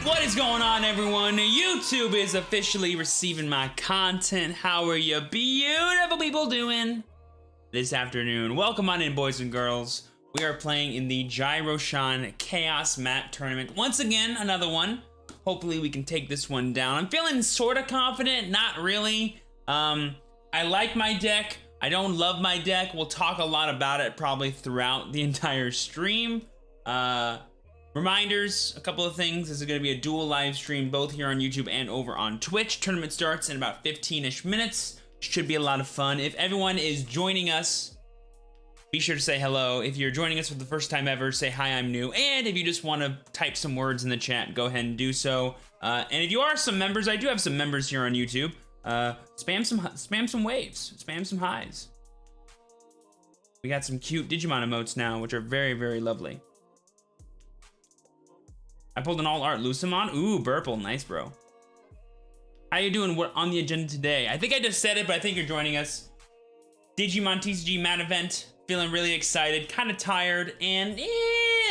What is going on, everyone? YouTube is officially receiving my content. How are you beautiful people doing this afternoon? Welcome on in, boys and girls. We are playing in the GyroSean Playmat Tournament. Once again, another one. Hopefully we can take this one down. I'm feeling sort of confident, not really. I like my deck. I don't love my deck. We'll talk a lot about it probably throughout the entire stream. Reminders, a couple of things. This is going to be a dual live stream, both here on YouTube and over on Twitch. Tournament starts in about 15-ish minutes. Should be a lot of fun. If everyone is joining us, be sure to say hello. If you're joining us for the first time ever, say hi, I'm new. And if you just want to type some words in the chat, go ahead and do so. And if you are some members, I do have some members here on YouTube. Spam some waves, spam some highs. We got some cute Digimon emotes now, which are very, very lovely. I pulled an all art Lucemon. Ooh, Burple, nice, bro. How you doing? What on the agenda today? I think I just said it, but I think you're joining us. Digimon TCG Mat event. Feeling really excited, kind of tired, and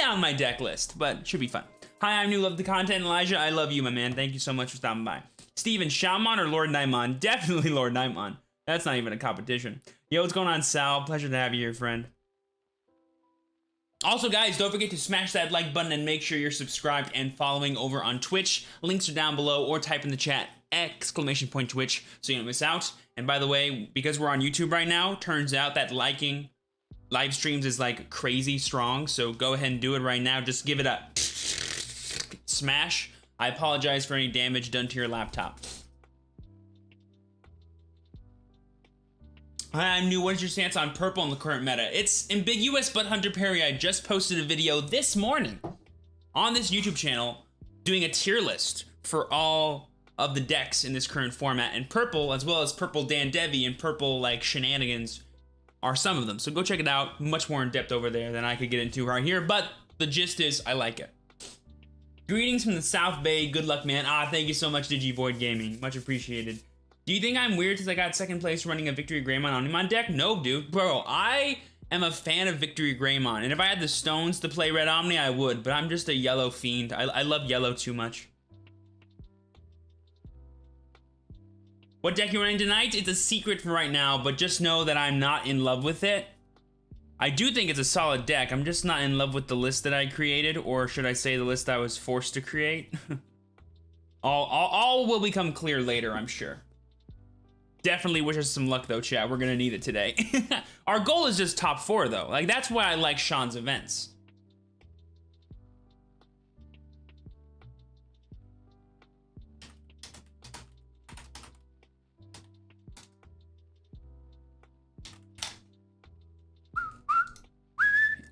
on my deck list, but should be fun. Hi, I'm new. Love the content. Elijah, I love you, my man. Thank you so much for stopping by. Steven, Shaman or Lord Naimon? Definitely Lord Naimon. That's not even a competition. Yo, what's going on, Sal? Pleasure to have you here, friend. Also, guys, don't forget to smash that like button and make sure you're subscribed and following over on Twitch. Links are down below, or type in the chat !Twitch so you don't miss out. And by the way, because we're on YouTube right now, turns out that liking live streams is like crazy strong. So go ahead and do it right now. Just give it a smash. I apologize for any damage done to your laptop. Hi, I'm new. What is your stance on purple in the current meta? It's ambiguous, but Hunter Perry, I just posted a video this morning on this YouTube channel doing a tier list for all of the decks in this current format, and purple, as well as purple Dan Devi and purple like shenanigans, are some of them. So go check it out. Much more in depth over there than I could get into right here, but the gist is I like it. Greetings from the South Bay. Good luck, man. Thank you so much, DigiVoid Gaming. Much appreciated. Do you think I'm weird because I got second place running a Victory Greymon Omnimon deck? No, dude. Bro, I am a fan of Victory Greymon, and if I had the stones to play Red Omni, I would, but I'm just a yellow fiend. I love yellow too much. What deck you running tonight? It's a secret for right now, but just know that I'm not in love with it. I do think it's a solid deck. I'm just not in love with the list that I created, or should I say the list I was forced to create? all will become clear later, I'm sure. Definitely wish us some luck though, chat. We're gonna need it today. Our goal is just top 4 though. Like, that's why I like Sean's events.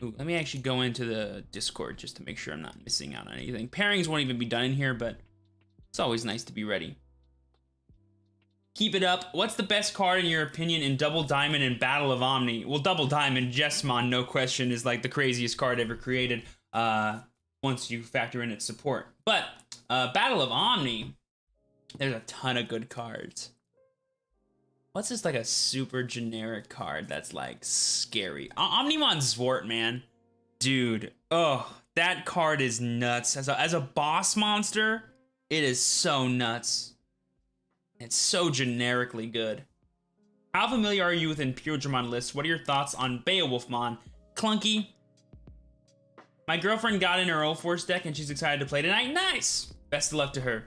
Ooh, let me actually go into the Discord just to make sure I'm not missing out on anything. Pairings won't even be done in here, but it's always nice to be ready. Keep it up. What's the best card in your opinion in Double Diamond and Battle of Omni? Well, Double Diamond, Mastemon, no question, is like the craziest card ever created once you factor in its support. But Battle of Omni, there's a ton of good cards. What's this, like a super generic card that's like scary? Omnimon Zwart, man. Dude, oh, that card is nuts. As a boss monster, it is so nuts. It's so generically good. How familiar are you with Imperialdramon lists? What are your thoughts on Beowulfmon? Clunky. My girlfriend got in her O-Force deck and she's excited to play tonight. Nice! Best of luck to her.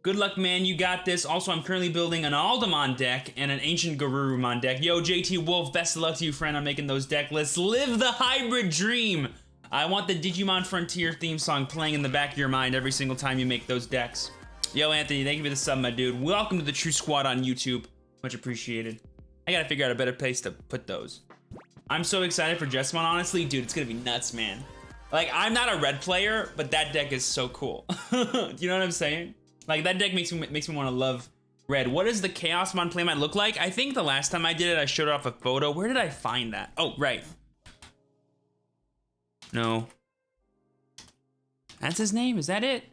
Good luck, man. You got this. Also, I'm currently building an Aldemon deck and an Ancient Garurumon deck. Yo, JT Wolf, best of luck to you, friend, on making those deck lists. Live the hybrid dream! I want the Digimon Frontier theme song playing in the back of your mind every single time you make those decks. Yo, Anthony, thank you for the sub, my dude. Welcome to the True Squad on YouTube. Much appreciated. I gotta figure out a better place to put those. I'm so excited for Jessamon, honestly. Dude, it's gonna be nuts, man. Like, I'm not a red player, but that deck is so cool. Do you know what I'm saying? Like, that deck makes me want to love red. What does the Chaosmon playmat look like? I think the last time I did it, I showed off a photo. Where did I find that? Oh, right. No. That's his name? Is that it?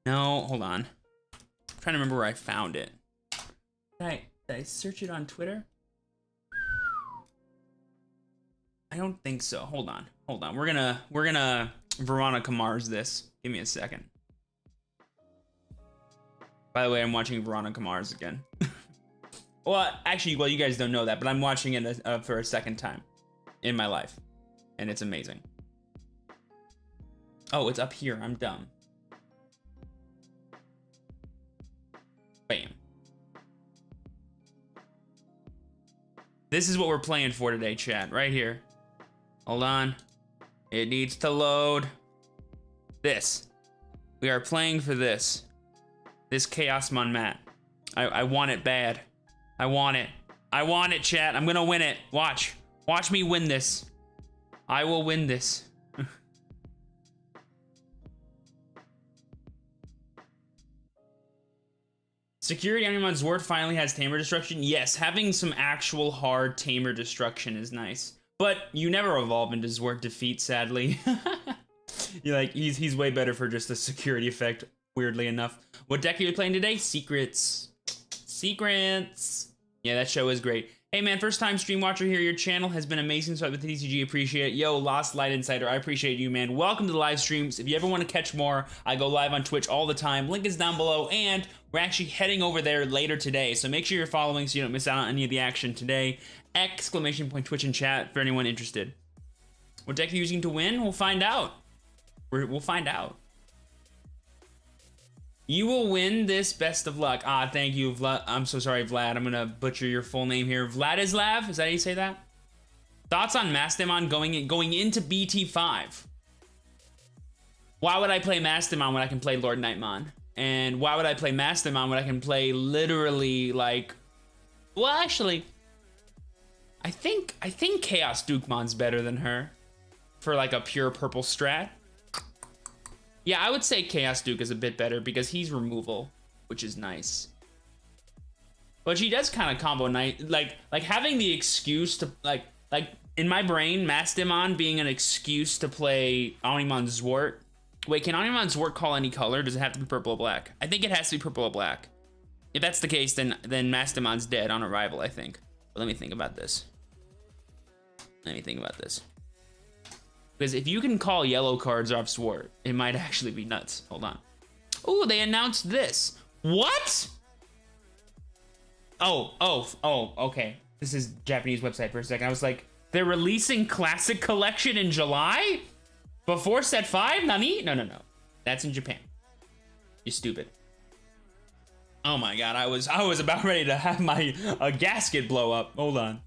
No, hold on. I'm trying to remember where I found it. Did I search it on Twitter? I don't think so. Hold on. We're gonna Veronica Mars this. Give me a second. By the way, I'm watching Veronica Mars again. Well, actually, well, you guys don't know that, but I'm watching it for a second time in my life. And it's amazing. Oh, it's up here. I'm dumb. Bam. This is what we're playing for today, chat. Right here. Hold on. It needs to load. This. We are playing for this. This Chaosmon mat. I want it bad. I want it. I want it, chat. I'm gonna win it. Watch. Watch me win this. I will win this. Security Anyone's Word finally has Tamer Destruction. Yes, having some actual hard Tamer Destruction is nice. But you never evolve into Zwart Defeat, sadly. You're like, he's way better for just the security effect, weirdly enough. What deck are you playing today? Secrets. Secrets. Yeah, that show is great. Hey man, first time stream watcher here. Your channel has been amazing, so with the TCG, appreciate it. Yo, Lost Light Insider, I appreciate you, man. Welcome to the live streams. If you ever want to catch more, I go live on Twitch all the time. Link is down below, and we're actually heading over there later today, so make sure you're following so you don't miss out on any of the action today. ! Twitch in chat for anyone interested. What deck are you using to win? We'll find out. We'll find out. You will win this. Best of luck. Ah, thank you, Vlad. I'm so sorry, Vlad. I'm gonna butcher your full name here. Vladislav? Is that how you say that? Thoughts on Mastemon going into BT5? Why would I play Mastemon when I can play Lord Nightmon? And why would I play Mastemon when I can play literally like... Well, actually, I think Chaos Dukemon's better than her for like a pure purple strat. Yeah, I would say Chaos Duke is a bit better because he's removal, which is nice. But she does kind of combo night, like having the excuse to like in my brain, Mastemon being an excuse to play Omnimon Zwart. Wait, can Omnimon Zwart call any color? Does it have to be purple or black? I think it has to be purple or black. If that's the case, then Mastemon's dead on arrival, I think. But let me think about this. Because if you can call yellow cards off Zwart, it might actually be nuts. Hold on. Oh, they announced this. What? Oh, okay. This is Japanese website for a second. I was like, they're releasing Classic Collection in July? Before set 5? Nani? No. That's in Japan. You stupid. Oh my god, I was about ready to have a gasket blow up. Hold on.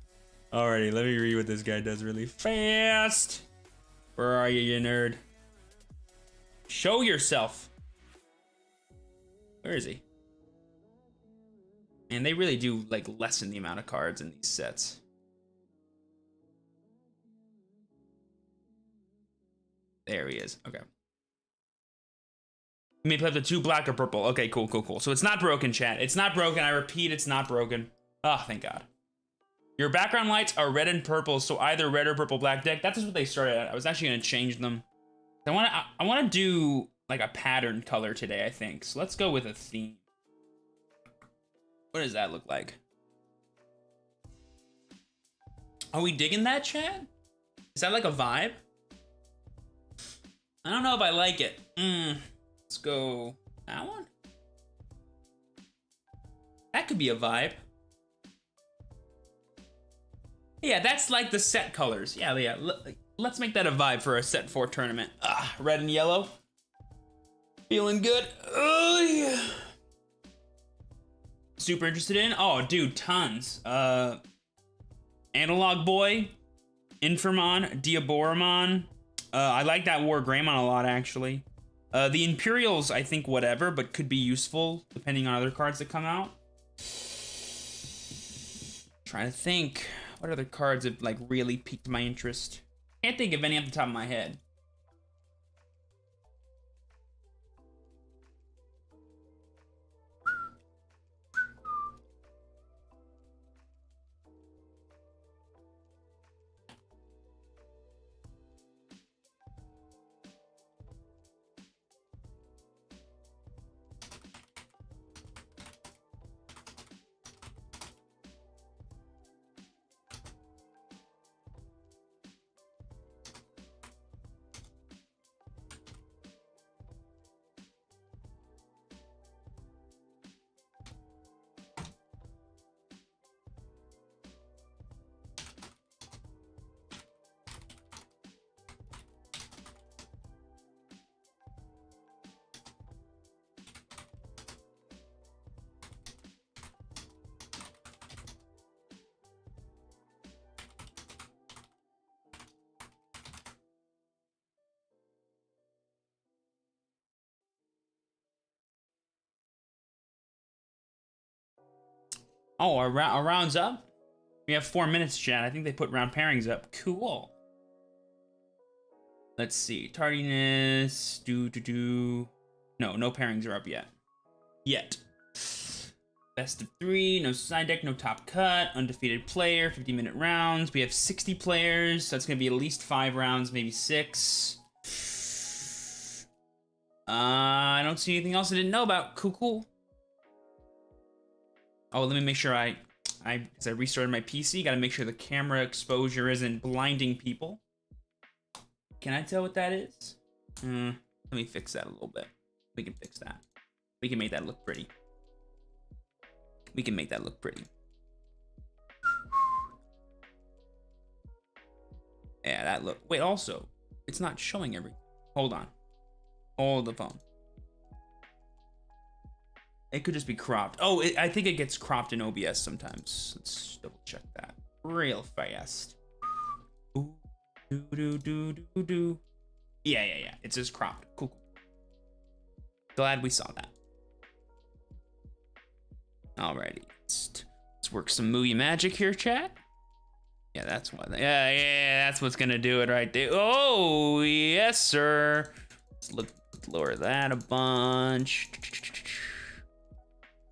Alrighty, let me read what this guy does really fast. Where are you, you nerd? Show yourself. Where is he? Man, they really do like lessen the amount of cards in these sets. There he is. Okay. You may play up to 2 black or purple. Okay, cool. So it's not broken, chat. It's not broken. I repeat, it's not broken. Oh, thank God. Your background lights are red and purple, so either red or purple black deck. That's just what they started at. I was actually gonna change them. I want to do like a pattern color today, I think. So let's go with a theme. What does that look like? Are we digging that, chat? Is that like a vibe? I don't know if I like it. Let's go that one. That could be a vibe. Yeah, that's like the set colors. Yeah. Let's make that a vibe for a set 4 tournament. Red and yellow. Feeling good. Oh, yeah. Super interested in? Oh, dude, tons. Analog Boy, Infirmon, Diaboromon. I like that War Greymon a lot, actually. The Imperials, I think whatever, but could be useful depending on other cards that come out. Trying to think. What other cards have like really piqued my interest? Can't think of any off the top of my head. Oh, our round's up? We have 4 minutes, chat. I think they put round pairings up. Cool. Let's see. Tardiness. No pairings are up yet. Best of 3. No side deck, no top cut. Undefeated player. 50-minute rounds. We have 60 players. So that's going to be at least 5 rounds, maybe 6. I don't see anything else I didn't know about. Cool. Oh, let me make sure as I restarted my PC, gotta make sure the camera exposure isn't blinding people. Can I tell what that is? Let me fix that a little bit. We can fix that. We can make that look pretty. Yeah, that look. Wait, also, it's not showing everything. Hold on. Hold the phone. It could just be cropped. Oh, I think it gets cropped in OBS sometimes. Let's double check that real fast. Ooh, do. Yeah. It says cropped. Cool. Glad we saw that. Alrighty. Let's work some movie magic here, chat. Yeah, that's what. Yeah, that's what's gonna do it right there. Oh, yes, sir. Let's lower that a bunch.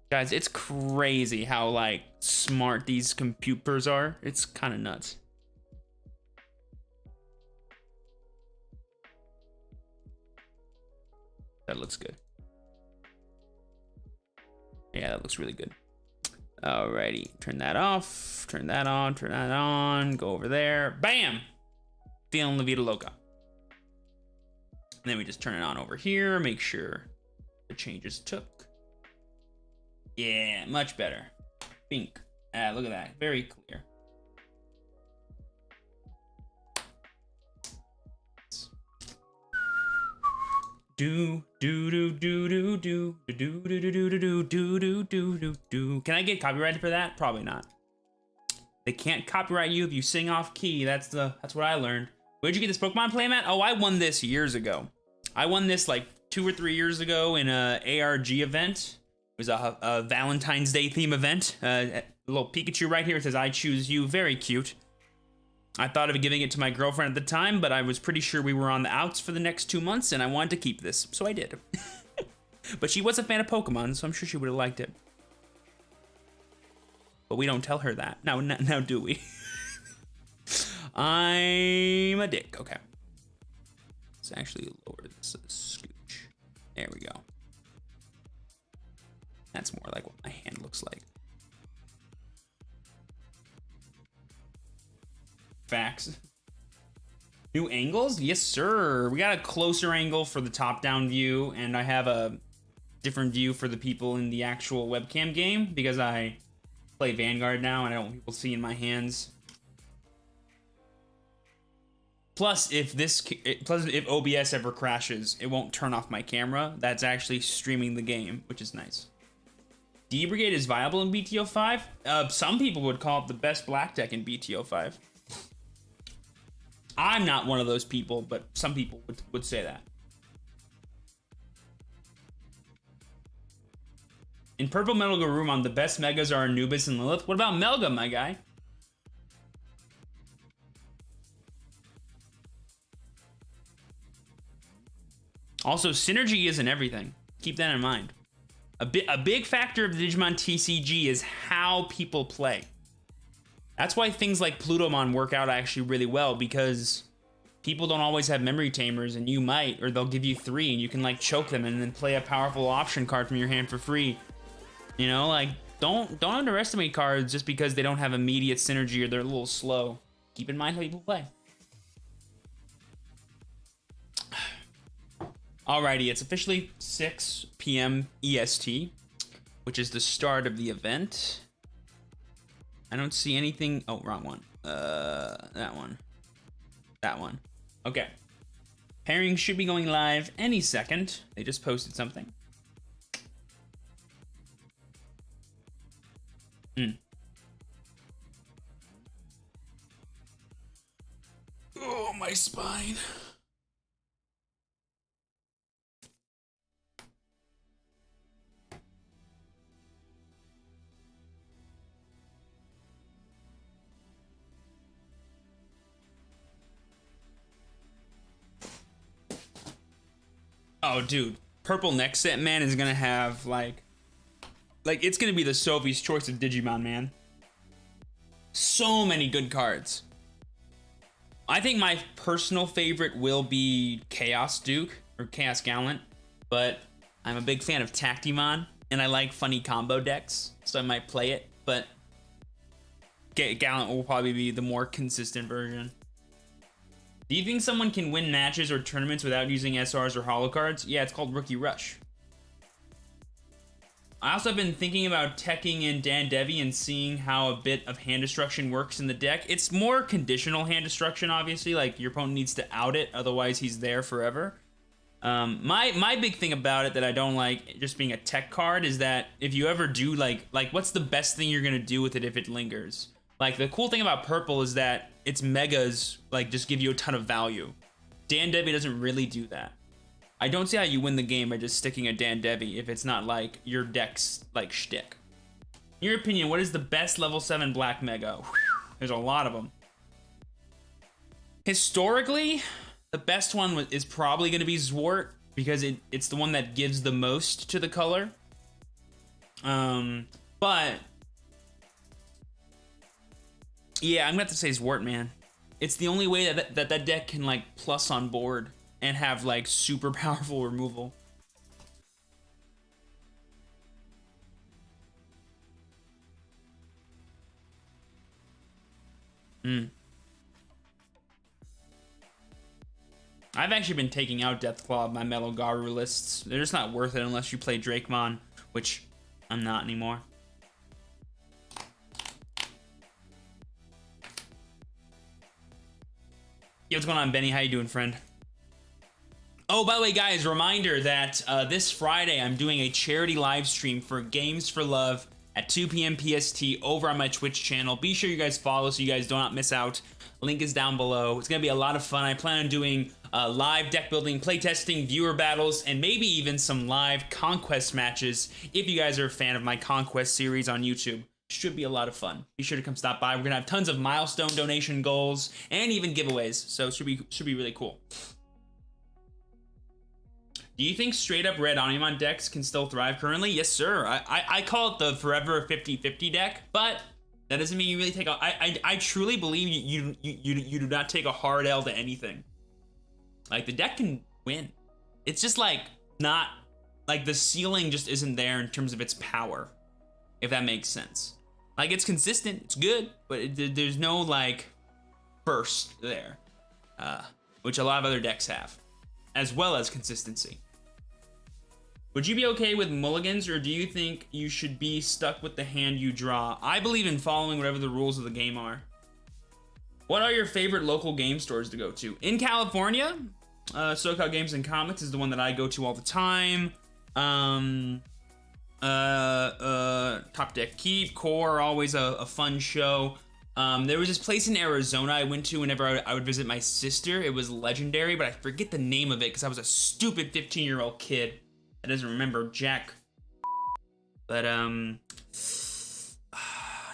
Guys, it's crazy how, like, smart these computers are. It's kind of nuts. That looks good. Yeah, that looks really good. Alrighty, turn that off, turn that on, go over there. Bam! Feeling La Vida Loca. And then we just turn it on over here, make sure the changes took. Yeah, much better. Pink. Look at that. Very clear. Can I get copyrighted for that? Probably not. They can't copyright you if you sing off key. That's what I learned. Where'd you get this Pokemon playmat? Oh, I won this years ago. I won this like 2 or 3 years ago in a ARG event. It was a Valentine's Day theme event. A little Pikachu right here. It says, "I choose you." Very cute. I thought of giving it to my girlfriend at the time, but I was pretty sure we were on the outs for the next 2 months, and I wanted to keep this, so I did. But she was a fan of Pokemon, so I'm sure she would have liked it. But we don't tell her that. Now do we? I'm a dick. Okay. Let's actually lower this a scooch. There we go. That's more like what my hand looks like. Facts. New angles? Yes, sir. We got a closer angle for the top-down view, and I have a different view for the people in the actual webcam game because I play Vanguard now and I don't want people seeing my hands. Plus, if OBS ever crashes, it won't turn off my camera. That's actually streaming the game, which is nice. D-Brigade is viable in BTO5? Some people would call it the best black deck in BTO5. I'm not one of those people, but some people would say that. In Purple Metal Garurumon, the best megas are Anubis and Lilith. What about Melga, my guy? Also, synergy isn't everything. Keep that in mind. A big factor of the Digimon TCG is how people play. That's why things like Plutomon work out actually really well, because people don't always have memory tamers, and you might, or they'll give you 3 and you can like choke them and then play a powerful option card from your hand for free. You know, like don't underestimate cards just because they don't have immediate synergy or they're a little slow. Keep in mind how people play. Alrighty, it's officially 6 p.m. EST, which is the start of the event. I don't see anything. Oh, wrong one. That one. That one. Okay. Pairing should be going live any second. They just posted something. Oh, my spine. Oh, dude. Purple next set, man, is gonna have, like, it's gonna be the Sophie's choice of Digimon, man. So many good cards. I think my personal favorite will be Chaos Duke, or Chaos Gallant, but I'm a big fan of Tactimon, and I like funny combo decks, so I might play it, but Gallant will probably be the more consistent version. Do you think someone can win matches or tournaments without using SRs or holo cards? Yeah, it's called Rookie Rush. I also have been thinking about teching in Dan Devi and seeing how a bit of hand destruction works in the deck. It's more conditional hand destruction, obviously. Like, your opponent needs to out it, otherwise he's there forever. My big thing about it that I don't like just being a tech card is that if you ever do, like what's the best thing you're gonna do with it if it lingers? Like, the cool thing about purple is that its megas, like, just give you a ton of value. Dan Devi doesn't really do that. I don't see how you win the game by just sticking a Dan Devi if it's not, like, your deck's, like, shtick. In your opinion, what is the best level 7 black mega? Whew, there's a lot of them. Historically, the best one is probably going to be Zwart, because it's the one that gives the most to the color. But yeah, I'm gonna have to say Zwart, man. It's the only way that deck can, like, plus on board and have, like, super powerful removal. I've actually been taking out Deathclaw of my Metal Garu lists. They're just not worth it unless you play Drakemon, which I'm not anymore. Yo, what's going on, Benny? How you doing, friend? Oh, by the way, guys, reminder that this Friday I'm doing a charity live stream for Games for Love at 2 p.m. PST over on my Twitch channel. Be sure you guys follow so you guys do not miss out. Link is down below. It's going to be a lot of fun. I plan on doing live deck building, playtesting, viewer battles, and maybe even some live Conquest matches if you guys are a fan of my Conquest series on YouTube. Should be a lot of fun. Be sure to come stop by. We're gonna have tons of milestone donation goals and even giveaways, so it should be really cool. Do you think straight up red Omnimon decks can still thrive currently? Yes, sir. I call it the forever 50-50 deck, but that doesn't mean you really take a. I truly believe you do not take a hard L to anything. Like, the deck can win. It's just like not like the ceiling just isn't there in terms of its power, if that makes sense. Like, it's consistent, it's good, but there's no, like, burst there, which a lot of other decks have, as well as consistency. Would you be okay with mulligans, or do you think you should be stuck with the hand you draw? I believe in following whatever the rules of the game are. What are your favorite local game stores to go to? In California, SoCal Games and Comics is the one that I go to all the time. Top Deck Keep, Core, always a fun show. There was this place in Arizona I went to whenever I would visit my sister. It was legendary, but I forget the name of it because I was a stupid 15-year-old kid that doesn't remember jack. But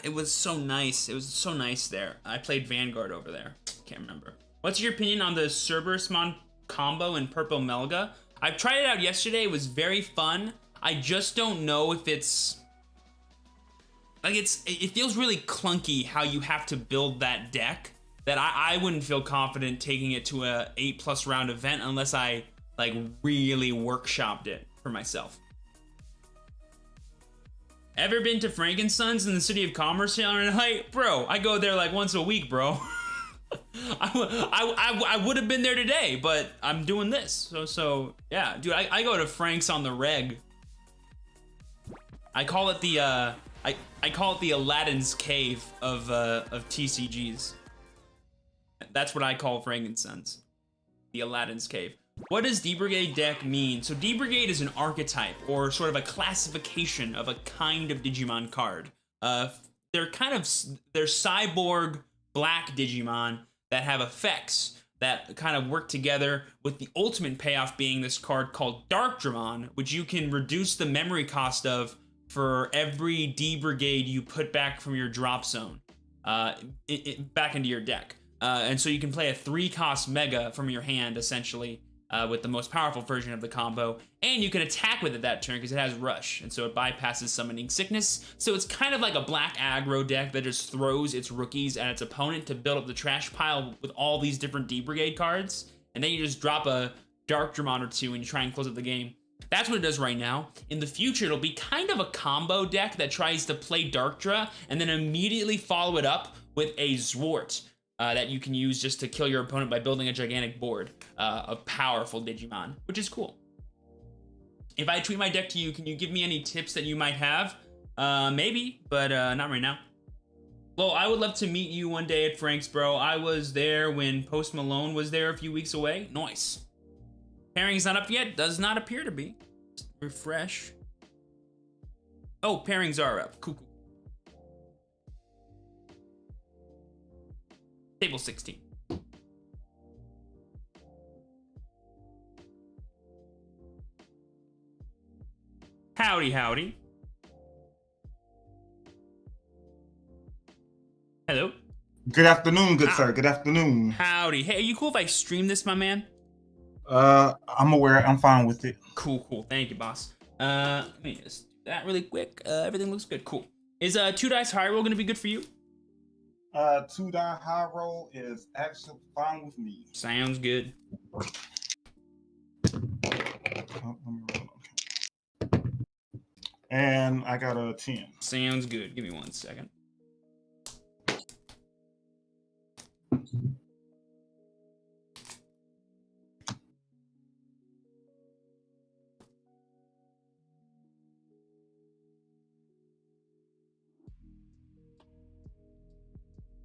it was so nice. It was so nice there. I played Vanguard over there. Can't remember. What's your opinion on the Cerberusmon combo in Purple Melga? I tried it out yesterday. It was very fun. I just don't know if it's like it feels really clunky how you have to build that deck, that I wouldn't feel confident taking it to a 8+ round event unless I, like, really workshopped it for myself. Ever been to Frankensons in the City of Commerce on a night? Bro, I go there like once a week, bro. I would have been there today, but I'm doing this. So yeah, dude, I go to Frank's on the reg. I call it the I call it the Aladdin's Cave of TCGs. That's what I call Frankensons. The Aladdin's Cave. What does D-Brigade deck mean? So D-Brigade is an archetype, or sort of a classification of a kind of Digimon card. They're cyborg black Digimon that have effects that kind of work together, with the ultimate payoff being this card called Darkdramon, which you can reduce the memory cost of for every D-Brigade you put back from your drop zone back into your deck. And so you can play a 3-cost Mega from your hand, essentially, with the most powerful version of the combo, and you can attack with it that turn because it has Rush, and so it bypasses Summoning Sickness. So it's kind of like a black aggro deck that just throws its rookies at its opponent to build up the trash pile with all these different D Brigade cards, and then you just drop a Dark Dramon or two and you try and close up the game. That's what it does right now. In the future, it'll be kind of a combo deck that tries to play Darkdra and then immediately follow it up with a Zwart that you can use just to kill your opponent by building a gigantic board of powerful Digimon, which is cool. If I tweet my deck to you, can you give me any tips that you might have? Maybe, but not right now. Well, I would love to meet you one day at Frank's, bro. I was there when Post Malone was there a few weeks away. Nice. Pairing's not up yet. Does not appear to be. Just refresh. Oh, pairings are up. Cool, cool. Table 16. Howdy, howdy. Hello. Good afternoon, good sir. Good afternoon. Howdy. Hey, are you cool if I stream this, my man? I'm aware. I'm fine with it. Cool, cool. Thank you, boss. Let me just do that really quick. Everything looks good. Cool. Is 2 dice high roll gonna be good for you? 2 die high roll is actually fine with me. Sounds good. Oh, let me roll. Okay. And I got a 10. Sounds good. Give me 1 second.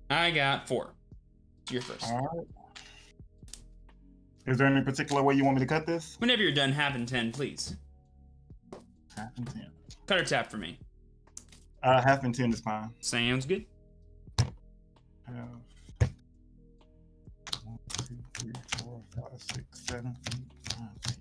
I got 4. You're first. All right. Is there any particular way you want me to cut this? Whenever you're done, half and 10, please. Half and 10. Cut or tap for me. Half and 10 is fine. Sounds good. Half. 1, 2, 3, 4, 5, 6, 7, 8, 9, 10.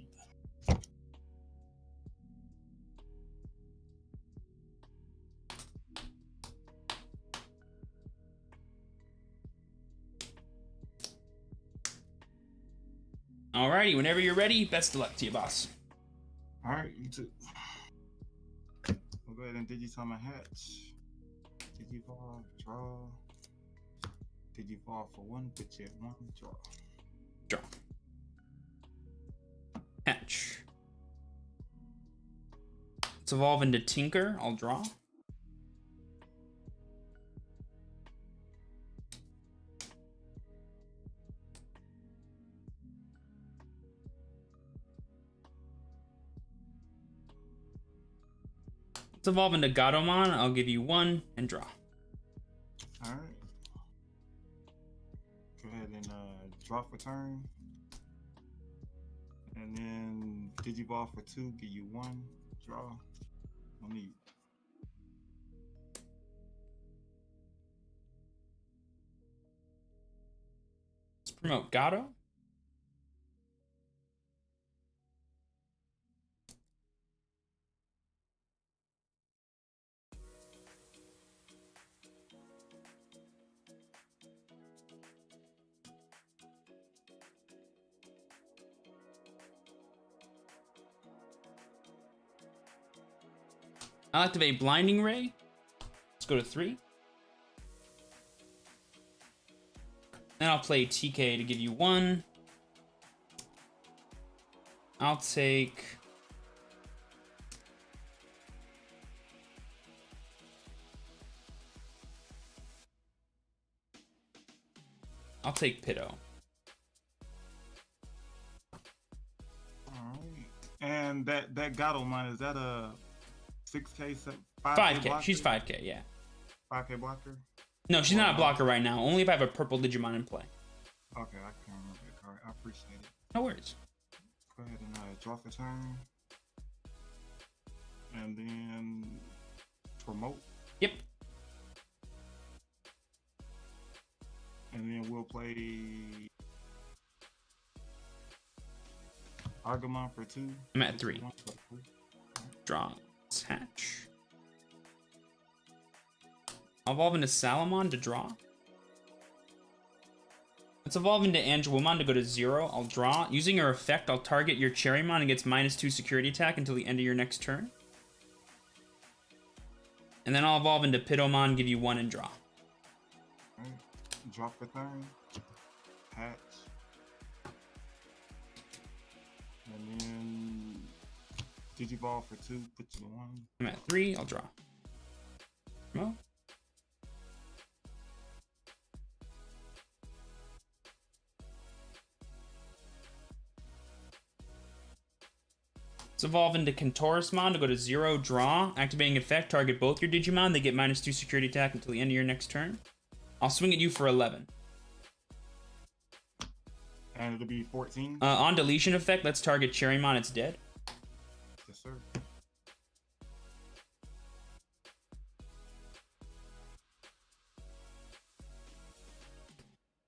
Alrighty, whenever you're ready, best of luck to you, boss. All right, you too. We'll go ahead and Digitime a hatch. Digivolve, draw. Digivolve for 1, put you at 1, draw. Draw. Hatch. Let's evolve into Tinker. I'll draw. Let's evolve into Gatomon. I'll give you 1 and draw. All right. Go ahead and draw for turn. And then Digivolve for 2, give you 1, draw. No need. Let's promote Gato. I'll activate Blinding Ray. Let's go to 3. Then I'll play TK to give you 1. I'll take... I'll take Pitto. All right. And that Gatomon, is that a 6K, 5K. blocker? She's 5K, yeah. 5K blocker? No, she's not a blocker right now. Only if I have a purple Digimon in play. Okay, I can't remember that card. I appreciate it. No worries. Go ahead and draw for turn. And then promote. Yep. And then we'll play Argamon for 2. I'm at 3. Draw. Hatch. I'll evolve into Salamon to draw. Let's evolve into Angelwomon to go to 0. I'll draw. Using her effect, I'll target your Cherrymon and gets -2 security attack until the end of your next turn. And then I'll evolve into Pitomon, give you 1 and draw. Alright. Draw for turn. Hatch. And then Digiball for 2, put you to 1. I'm at 3, I'll draw. Well. Let's evolve into Contorismon to go to 0, draw. Activating effect, target both your Digimon. They get -2 security attack until the end of your next turn. I'll swing at you for 11. And it'll be 14. On deletion effect, let's target Cherrymon, it's dead. Yes, sir.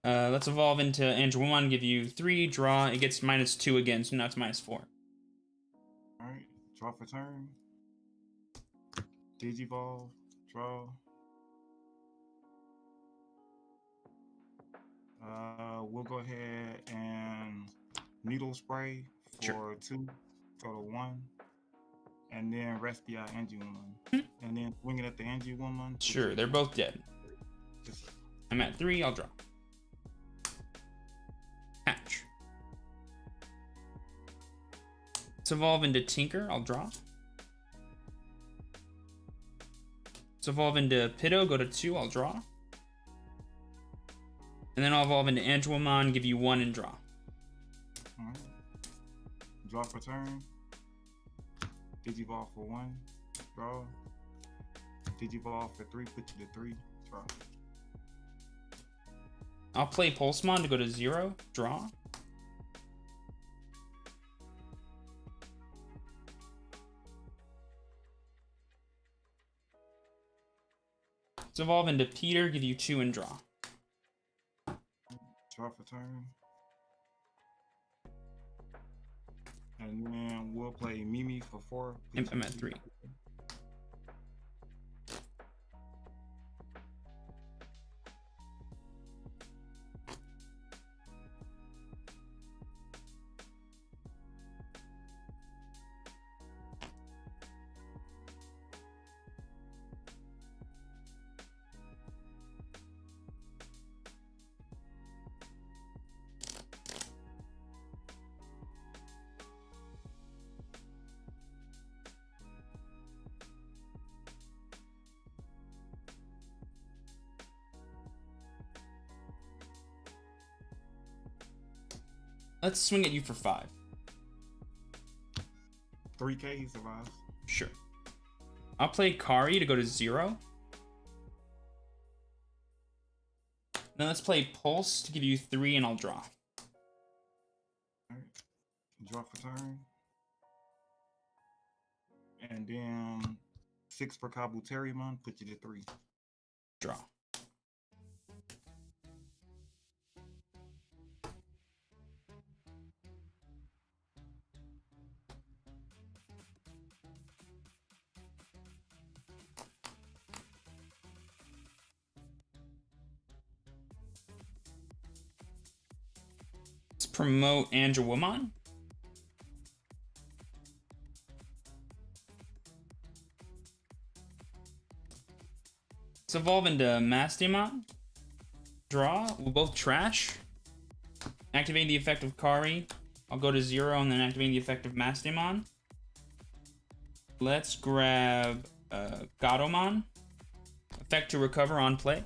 Let's evolve into Angelwomon, give you 3, draw. It gets -2 again, so now it's -4. Alright, draw for turn. Digiball, draw. We'll go ahead and Needle Spray for Sure. 2, go to 1. And then rest the Angelwomon. And then swing it at the Angelwomon. Sure, they're both dead. Yes, sir. I'm at 3, I'll draw. Hatch. Let's evolve into Tinker, I'll draw. Let's evolve into Pitto, go to 2, I'll draw. And then I'll evolve into Angelwomon, give you 1 and draw. Alright. Draw for turn. Digiball for 1, draw. Digiball for 3, put you to 3, draw. I'll play Pulsemon to go to 0, draw. Let's evolve into Peter, give you 2 and draw. Draw for turn. And then we'll play Mimi for 4. I'm at 3. Let's swing at you for 5. 3K, he survives. Sure. I'll play Kari to go to 0. Then let's play Pulse to give you 3 and I'll draw. Alright. Draw for turn. And then 6 for Kabuterimon, put you to 3. Draw. Let's promote Angelwomon. Let's evolve into Mastemon. Draw. We'll both trash. Activating the effect of Kari. I'll go to 0 and then activating the effect of Mastemon. Let's grab Gatomon. Effect to recover on play.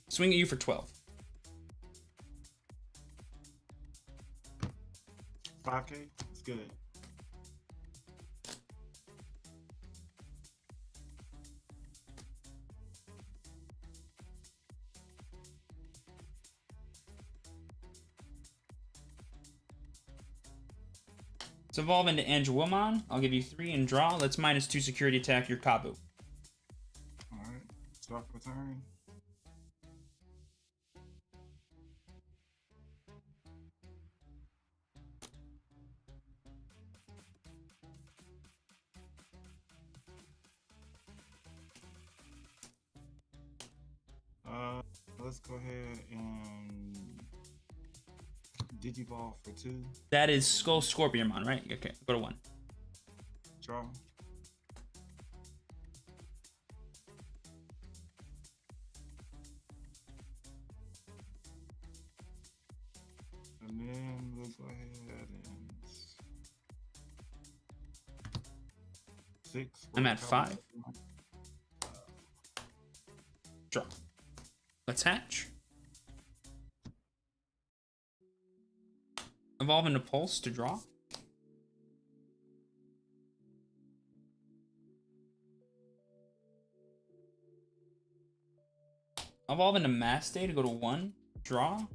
Swing at you for 12. 5K, it's good. Let's Let's evolve into Angelwomon. I'll give you 3 and draw. Let's -2 security attack your Kabu. Alright. Draw for turn. Let's go ahead and Digivolve for 2. That is Skull Scorpionmon, right? Okay, go to 1. Draw. And then we'll go ahead and 6. I'm at 5. Draw. Let's hatch. Evolve into Pulse to draw. Evolve into Maste to go to 1. Draw.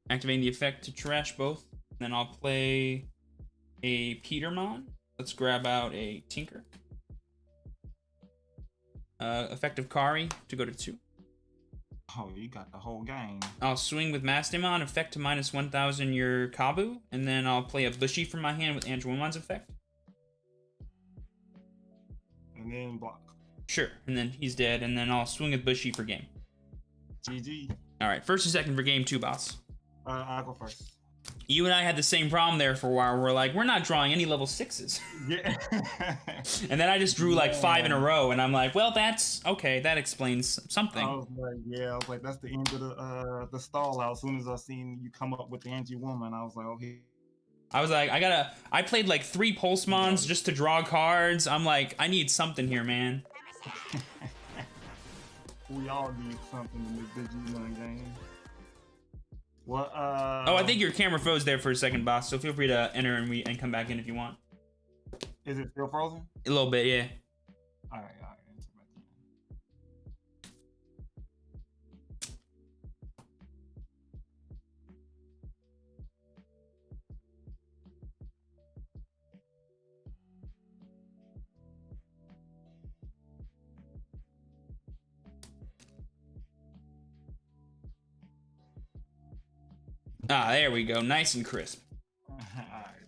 Activating the effect to trash both. Then I'll play a Petermon. Let's grab out a Tinker. Effective Kari to go to 2. Oh, you got the whole game. I'll swing with Mastemon, effect to -1000 your Kabu, and then I'll play a Bushy from my hand with Angelwomon's effect. And then block. Sure, and then he's dead, and then I'll swing with Bushy for game. GG. Alright, first and second for game 2, boss. I'll go first. You and I had the same problem there for a while. We're like, we're not drawing any level 6s. Yeah. And then I just drew like 5 in a row, and I'm like, well, that's okay. That explains something. I was like, that's the end of the stall out. As soon as I seen you come up with the Angelwoman, I was like, okay. I was like, I played like 3 Pulsemons just to draw cards. I'm like, I need something here, man. We all need something in this Digimon game. Well, oh, I think your camera froze there for a second, boss. So feel free to enter and come back in if you want. Is it still frozen? A little bit, yeah. All right. Ah, there we go. Nice and crisp. All right.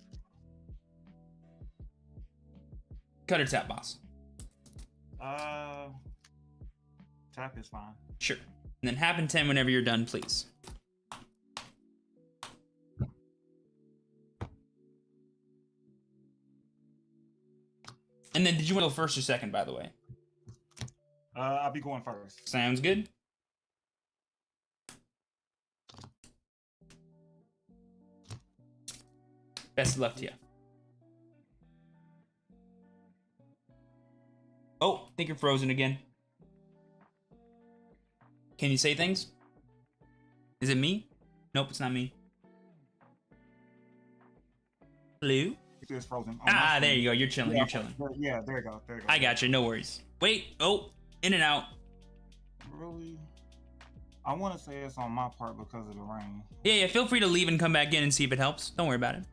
Cut or tap, boss. Tap is fine. Sure. And then happen 10 whenever you're done, please. And then did you want to go first or second, by the way? I'll be going first. Sounds good. Best of luck to you. Oh, I think you're frozen again. Can you say things? Is it me? Nope, it's not me. Hello? It's frozen. Ah, there you go. You're chilling. Yeah, You're chilling. Yeah, there you go. There you go. I got you. No worries. Wait. Oh, in and out. Really? I want to say it's on my part because of the rain. Yeah. Feel free to leave and come back in and see if it helps. Don't worry about it.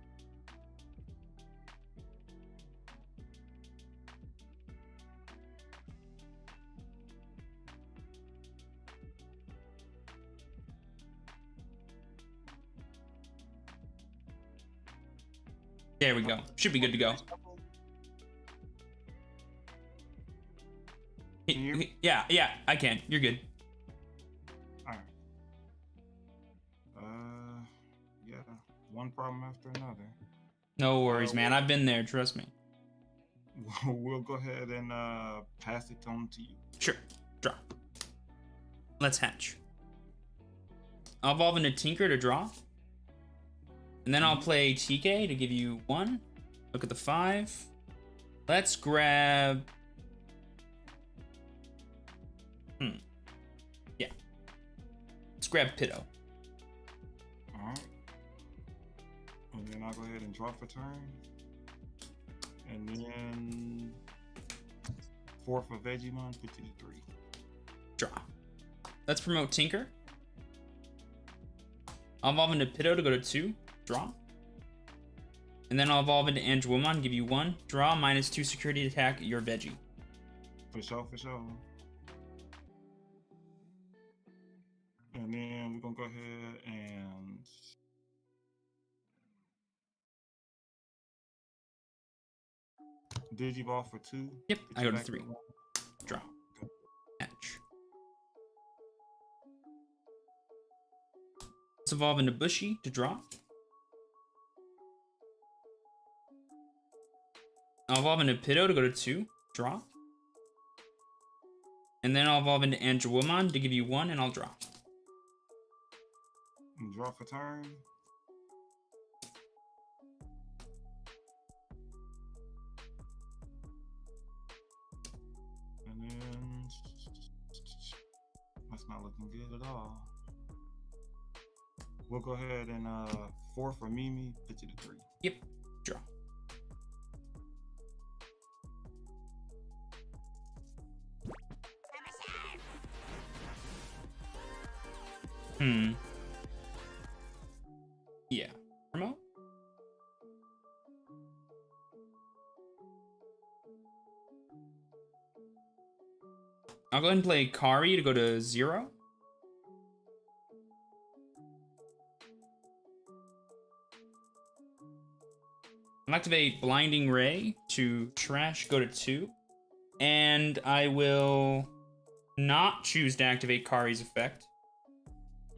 There we go. Should be good to go. Can you hear me? Yeah, I can. You're good. All right. Yeah. One problem after another. No worries, man. I've been there. Trust me. We'll go ahead and pass it on to you. Sure. Draw. Let's hatch. I'll evolve into Tinker to draw. And then I'll play TK to give you 1. Look at the 5. Let's grab... Yeah. Let's grab Pitto. Alright. And then I'll go ahead and draw for turn. And then 4 for Vegemon, put to the 3. Draw. Let's promote Tinker. I'll evolve into Pitto to go to 2. Draw. And then I'll evolve into Angewomon, give you 1. Draw, -2 security attack, your veggie. For sure, for sure. And then we're gonna go ahead and Digiball for 2. Yep, Get I you go to back 3. one. Draw. Okay. Hatch. Let's evolve into Bushy to draw. I'll evolve into Pitto to go to 2. Draw. And then I'll evolve into Angewomon to give you 1, and I'll draw. And draw for turn. And then that's not looking good at all. We'll go ahead and 4 for Mimi, put you to 3. Yep. Draw. Yeah. Promote? I'll go ahead and play Kari to go to 0. I'll activate Blinding Ray to trash, go to 2. And I will not choose to activate Kari's effect.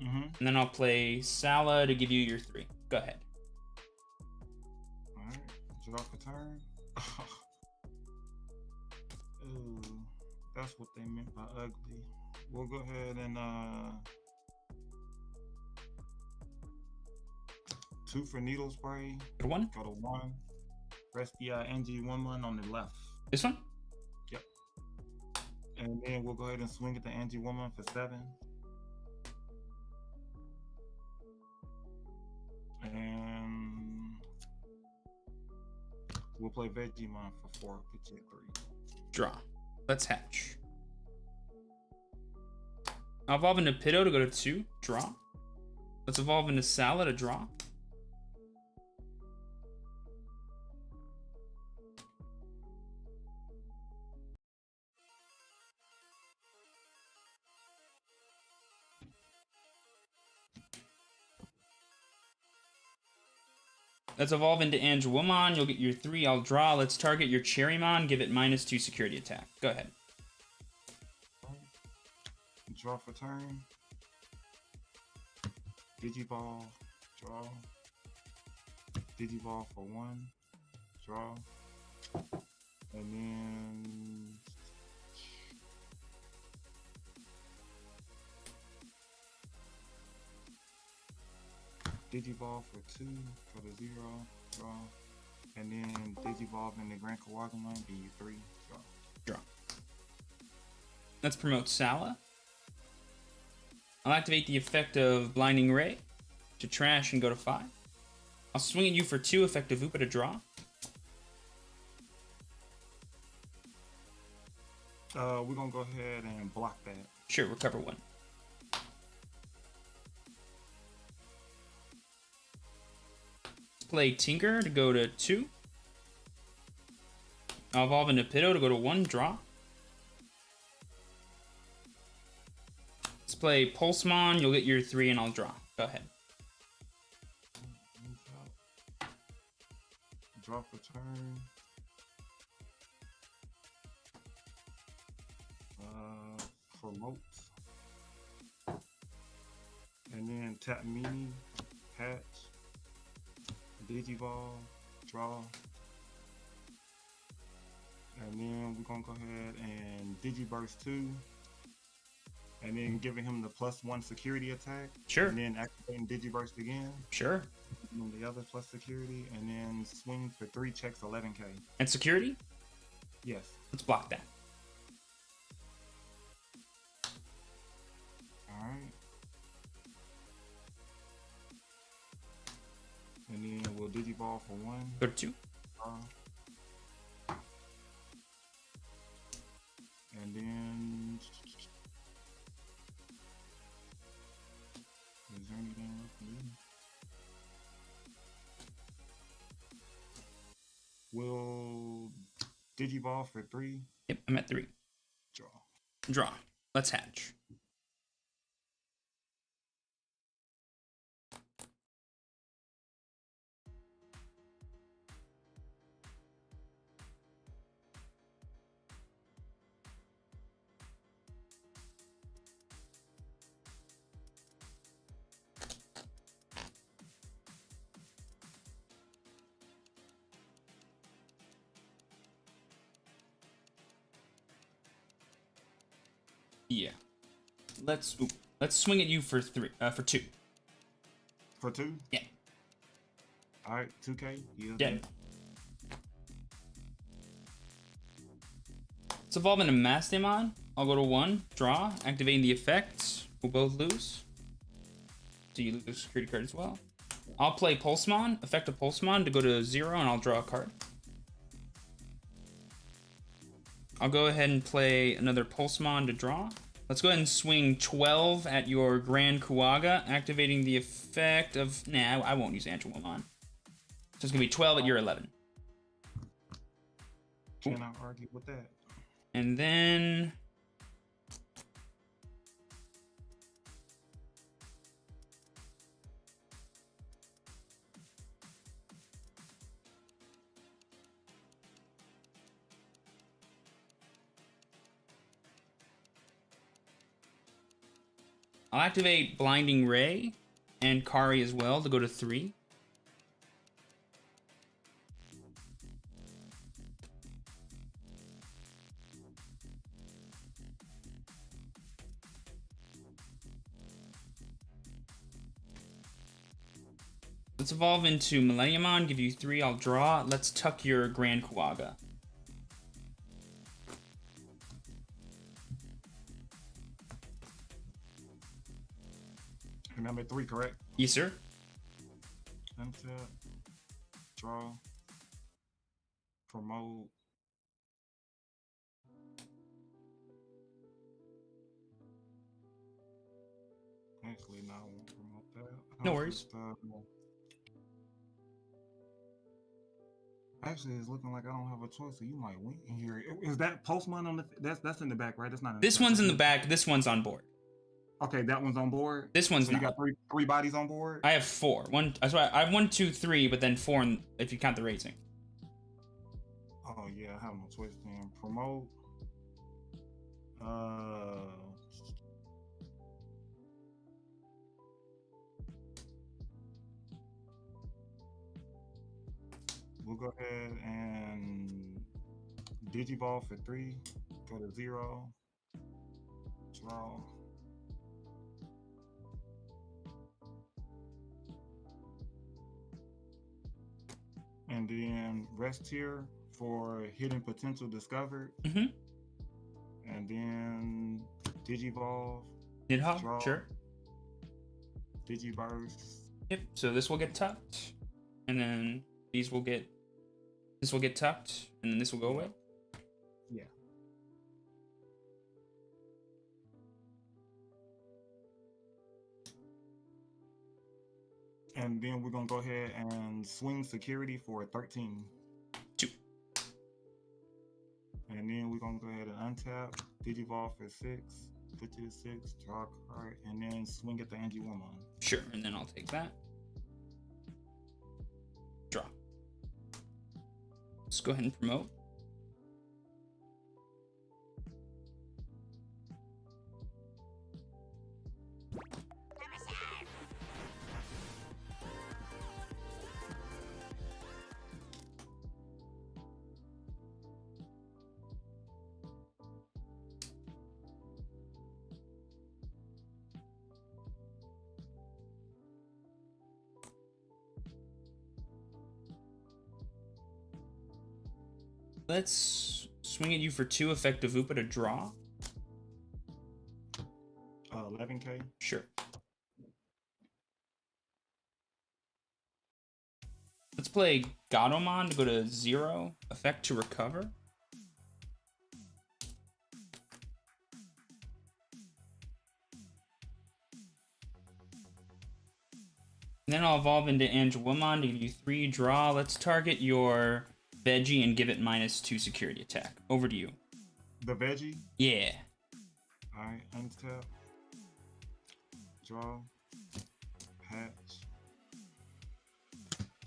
And then I'll play Sala to give you your 3. Go ahead. Alright, draw for turn. Ooh, that's what they meant by ugly. We'll go ahead and 2 for Needle Spray. Good one. Go to 1. Press the Angewomon on the left. This one? Yep. And then we'll go ahead and swing at the Angewomon for 7. And we'll play Vegemon for 4, put you at 3. Draw. Let's hatch. I'll evolve into Pitto to go to 2. Draw. Let's evolve into Sala to draw. Let's evolve into Angewomon. You'll get your 3. I'll draw. Let's target your Cherrymon. Give it -2 security attack. Go ahead. Draw for turn. Digiball. Draw. Digiball for 1. Draw. And then Digiball for 2, go to 0, draw. And then Digivolve in the Grand Kawagamon, be 3, draw. Draw. Let's promote Sala. I'll activate the effect of Blinding Ray to trash and go to 5. I'll swing at you for 2, effective Upa to draw. We're gonna go ahead and block that. Sure, recover 1. Play Tinker to go to 2. I'll evolve into Pitto to go to 1, draw. Let's play Pulsemon, you'll get your 3 and I'll draw. Go ahead. Draw for turn. Promote. And then tap Mini, hatch. Digivolve, draw, and then we're gonna go ahead and Digiburst 2, and then giving him the +1 security attack. Sure. And then activating Digiburst again. Sure. And then the other plus security, and then swing for 3 checks, 11k. And security? Yes. Let's block that. All right. And then we'll Digiball for 1. Go to 2. And then is there anything else to do? Will Digivolve for 3. Yep, I'm at 3. Draw. Draw. Let's hatch. Yeah. Let's swing at you for 2. For 2? Yeah. Alright, 2K. Yeah. Let's evolve into Mastemon. I'll go to 1, draw, activating the effect. We'll both lose. So you lose a security card as well. I'll play Pulsemon, effect of Pulsemon to go to 0, and I'll draw a card. I'll go ahead and play another Pulsemon to draw. Let's go ahead and swing 12 at your Grand Kuaga, activating the effect of... Nah, I won't use Angelomon. So it's going to be 12 at your 11. Cannot argue with that. And then... I'll activate Blinding Ray and Kari as well to go to 3. Let's evolve into Millenniumon, give you 3, I'll draw. Let's tuck your Grand Kuaga. Number 3, correct? Yes, sir. Untap. Draw. Promote. Actually, no, I won't promote that. No worries. Actually, it's looking like I don't have a choice, so you might win here. Is that Postman on the? That's in the back, right? That's not. This one's in the back. This one's on board. Okay, that one's on board. This one's so not. You got three bodies on board. I have 4. That's why I have 1, 2, 3, but then 4 if you count the raising. Oh yeah, I have no choice then. Promote. We'll go ahead and Digivolve for 3. Go to 0. Draw. And then rest here for hidden potential discovered. Mm-hmm. And then Digivolve. Nidhogg, sure. Digiburst. Yep. So this will get tucked, and then this will get tucked, and then this will go away. Yeah. And then we're gonna go ahead and swing security for 13. 2. And then we're gonna go ahead and untap, Digivolve for 6, put you to 6, draw a card, and then swing at the Angelomon. Sure, and then I'll take that. Draw. Let's go ahead and promote. Let's swing at you for 2, effective Upa to draw. 11K. Sure. Let's play Gatomon to go to 0, effect to recover. And then I'll evolve into Angelomon to give you 3, draw. Let's target your veggie and give it -2 security attack. Over to you. The veggie? Yeah. Alright, untap. Draw. Hatch.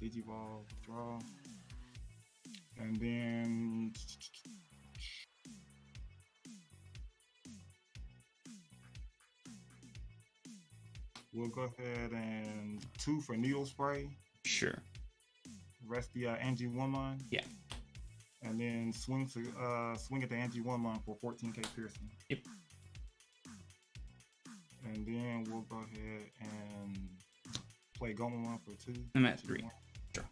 Digivolve. Draw. And then... we'll go ahead and 2 for needle spray. Sure. Rest the Angie Woman. Yeah. And then swing at the Angie Woman for 14k piercing. Yep. And then we'll go ahead and play Gomamon for 2. I'm at 3. Draw.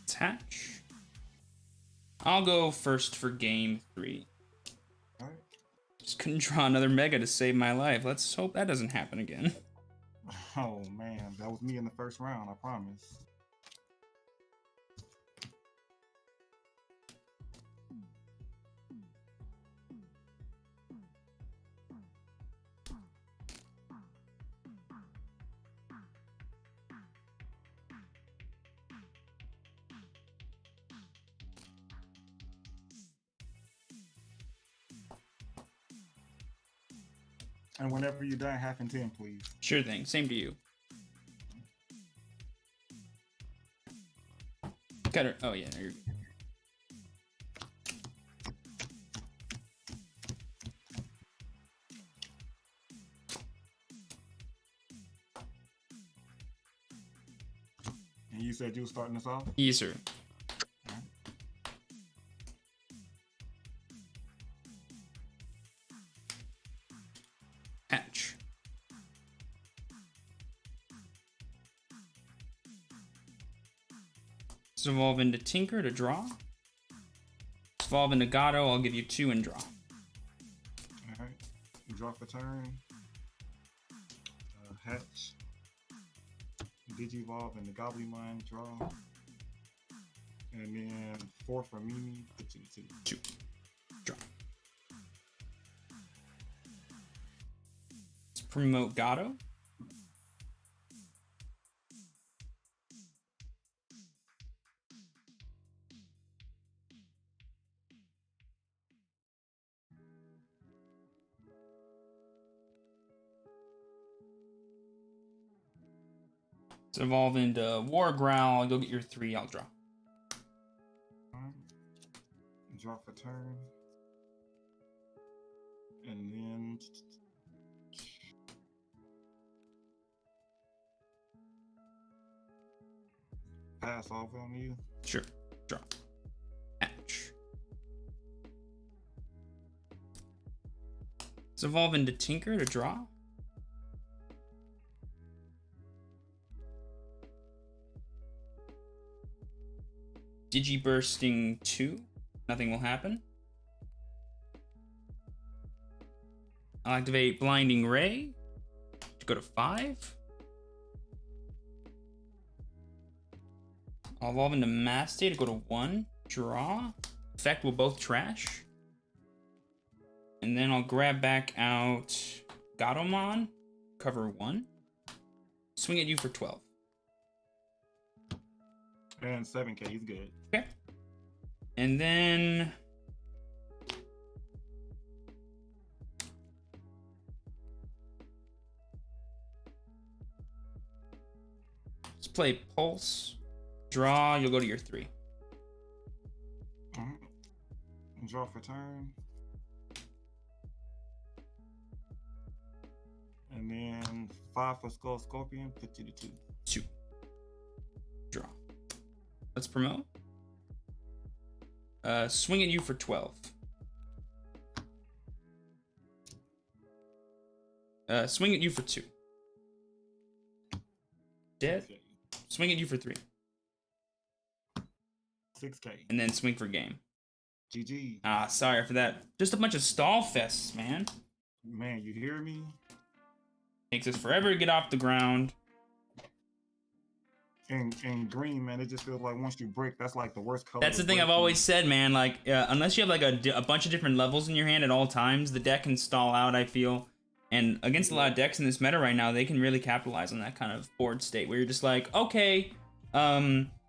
Attach. I'll go first for game 3. Alright. Just couldn't draw another Mega to save my life. Let's hope that doesn't happen again. Oh man, that was me in the first round, I promise. And whenever you're done, 1/2 and 10, please. Sure thing. Same to you. Got her. Oh, yeah. No, you're good. And you said you were starting us off? Yes, sir. Hatch. Evolve into Tinker to draw. Evolve into Gato, I'll give you 2 and draw. Alright. Draw for turn. Hatch. Digivolve into Gobblemon, draw. And then 4 for Mimi, put you to 2. Draw. Let's promote Gato. Let's evolve into War Growl. You'll get your 3. I'll draw. Draw for turn. And then pass off on you. Sure. Draw. Hatch. Let's evolve into Tinker to draw. Digibursting 2. Nothing will happen. I'll activate Blinding Ray to go to 5. I'll evolve into Maste to go to 1. Draw. Effect will both trash. And then I'll grab back out Gatomon. Cover 1. Swing at you for 12. And 7k, he's good. Okay. And then let's play Pulse. Draw, you'll go to your 3. Alright. Draw for turn. And then 5 for Skull Scorpion, put you to 2. 2. Draw. Let's promote. Swing at you for 12. Swing at you for 2. Dead. Okay. Swing at you for 3. 6k. And then swing for game. GG. Ah, sorry for that. Just a bunch of stall fests, man. Man, you hear me? Takes us forever to get off the ground. And green, man, it just feels like once you break, that's like the worst color. That's the thing I've always said, man. Like, unless you have like a bunch of different levels in your hand at all times, the deck can stall out, I feel. And against a lot of decks in this meta right now, they can really capitalize on that kind of board state where you're just like, okay,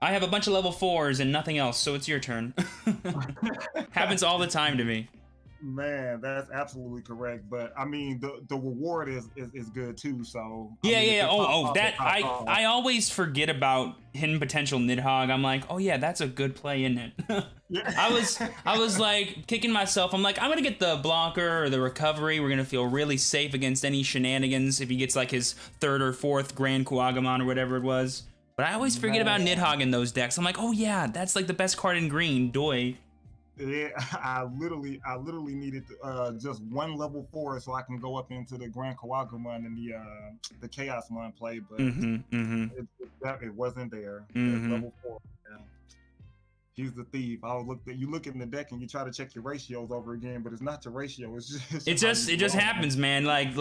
I have a bunch of level 4s and nothing else, so it's your turn. Happens all the time to me. Man, that's absolutely correct. But I mean, the reward is good too. So Yeah. I always forget about hidden potential Nidhogg. I'm like, oh yeah, that's a good play, isn't it? Yeah. I was like kicking myself. I'm like, I'm gonna get the blocker or the recovery. We're gonna feel really safe against any shenanigans if he gets like his 3rd or 4th Grand Kuagamon or whatever it was. But I always forget about Nidhogg in those decks. I'm like, oh yeah, that's like the best card in green. Doi. Yeah, I literally needed just 1 level 4 so I can go up into the Grand Kuwagamon and the Chaosmon play, but it wasn't there. Level 4. Yeah. He's the thief. You look in the deck and you try to check your ratios over again, but it's not your ratio. It just happens, man. Like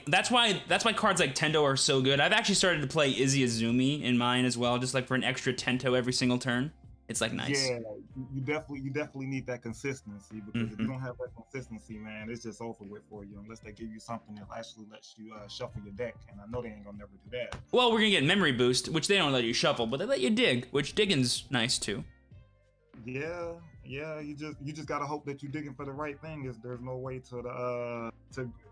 that's why cards like Tendo are so good. I've actually started to play Izzy Azumi in mine as well, just like for an extra Tento every single turn. It's like nice. Yeah, you definitely need that consistency, because if you don't have that consistency, man, it's just over with for you unless they give you something that actually lets you shuffle your deck, and I know they ain't gonna never do that. Well, we're gonna get memory boost, which they don't let you shuffle, but they let you dig, which digging's nice too. Yeah, you just gotta hope that you're digging for the right thing. There's no way to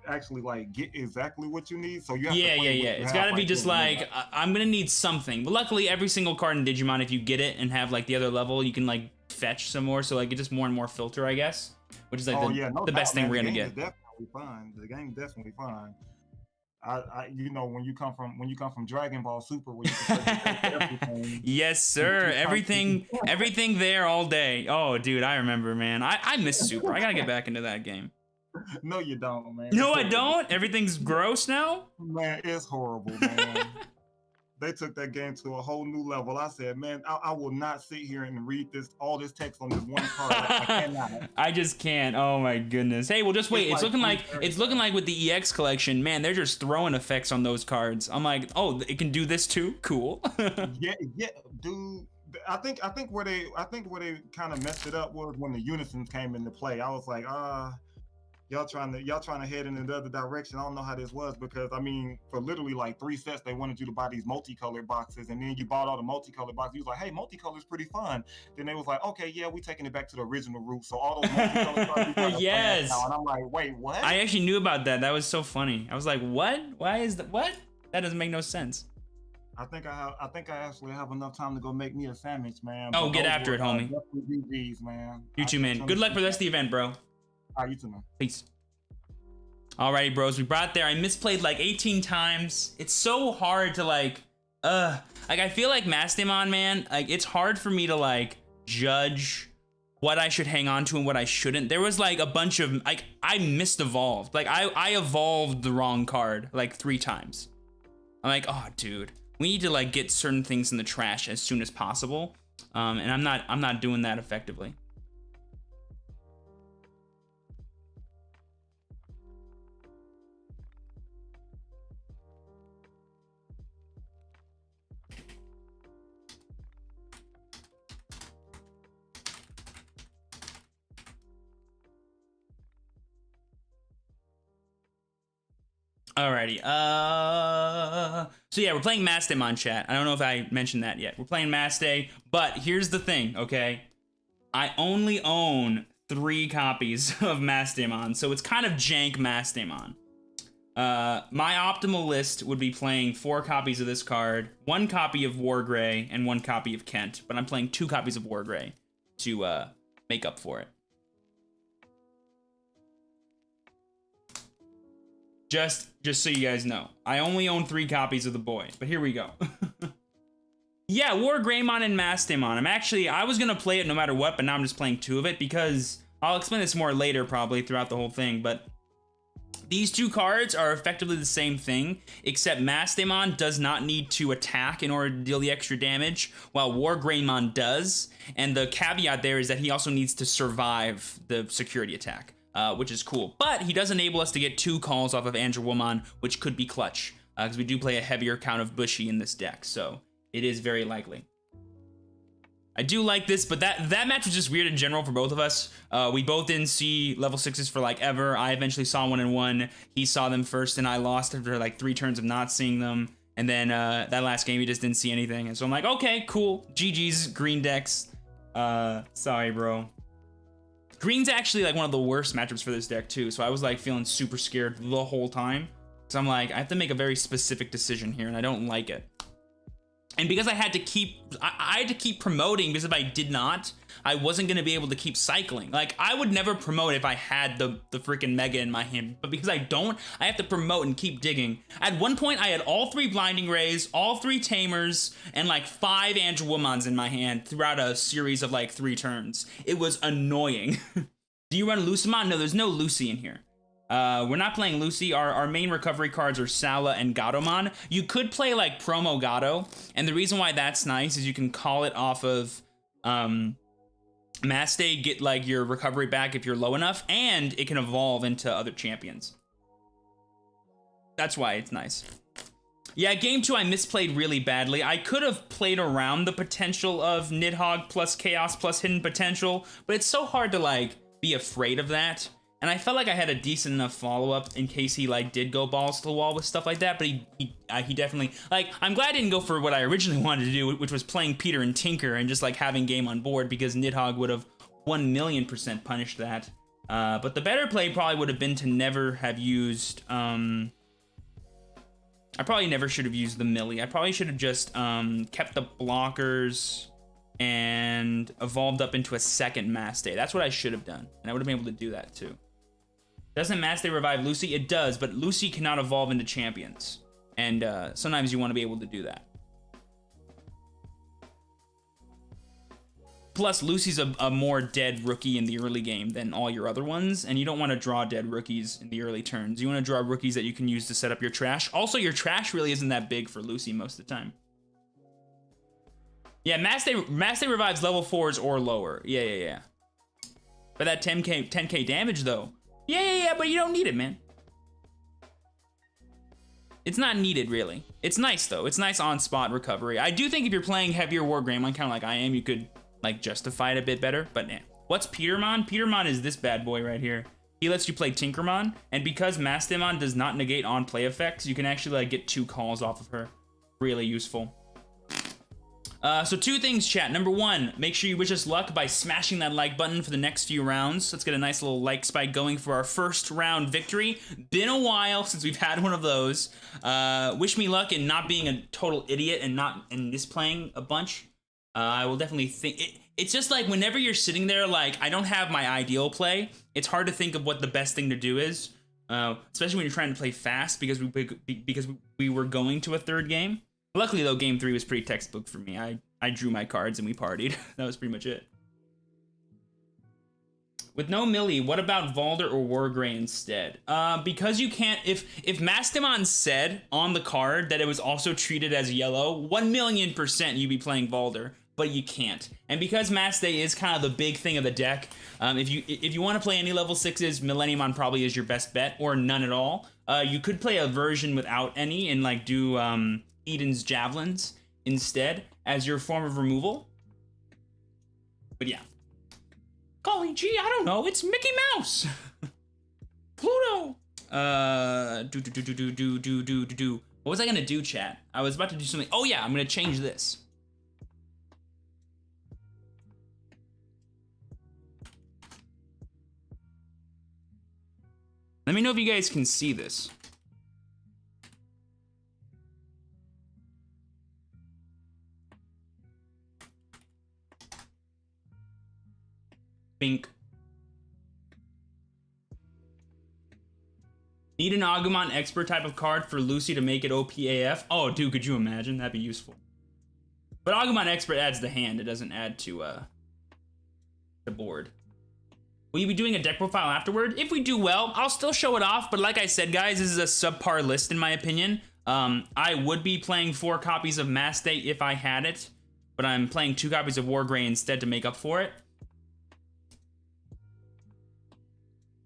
actually like get exactly what you need. So you have to play It's gotta be just like I'm gonna need something. But luckily, every single card in Digimon, if you get it and have like the other level, you can like fetch some more. So like it's just more and more filter, I guess, which is like the best thing we're gonna get. Definitely fun. The game definitely fun. You know, when you come from Dragon Ball Super, where you can everything. Yes, sir. Everything there all day. Oh, dude, I remember, man. I miss Super. I gotta get back into that game. No, you don't, man. No, I don't. Everything's gross now. Man, it's horrible, man. They took that game to a whole new level. I said, man, I will not sit here and read all this text on this one card. I cannot. I just can't. Oh my goodness. Hey, well, just wait. It's looking like with the EX collection, man, they're just throwing effects on those cards. I'm like, oh, it can do this too. Cool. yeah, dude. I think where they kind of messed it up was when the unisons came into play. I was like, y'all trying to head in the other direction. I don't know how this was, because I mean, for literally like 3 sets, they wanted you to buy these multicolored boxes, and then you bought all the multicolored boxes. You was like, hey, multicolor's pretty fun. Then they was like, okay, yeah, we taking it back to the original route. So all those multicolored boxes. Yes. Now. And I'm like, wait, what? I actually knew about that. That was so funny. I was like, what? Why is that? What? That doesn't make no sense. I think I actually have enough time to go make me a sandwich, man. Oh, get after it, homie. GGs, man. You too, man. Good luck for the rest of the event, bro. All right, you too, man. Peace. Alrighty, bros, we brought it there. I misplayed like 18 times. It's so hard to like I feel like Mastemon, man, like it's hard for me to like judge what I should hang on to and what I shouldn't. There was like a bunch of, like, I mis-evolved. Like I evolved the wrong card like 3 times. I'm like, oh dude, we need to like get certain things in the trash as soon as possible. And I'm not doing that effectively. Alrighty, so yeah, we're playing Mastemon, chat. I don't know if I mentioned that yet. We're playing Maste, but here's the thing, okay? I only own 3 copies of Mastemon, so it's kind of jank Mastemon. My optimal list would be playing 4 copies of this card, 1 copy of Wargrey, and 1 copy of Kent, but I'm playing 2 copies of Wargrey to make up for it. Just so you guys know, I only own 3 copies of the boy, but here we go. Yeah, Wargreymon and Mastemon. I was gonna play it no matter what, but now I'm just playing 2 of it because I'll explain this more later probably throughout the whole thing, but these 2 cards are effectively the same thing, except Mastemon does not need to attack in order to deal the extra damage, while Wargreymon does, and the caveat there is that he also needs to survive the security attack. Which is cool. But he does enable us to get 2 calls off of Andrewomon, which could be clutch, because we do play a heavier count of Bushy in this deck, so it is very likely. I do like this, but that match was just weird in general for both of us. We both didn't see level 6s for like ever. I eventually saw 1 and 1. He saw them first, and I lost after like 3 turns of not seeing them. And then that last game, he just didn't see anything. And so I'm like, okay, cool. GG's, green decks. Sorry, bro. Green's actually like one of the worst matchups for this deck too. So I was like feeling super scared the whole time. So I'm like, I have to make a very specific decision here and I don't like it. And because I had to keep promoting, because if I did not, I wasn't going to be able to keep cycling. Like, I would never promote if I had the freaking Mega in my hand. But because I don't, I have to promote and keep digging. At one point, I had all 3 Blinding Rays, all 3 Tamers, and like 5 Angewomons in my hand throughout a series of like 3 turns. It was annoying. Do you run Lucimon? No, there's no Lucy in here. We're not playing Lucy. Our main recovery cards are Sala and Gatomon. You could play like promo Gato, and the reason why that's nice is you can call it off of Mass Day, get like your recovery back if you're low enough, and it can evolve into other champions. That's why it's nice. Yeah, game 2 I misplayed really badly. I could have played around the potential of Nidhogg plus Chaos plus Hidden Potential, but it's so hard to like be afraid of that. And I felt like I had a decent enough follow-up in case he, like, did go balls to the wall with stuff like that, but he definitely, like, I'm glad I didn't go for what I originally wanted to do, which was playing Peter and Tinker and just, like, having game on board, because Nidhogg would have 1,000,000% punished that. But the better play probably would have been to never have used, I probably never should have used the Millie. I probably should have just, kept the blockers and evolved up into a second Mass Day. That's what I should have done, and I would have been able to do that, too. Doesn't Mass Day revive Lucy? It does, but Lucy cannot evolve into champions. And sometimes you want to be able to do that. Plus, Lucy's a more dead rookie in the early game than all your other ones, and you don't want to draw dead rookies in the early turns. You want to draw rookies that you can use to set up your trash. Also, your trash really isn't that big for Lucy most of the time. Yeah, Mass Day revives level 4s or lower. Yeah. But that 10k damage, though. Yeah, but you don't need it, man. It's not needed, really. It's nice, though. It's nice on-spot recovery. I do think if you're playing heavier War Greymon, kind of like I am, you could, like, justify it a bit better, but nah. What's Petermon? Petermon is this bad boy right here. He lets you play Tinkermon, and because Mastemon does not negate on-play effects, you can actually, like, get 2 calls off of her. Really useful. So 2 things, chat. Number 1, make sure you wish us luck by smashing that like button for the next few rounds. Let's get a nice little like spike going for our first round victory. Been a while since we've had one of those. Wish me luck in not being a total idiot and not misplaying a bunch. I will definitely think... It's just like whenever you're sitting there, like, I don't have my ideal play, it's hard to think of what the best thing to do is. Especially when you're trying to play fast because we were going to a 3rd game. Luckily, though, game 3 was pretty textbook for me. I drew my cards and we partied. That was pretty much it. With no Millie, what about Valder or Wargrey instead? Because you can't... If Mastemon said on the card that it was also treated as yellow, 1,000,000% you'd be playing Valder, but you can't. And because Mass Day is kind of the big thing of the deck, if you want to play any level 6s, Millenniumon probably is your best bet, or none at all. You could play a version without any and, like, do... Eden's Javelins instead as your form of removal. But yeah. Golly gee, I don't know. It's Mickey Mouse. Pluto. What was I gonna do, chat? I was about to do something. Oh yeah, I'm gonna change this. Let me know if you guys can see this. Bink. Need an Agumon expert type of card for Lucy to make it OPAF? Oh, dude, could you imagine? That'd be useful. But Agumon expert adds the hand. It doesn't add to the board. Will you be doing a deck profile afterward? If we do well, I'll still show it off. But like I said, guys, this is a subpar list in my opinion. I would be playing 4 copies of Mass Day if I had it. But I'm playing 2 copies of Wargrey instead to make up for it.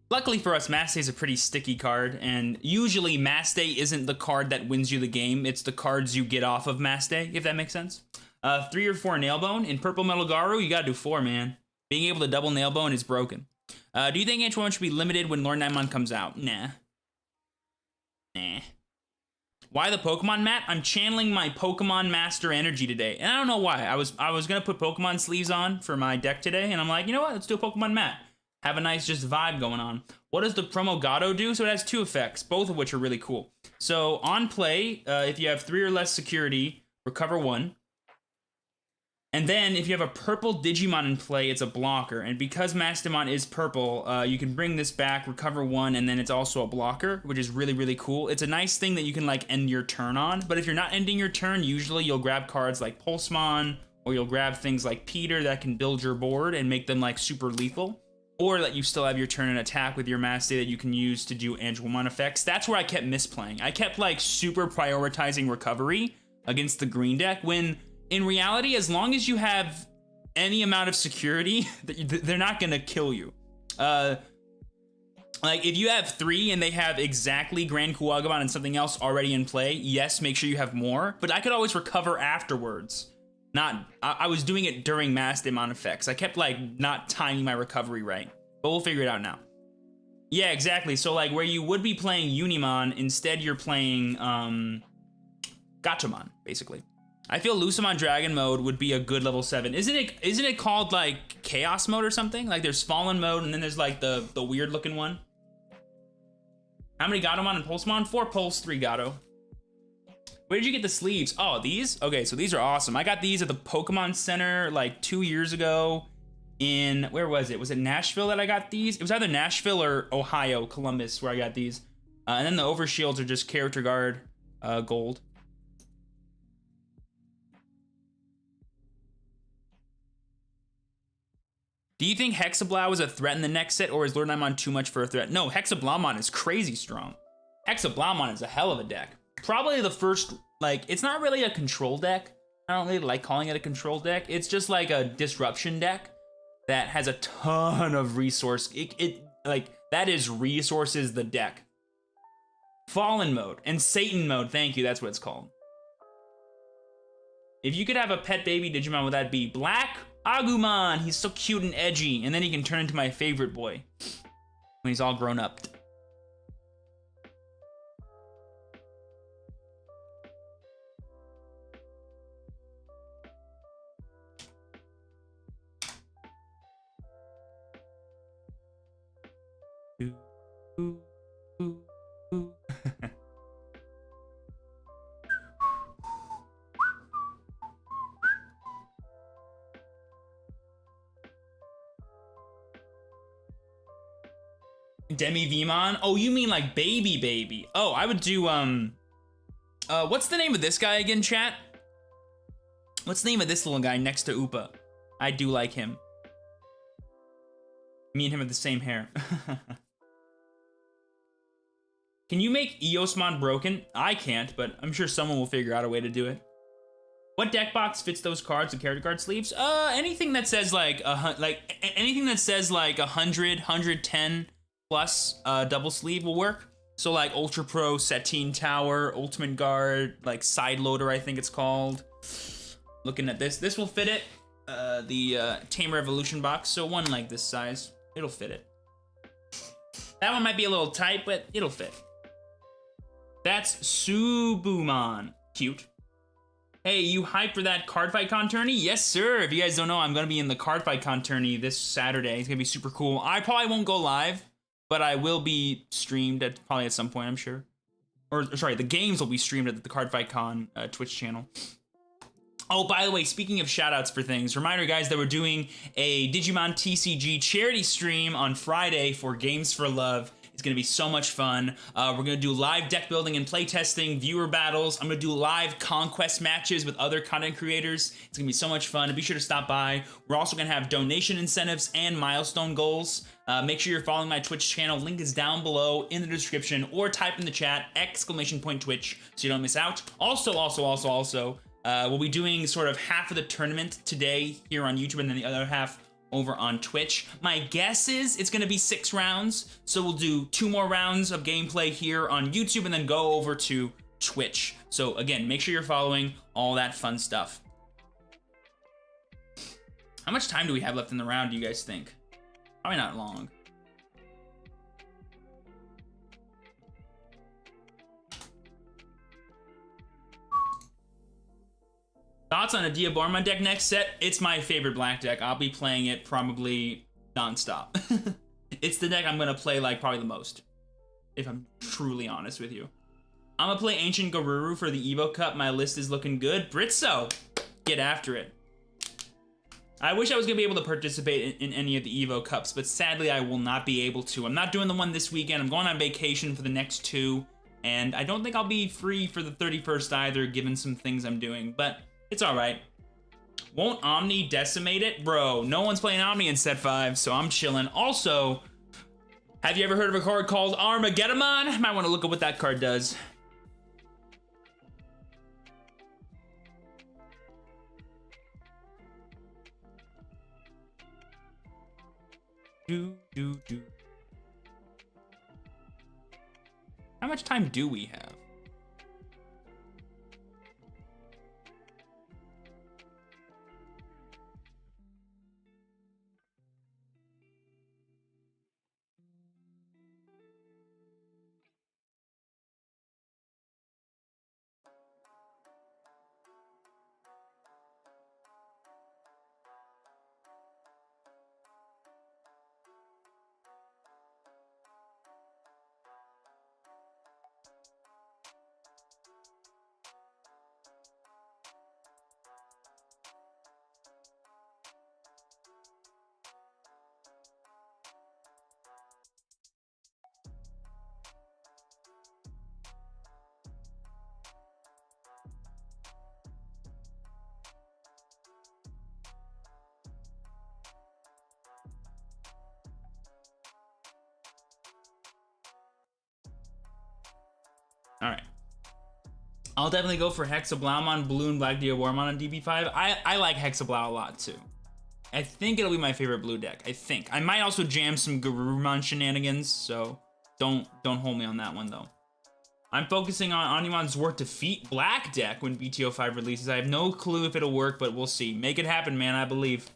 Luckily for us, Mass Day is a pretty sticky card, and usually Mass Day isn't the card that wins you the game, it's the cards you get off of Mass Day, if that makes sense. 3 or 4 Nailbone. In Purple Metal Garu, you gotta do 4, man. Being able to double Nailbone is broken. Do you think H1 should be limited when Lord Naimon comes out? Nah. Why the Pokemon mat? I'm channeling my Pokemon Master energy today. And I don't know why. I was gonna put Pokemon sleeves on for my deck today, and I'm like, you know what? Let's do a Pokemon mat. Have a nice just vibe going on. What does the promo Gato do? So it has 2 effects, both of which are really cool. So on play, if you have 3 or less security, recover 1. And then if you have a purple Digimon in play, it's a blocker. And because Mastemon is purple, you can bring this back, recover 1, and then it's also a blocker, which is really, really cool. It's a nice thing that you can like end your turn on. But if you're not ending your turn, usually you'll grab cards like Pulsemon, or you'll grab things like Peter that can build your board and make them like super lethal. Or that you still have your turn and attack with your Maste that you can use to do Angemon effects. That's where I kept misplaying. I kept like super prioritizing recovery against the green deck when in reality, as long as you have any amount of security, they're not gonna kill you. Like if you have 3 and they have exactly Grand Kuwagabon and something else already in play, yes, make sure you have more, but I could always recover afterwards. I was doing it during Mastemon effects. I kept like not timing my recovery right, but we'll figure it out now. Yeah, exactly. So like where you would be playing Unimon, instead you're playing Gachomon, basically. I feel Lucemon Dragon mode would be a good level 7. Isn't it called like Chaos mode or something? Like there's Fallen mode and then there's like the weird looking one. How many Gatomon and Pulsemon? 4 Pulse, 3 Gato. Where did you get the sleeves? Oh, these? Okay, so these are awesome. I got these at the Pokemon Center like 2 years ago in, where was it? Was it Nashville that I got these? It was either Nashville or Ohio, Columbus, where I got these. And then the Overshields are just Character Guard gold. Do you think Hexablow is a threat in the next set, or is Lord Nimon too much for a threat? No, Hexablowmon is crazy strong. Hexablowmon is a hell of a deck. Probably the first, like, it's not really a control deck. I don't really like calling it a control deck. It's just like a disruption deck that has a ton of resource. Like, that is resources the deck. Fallen mode and Satan mode, thank you, that's what it's called. If you could have a pet baby Digimon, would that be Black Agumon? He's so cute and edgy, and then he can turn into my favorite boy when he's all grown up. Demi Vmon? Oh, you mean like baby. Oh, I would do, what's the name of this guy again, chat? What's the name of this little guy next to Upa? I do like him. Me and him have the same hair. Can you make Eosmon broken? I can't, but I'm sure someone will figure out a way to do it. What deck box fits those cards and character card sleeves? Anything that says like anything that says like 100, 110 plus double sleeve will work. So like Ultra Pro, Satine Tower, Ultimate Guard, like Side Loader, I think it's called. Looking at this will fit it. The Tamer Evolution box, so one like this size, it'll fit it. That one might be a little tight, but it'll fit. That's Subumon. Cute. Hey, you hyped for that Cardfight-Con tourney? Yes, sir. If you guys don't know, I'm going to be in the Cardfight-Con tourney this Saturday. It's going to be super cool. I probably won't go live, but I will be streamed probably at some point, I'm sure. Or, sorry, the games will be streamed at the Cardfight-Con Twitch channel. Oh, by the way, speaking of shoutouts for things, reminder, guys, that we're doing a Digimon TCG charity stream on Friday for Games for Love. It's going to be so much fun. We're going to do live deck building and playtesting, viewer battles. I'm going to do live conquest matches with other content creators. It's going to be so much fun. And be sure to stop by. We're also going to have donation incentives and milestone goals. Make sure you're following my Twitch channel. Link is down below in the description, or type in the chat !Twitch so you don't miss out. Also, we'll be doing sort of half of the tournament today here on YouTube and then the other half over on Twitch. My guess is it's gonna be 6 rounds, so we'll do 2 more rounds of gameplay here on YouTube and then go over to Twitch. So again, make sure you're following all that fun stuff. How much time do we have left in the round, do you guys think? Probably not long. Thoughts on a Diaborma deck next set? It's my favorite black deck. I'll be playing it probably nonstop. It's the deck I'm gonna play like probably the most, if I'm truly honest with you. I'm gonna play Ancient Garuru for the Evo Cup. My list is looking good. Britso, get after it. I wish I was gonna be able to participate in any of the Evo Cups, but sadly I will not be able to. I'm not doing the one this weekend. I'm going on vacation for the next 2, and I don't think I'll be free for the 31st either, given some things I'm doing, but it's all right. Won't Omni decimate it? Bro, no one's playing Omni in set 5, so I'm chilling. Also, have you ever heard of a card called Armageddon? Might want to look at what that card does. How much time do we have? All right. I'll definitely go for Hexablaumon, Blue and Black Diabormon on DB5. I like Hexablau a lot too. I think it'll be my favorite blue deck. I think. I might also jam some Garurumon shenanigans, so don't hold me on that one though. I'm focusing on Onimon's Zwart Defeat black deck when BTO5 releases. I have no clue if it'll work, but we'll see. Make it happen, man, I believe.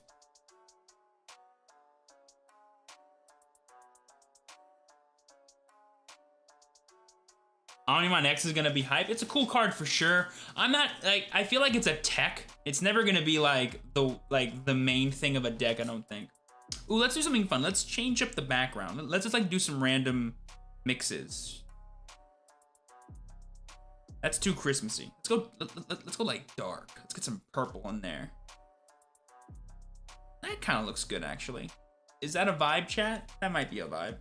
Omnimon X is gonna be hype. It's a cool card for sure. I'm not like, I feel like it's a tech. It's never gonna be like the main thing of a deck, I don't think. Ooh, let's do something fun. Let's change up the background. Let's just like do some random mixes. That's too Christmassy. Let's go like dark. Let's get some purple in there. That kind of looks good actually. Is that a vibe, chat? That might be a vibe.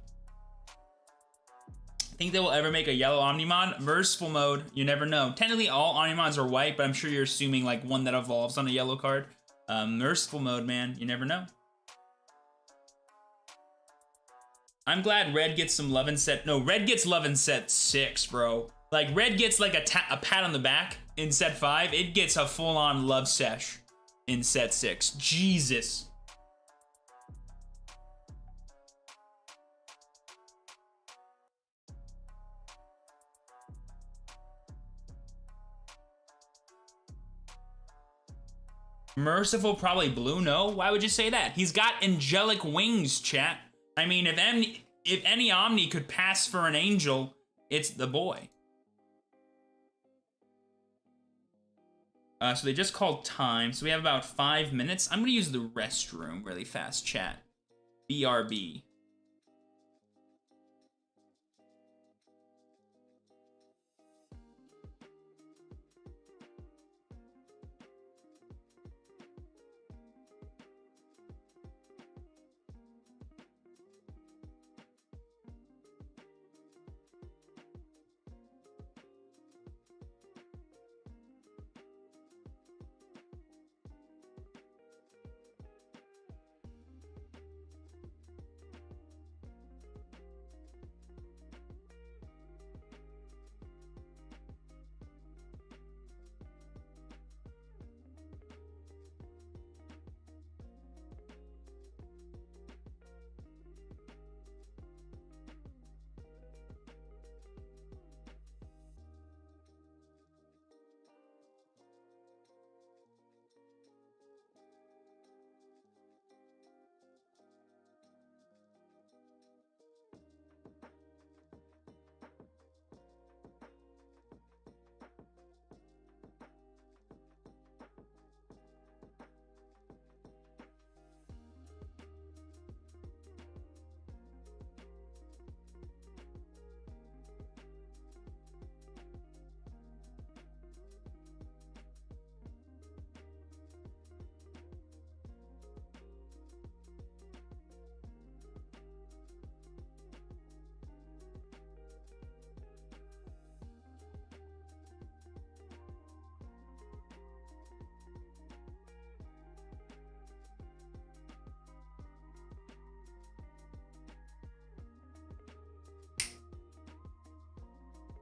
Think they will ever make a yellow Omnimon? Merciful mode, you never know. Technically all Omnimons are white, but I'm sure you're assuming like one that evolves on a yellow card. Merciful mode, man, you never know. I'm glad red gets some love in set. No, red gets love in set 6, bro. Like red gets like a pat on the back in set 5. It gets a full-on love sesh in set 6. Jesus. Merciful, probably blue. No, why would you say that? He's got angelic wings, chat. I mean, if any Omni could pass for an angel, it's the boy. So they just called time. So we have about 5 minutes. I'm gonna use the restroom really fast, chat. BRB.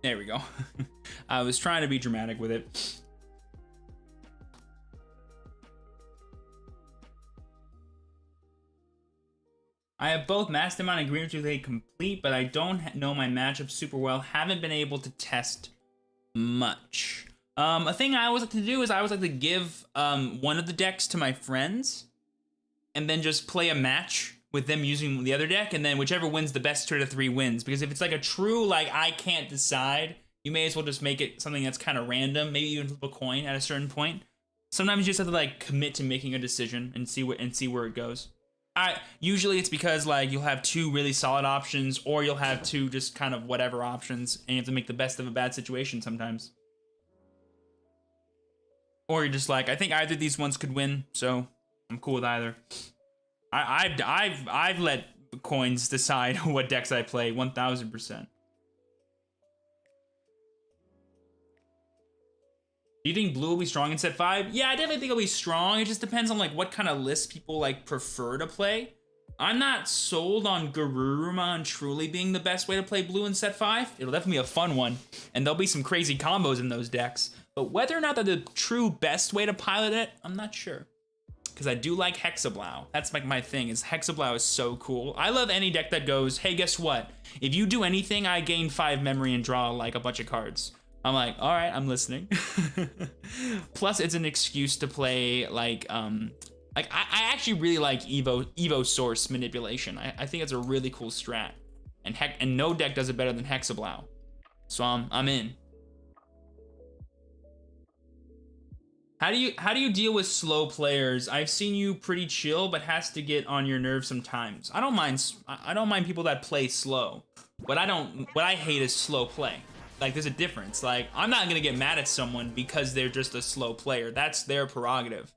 There we go. I was trying to be dramatic with it. I have both Mastemon and GyroSean complete, but I don't know my matchup super well. Haven't been able to test much. A thing I always like to do is I always like to give one of the decks to my friends and then just play a match with them using the other deck, and then whichever wins the best 2 out of 3 wins. Because if it's like a true, like, I can't decide, you may as well just make it something that's kind of random, maybe even flip a coin at a certain point. Sometimes you just have to like commit to making a decision and see where it goes. Usually it's because like you'll have 2 really solid options, or you'll have 2 just kind of whatever options, and you have to make the best of a bad situation sometimes. Or you're just like, I think either of these ones could win, so I'm cool with either. I've let coins decide what decks I play 1000%. Do you think blue will be strong in set 5? Yeah, I definitely think it'll be strong. It just depends on like what kind of list people like prefer to play. I'm not sold on Garurumon truly being the best way to play blue in set 5. It'll definitely be a fun one, and there'll be some crazy combos in those decks. But whether or not they're the true best way to pilot it, I'm not sure. Because I do like Hexablow. That's like my thing, is Hexablow is so cool. I love any deck that goes, hey, guess what? If you do anything, I gain 5 memory and draw like a bunch of cards. I'm like, all right, I'm listening. Plus, it's an excuse to play like I actually really like Evo Source manipulation. I think it's a really cool strat, and no deck does it better than Hexablow. So I'm in. How do you deal with slow players? I've seen you pretty chill, but has to get on your nerves sometimes. I don't mind people that play slow. What I hate is slow play. Like, there's a difference. Like, I'm not gonna get mad at someone because they're just a slow player. That's their prerogative.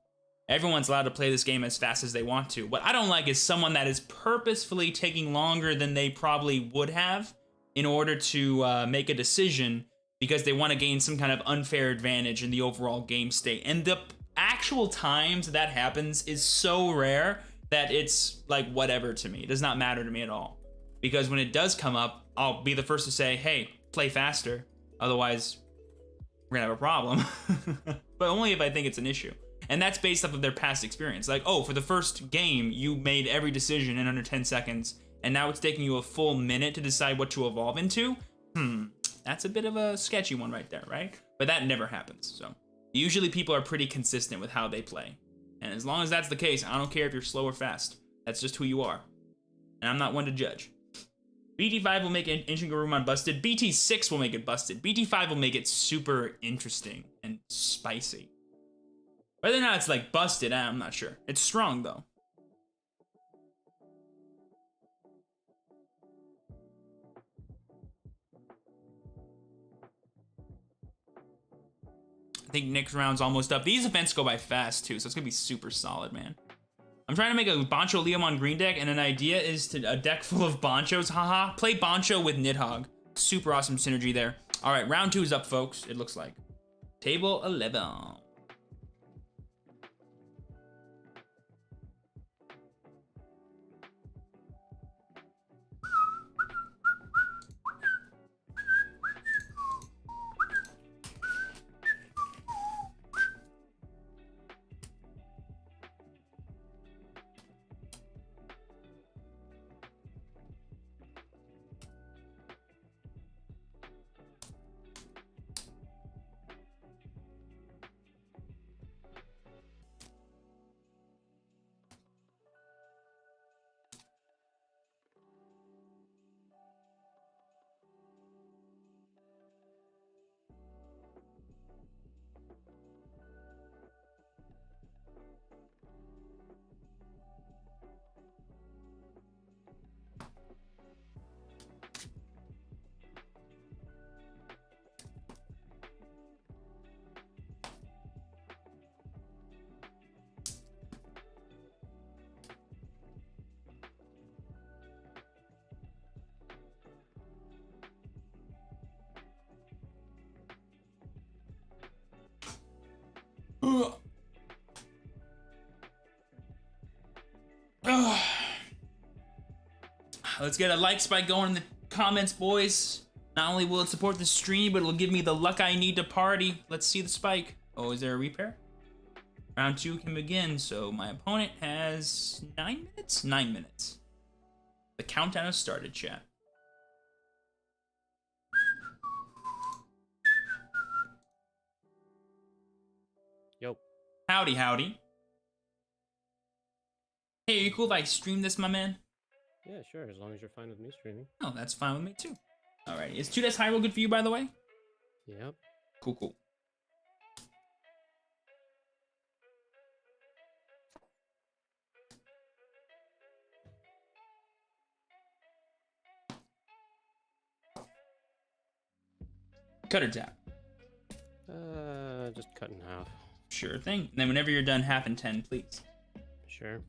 Everyone's allowed to play this game as fast as they want to. What I don't like is someone that is purposefully taking longer than they probably would have in order to make a decision because they want to gain some kind of unfair advantage in the overall game state. And the actual times that happens is so rare that it's like whatever to me. It does not matter to me at all. Because when it does come up, I'll be the first to say, hey, play faster. Otherwise, we're gonna have a problem. But only if I think it's an issue. And that's based off of their past experience. Like, oh, for the first game, you made every decision in under 10 seconds, and now it's taking you a full minute to decide what to evolve into? That's a bit of a sketchy one right there, right? But that never happens, so. Usually people are pretty consistent with how they play. And as long as that's the case, I don't care if you're slow or fast. That's just who you are. And I'm not one to judge. BT5 will make Ancient Garurumon busted. BT6 will make it busted. BT5 will make it super interesting and spicy. Whether or not it's like busted, I'm not sure. It's strong though. I think next round's almost up. These events go by fast too, so it's gonna be super solid, man. I'm trying to make a Boncho Leomon green deck, and an idea is to a deck full of Bonchos, haha. Play Boncho with Nidhogg. Super awesome synergy there. All right, round 2 is up, folks, it looks like. Table 11. Let's get a like spike going in the comments, boys. Not only will it support the stream, but it'll give me the luck I need to party. Let's see the spike. Oh, is there a repair? Round 2 can begin, so my opponent has 9 minutes? 9 minutes. The countdown has started, chat. Yo. Howdy, howdy. Hey, are you cool if I stream this, my man? Yeah, sure, as long as you're fine with me streaming. Oh, that's fine with me, too. Alright, is 2 dice high roll good for you, by the way? Yep. Cool, cool. Cut or tap? Just cut in half. Sure thing. And then whenever you're done, half and 10, please. Sure.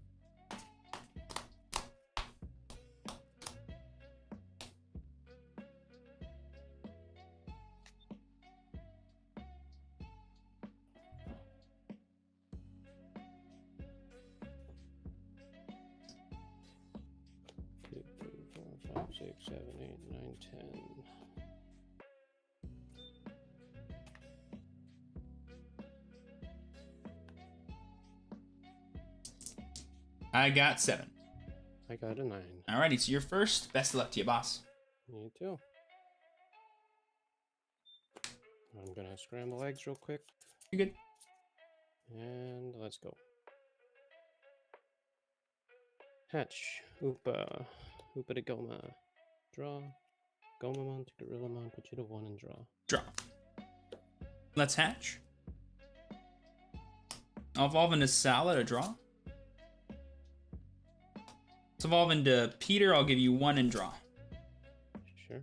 Two, three, 4, 5, 6, 7, 8, 9, 10. I got 7. I got a 9. Alrighty, so you're first. Best of luck to you, boss. Me too. I'm gonna scramble eggs real quick. You're good. And let's go. Hatch. Oopa. Oopa to Goma. Draw. Gomamon to Gorillamon. Put you to 1 and draw. Draw. Let's hatch. I'll evolve into Salad, a draw. Let's evolve into Peter, I'll give you 1 and draw. Sure.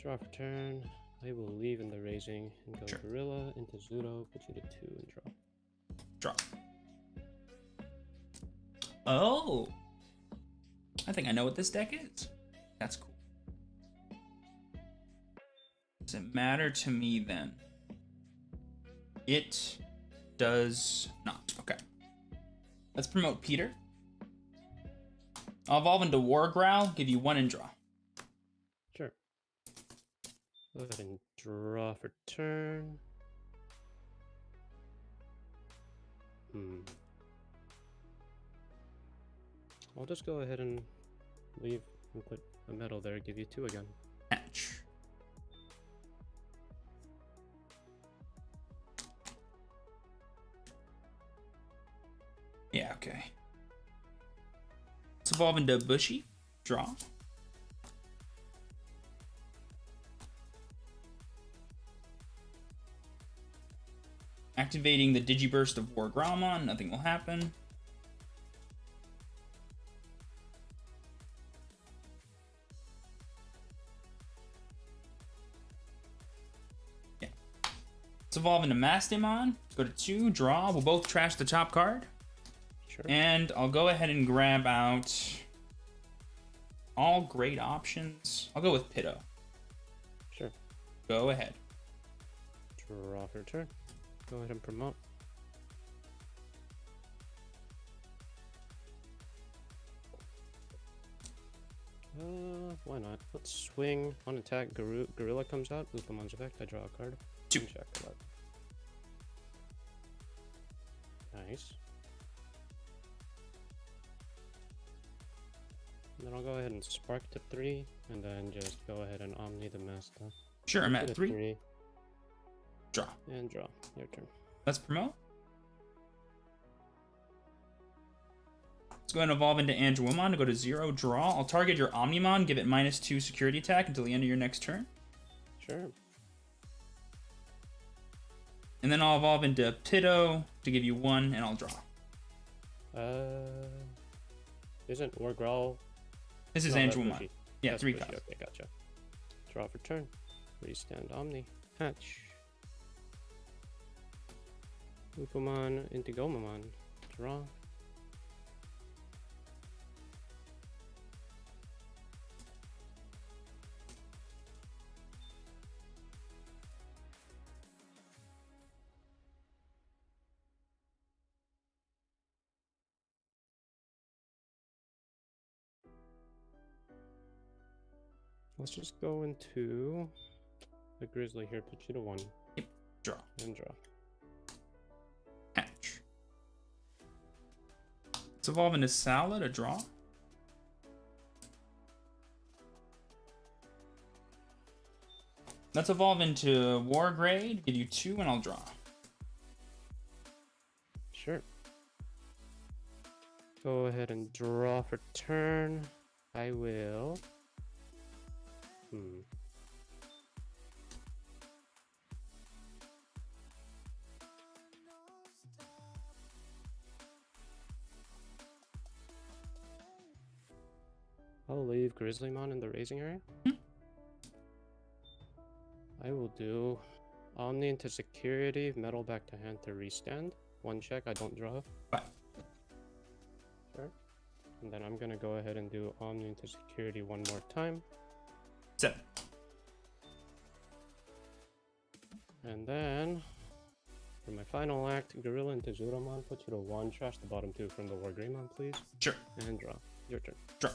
Draw for turn. I will leave in the raising and go Sure. Gorilla into Zudo, put you to 2 and draw. Draw. Oh! I think I know what this deck is. That's cool. Does it matter to me then? It does not. Okay. Let's promote Peter. I'll evolve into War Growl, give you 1 and draw. Sure. Go ahead and draw for turn. I'll just go ahead and leave and put a metal there, give you 2 again. Hatch. Yeah, okay. Let's evolve into Bushy. Draw. Activating the Digiburst of War Growlmon. Nothing will happen. Yeah. Let's evolve into Mastemon. Go to 2. Draw. We'll both trash the top card. Sure. And I'll go ahead and grab out all great options. I'll go with Pitto. Sure. Go ahead. Draw for turn. Go ahead and promote. Why not? Let's swing. On attack, Gorilla comes out. Lupamon's effect. I draw a card. 2. Check it out. Nice. And then I'll go ahead and spark to 3, and then just go ahead and Omni the Master. Sure, I'm Put at a 3. Draw. And draw. Your turn. Let's promote. Let's go ahead and evolve into Angelomon to go to 0. Draw. I'll target your Omnimon, give it -2 security attack until the end of your next turn. Sure. And then I'll evolve into Pitto to give you 1, and I'll draw. Isn't War Growl? This is No, that's Angelomon. Bushy. Yeah, That's 3 Bushy. costs. Okay, gotcha. Draw for turn. Restand Omni. Hatch. Upamon into Gomamon. Draw. Let's just go into the Grizzly here. Put you to 1. Yep. Draw. And draw. Hatch. Let's evolve into Salad, a draw. Let's evolve into War Grade, give you 2, and I'll draw. Sure. Go ahead and draw for turn. I will. I'll leave Grizzlymon in the raising area. I will do Omni into security, metal back to hand to restand. 1 check, I don't draw. Bye. Sure. And then I'm gonna go ahead and do Omni into security 1 more time. 7. And then, for my final act, Gorilla into Zudomon, put you to 1, trash the bottom 2 from the War Greymon, please. Sure. And draw. Your turn. Draw.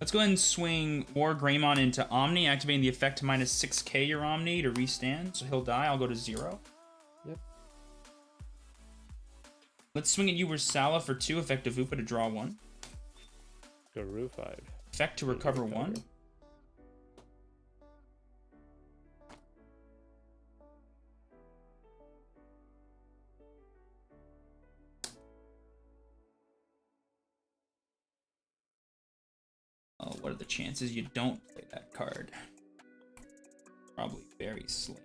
Let's go ahead and swing War Greymon into Omni, activating the effect to minus 6k your Omni to restand, so he'll die. I'll go to 0. Yep. Let's swing at you Ursala for 2, effect of Upa to draw 1. Guru 5. Effect to recover 1. Oh, what are the chances you don't play that card? Probably very slim.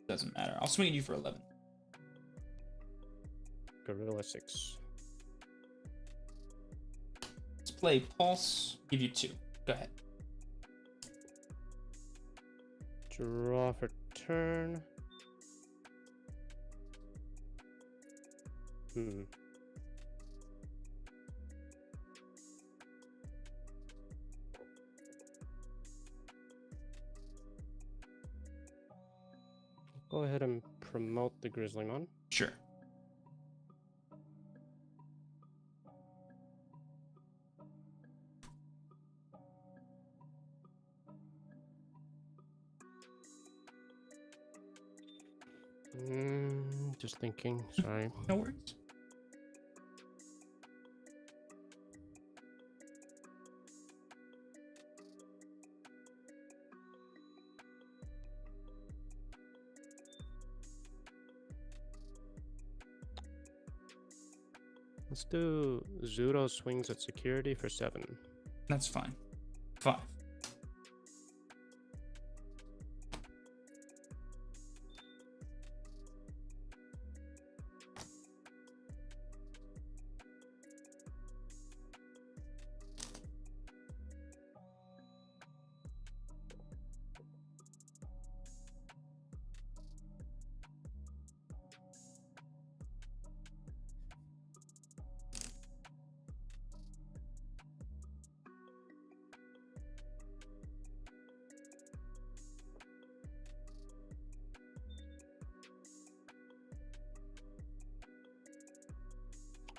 Doesn't matter. I'll swing at you for 11. Gorilla 6. Let's play Pulse. Give you 2. Go ahead. Draw for turn. Go ahead and promote the Grizzlymon. Sure. Just thinking. Sorry. No worries. Let's do Zudo swings at security for 7. That's fine. 5.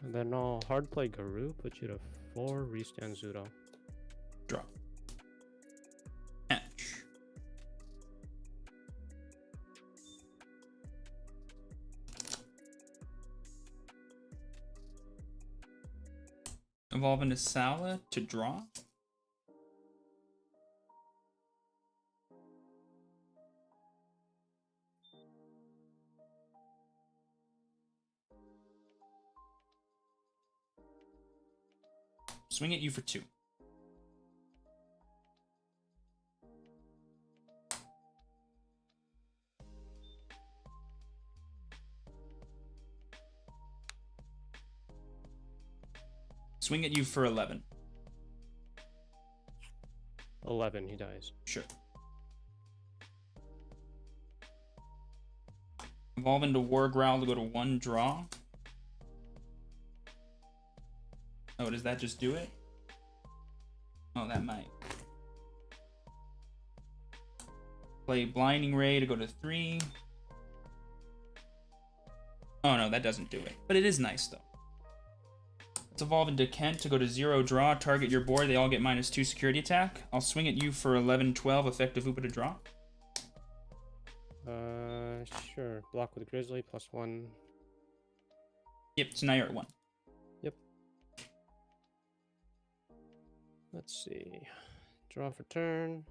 And then I'll hard play Guru, put you to 4, restand Zudo. Draw. Hatch. Evolve into Sala to draw. Swing at you for 2. Swing at you for 11. 11, he dies. Sure. Evolve into War Growl to go to 1 draw. Oh, does that just do it? Oh, that might. Play Blinding Ray to go to 3. Oh no, that doesn't do it. But it is nice though. Let's evolve into Kent to go to 0 draw. Target your board. They all get -2 security attack. I'll swing at you for 11-12 effective Hoopa to draw. Sure. Block with Grizzly +1. Yep, so now you're at 1. Yep. Let's see. Draw for turn.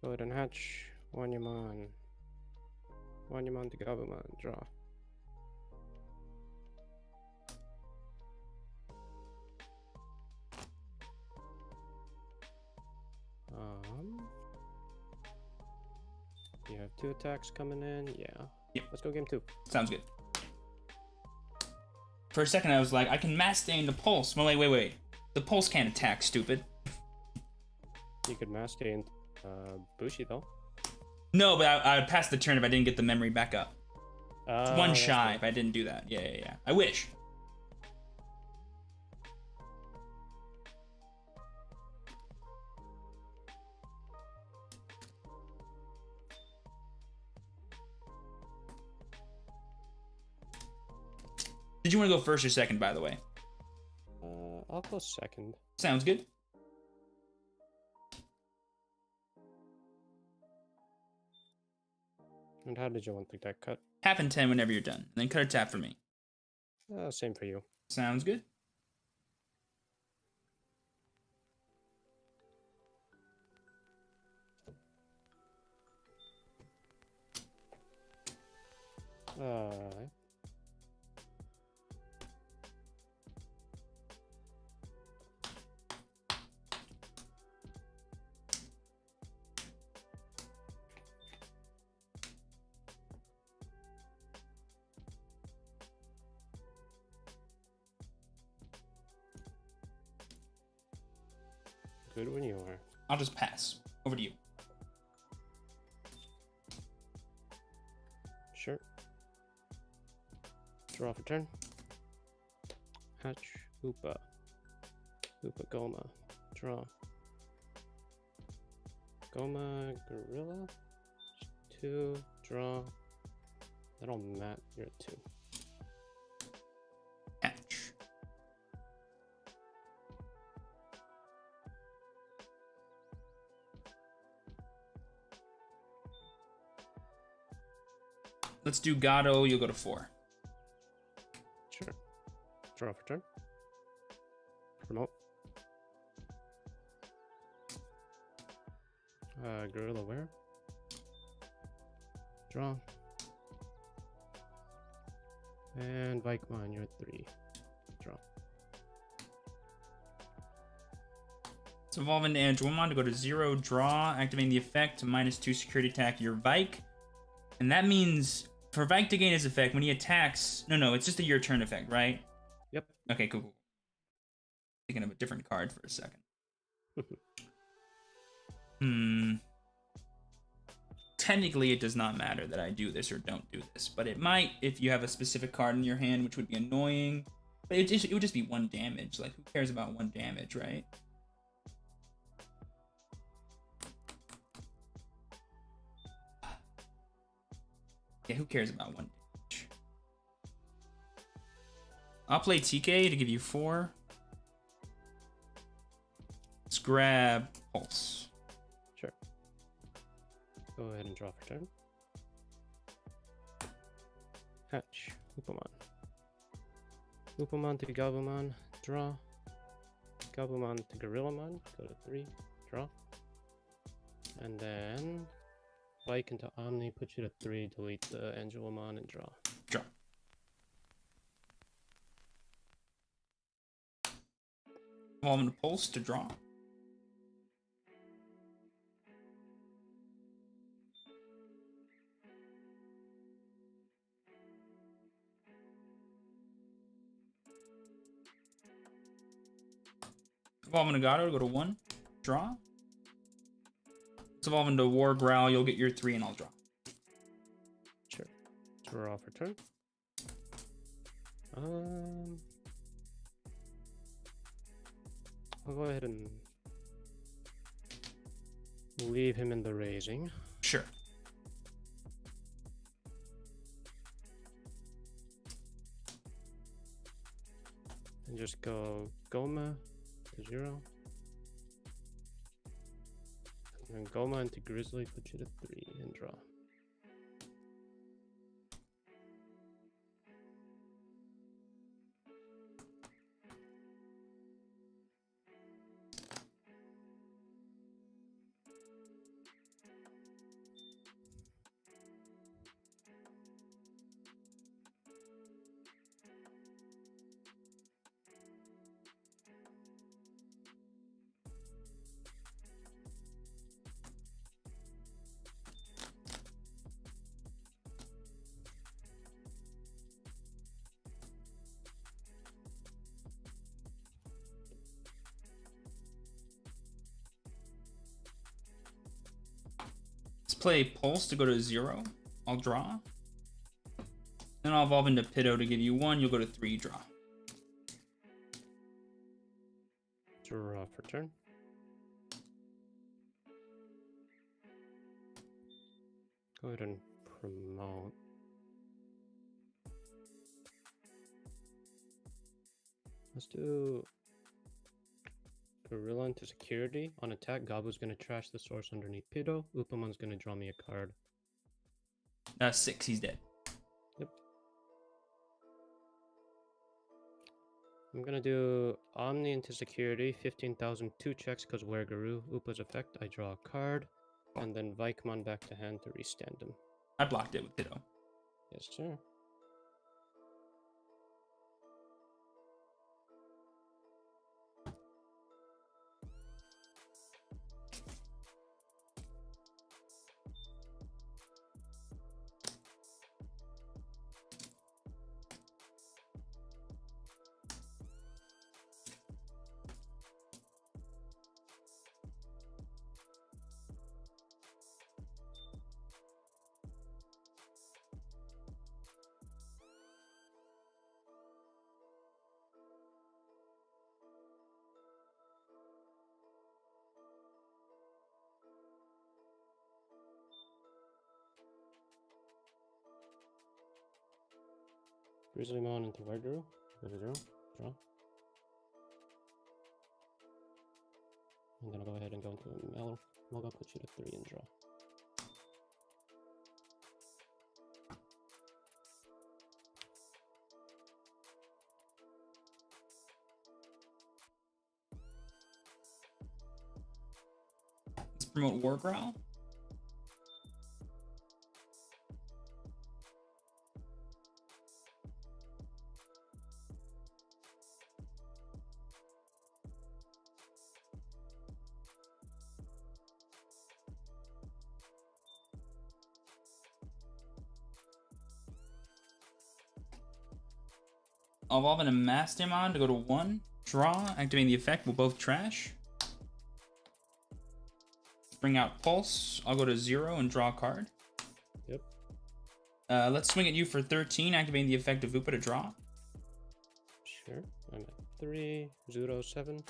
Go ahead and hatch. Wanyamon. Wanyamon to Gabumon. Draw. You have 2 attacks coming in. Yeah. Yep. Let's go game 2. Sounds good. For a second, I was like, I can mass stain the pulse. Well, wait. The pulse can't attack, stupid. You could master in Bushi though. No, but I would pass the turn if I didn't get the memory back up. It's 1 shy good. if I didn't do that. Yeah. I wish. Did you want to go first or second, by the way? I'll go second. Sounds good. And how did you want the deck cut? Half and 10 whenever you're done. And then cut or tap for me. Same for you. Sounds good. Good when you are. I'll just pass. Over to you. Sure. Draw for turn. Hatch. Hoopa. Hoopa Goma. Draw. Goma Gorilla. 2. Draw. That'll mat. You're at 2. Catch. Let's do Gato. You'll go to 4. Sure. Draw for turn. Promote. Gorilla Wear. Draw. And Vikemon, you're at 3. Draw. Let's evolve into Angelmon to go to 0 draw, activating the effect to -2 security attack your Vike. And that means for Vike to gain his effect, when he attacks... No, it's just a your turn effect, right? Yep. Okay, cool. Thinking of a different card for a second. Technically, it does not matter that I do this or don't do this, but it might if you have a specific card in your hand, which would be annoying. But it would just be 1 damage. Like, who cares about 1 damage, right? Yeah, who cares about 1 damage? I'll play TK to give you 4. Let's grab Pulse. Sure. Go ahead and draw for turn. Hatch. Hoopamon. Hoopamon to Gabumon. Draw. Gabumon to Gorillamon. Go to 3. Draw. And then Bike into Omni. Put you to 3. Delete the Angelmon and draw. Draw. Evolve into Pulse to draw. Evolve into Gato, go to 1, draw. Let's evolve into War Growl, you'll get your 3 and I'll draw. Draw for turn. I'll go ahead and leave him in the raising. Sure. And just go Goma to 0. And then Goma into Grizzly, put you to 3 and draw. Play Pulse to go to 0. I'll draw. Then I'll evolve into Pitto to give you 1. You'll go to 3, draw. Draw for turn. Go ahead and promote. Let's do Gorilla into security. On attack, Gabu's gonna trash the source underneath Pitto. Upamon's gonna draw me a card. 6, he's dead. Yep. I'm gonna do Omni into security, 15,000, 2 checks because Wergaru. Upa's effect, I draw a card. And then Vikemon back to hand to restand him. I blocked it with Pitto. Yes, sir. Grizzlymon into Wergaru. Go to 0. Draw. I'm gonna go ahead and go into Melga, put you to 3 and draw. Let's promote War Growl. I'll evolve into Mastemon to go to 1. Draw. Activating the effect. We'll both trash. Bring out Pulse. I'll go to 0 and draw a card. Yep. Let's swing at you for 13. Activating the effect of Upa to draw. Sure. I'm at 3, 0, 7.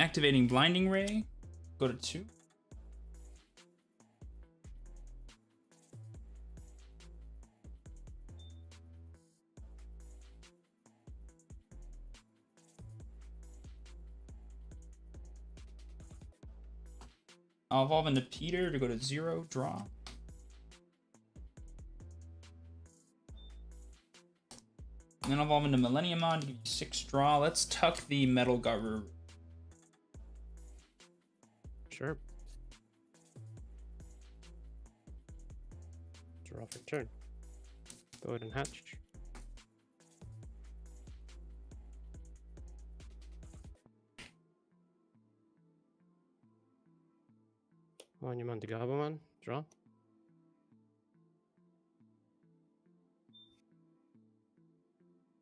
Activating Blinding Ray. Go to 2. I'll evolve into Peter to go to 0, draw. And then evolve into Millenniumon to give you 6 draw. Let's tuck the Metal Garber. Sure. Draw for turn. Go ahead and hatch. Monument to Gabumon. Draw.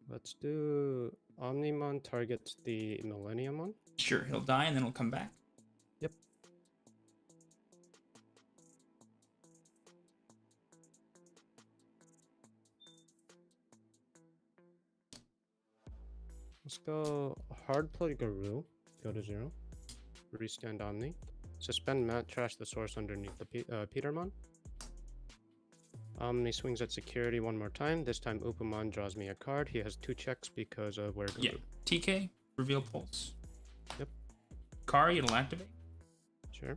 Let's do Omnimon targets the Millenniumon. Sure, he'll die and then he'll come back. Yep. Let's go hard play Garou. Go to 0. Restand Omni. Suspend Mat, trash the source underneath the Petermon. Omni swings at security one more time. This time Upamon draws me a card. He has 2 checks because of where Garou. Yeah. TK, reveal pulse. Yep. Kari, it'll activate. Sure.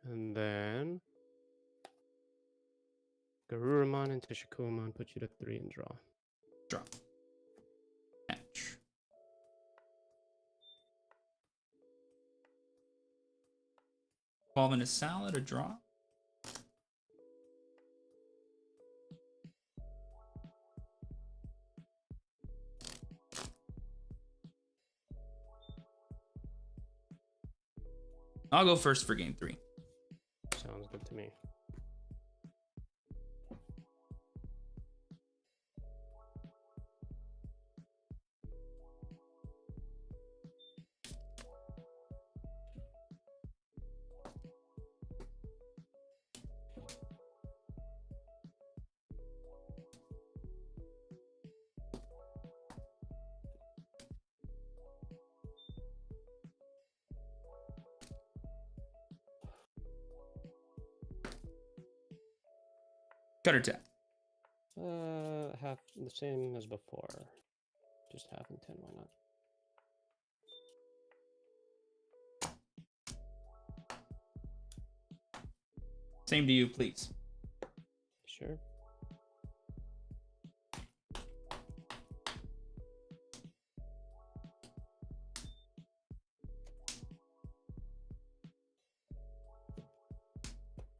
And then Garurumon into Shakuamon, put you to 3 and draw. Draw. Catch. Evolve into Salad or draw. I'll go first for game 3. Sounds good to me. Cutter tap. Half the same as before. Just half and 10, why not? Same to you, please. Sure.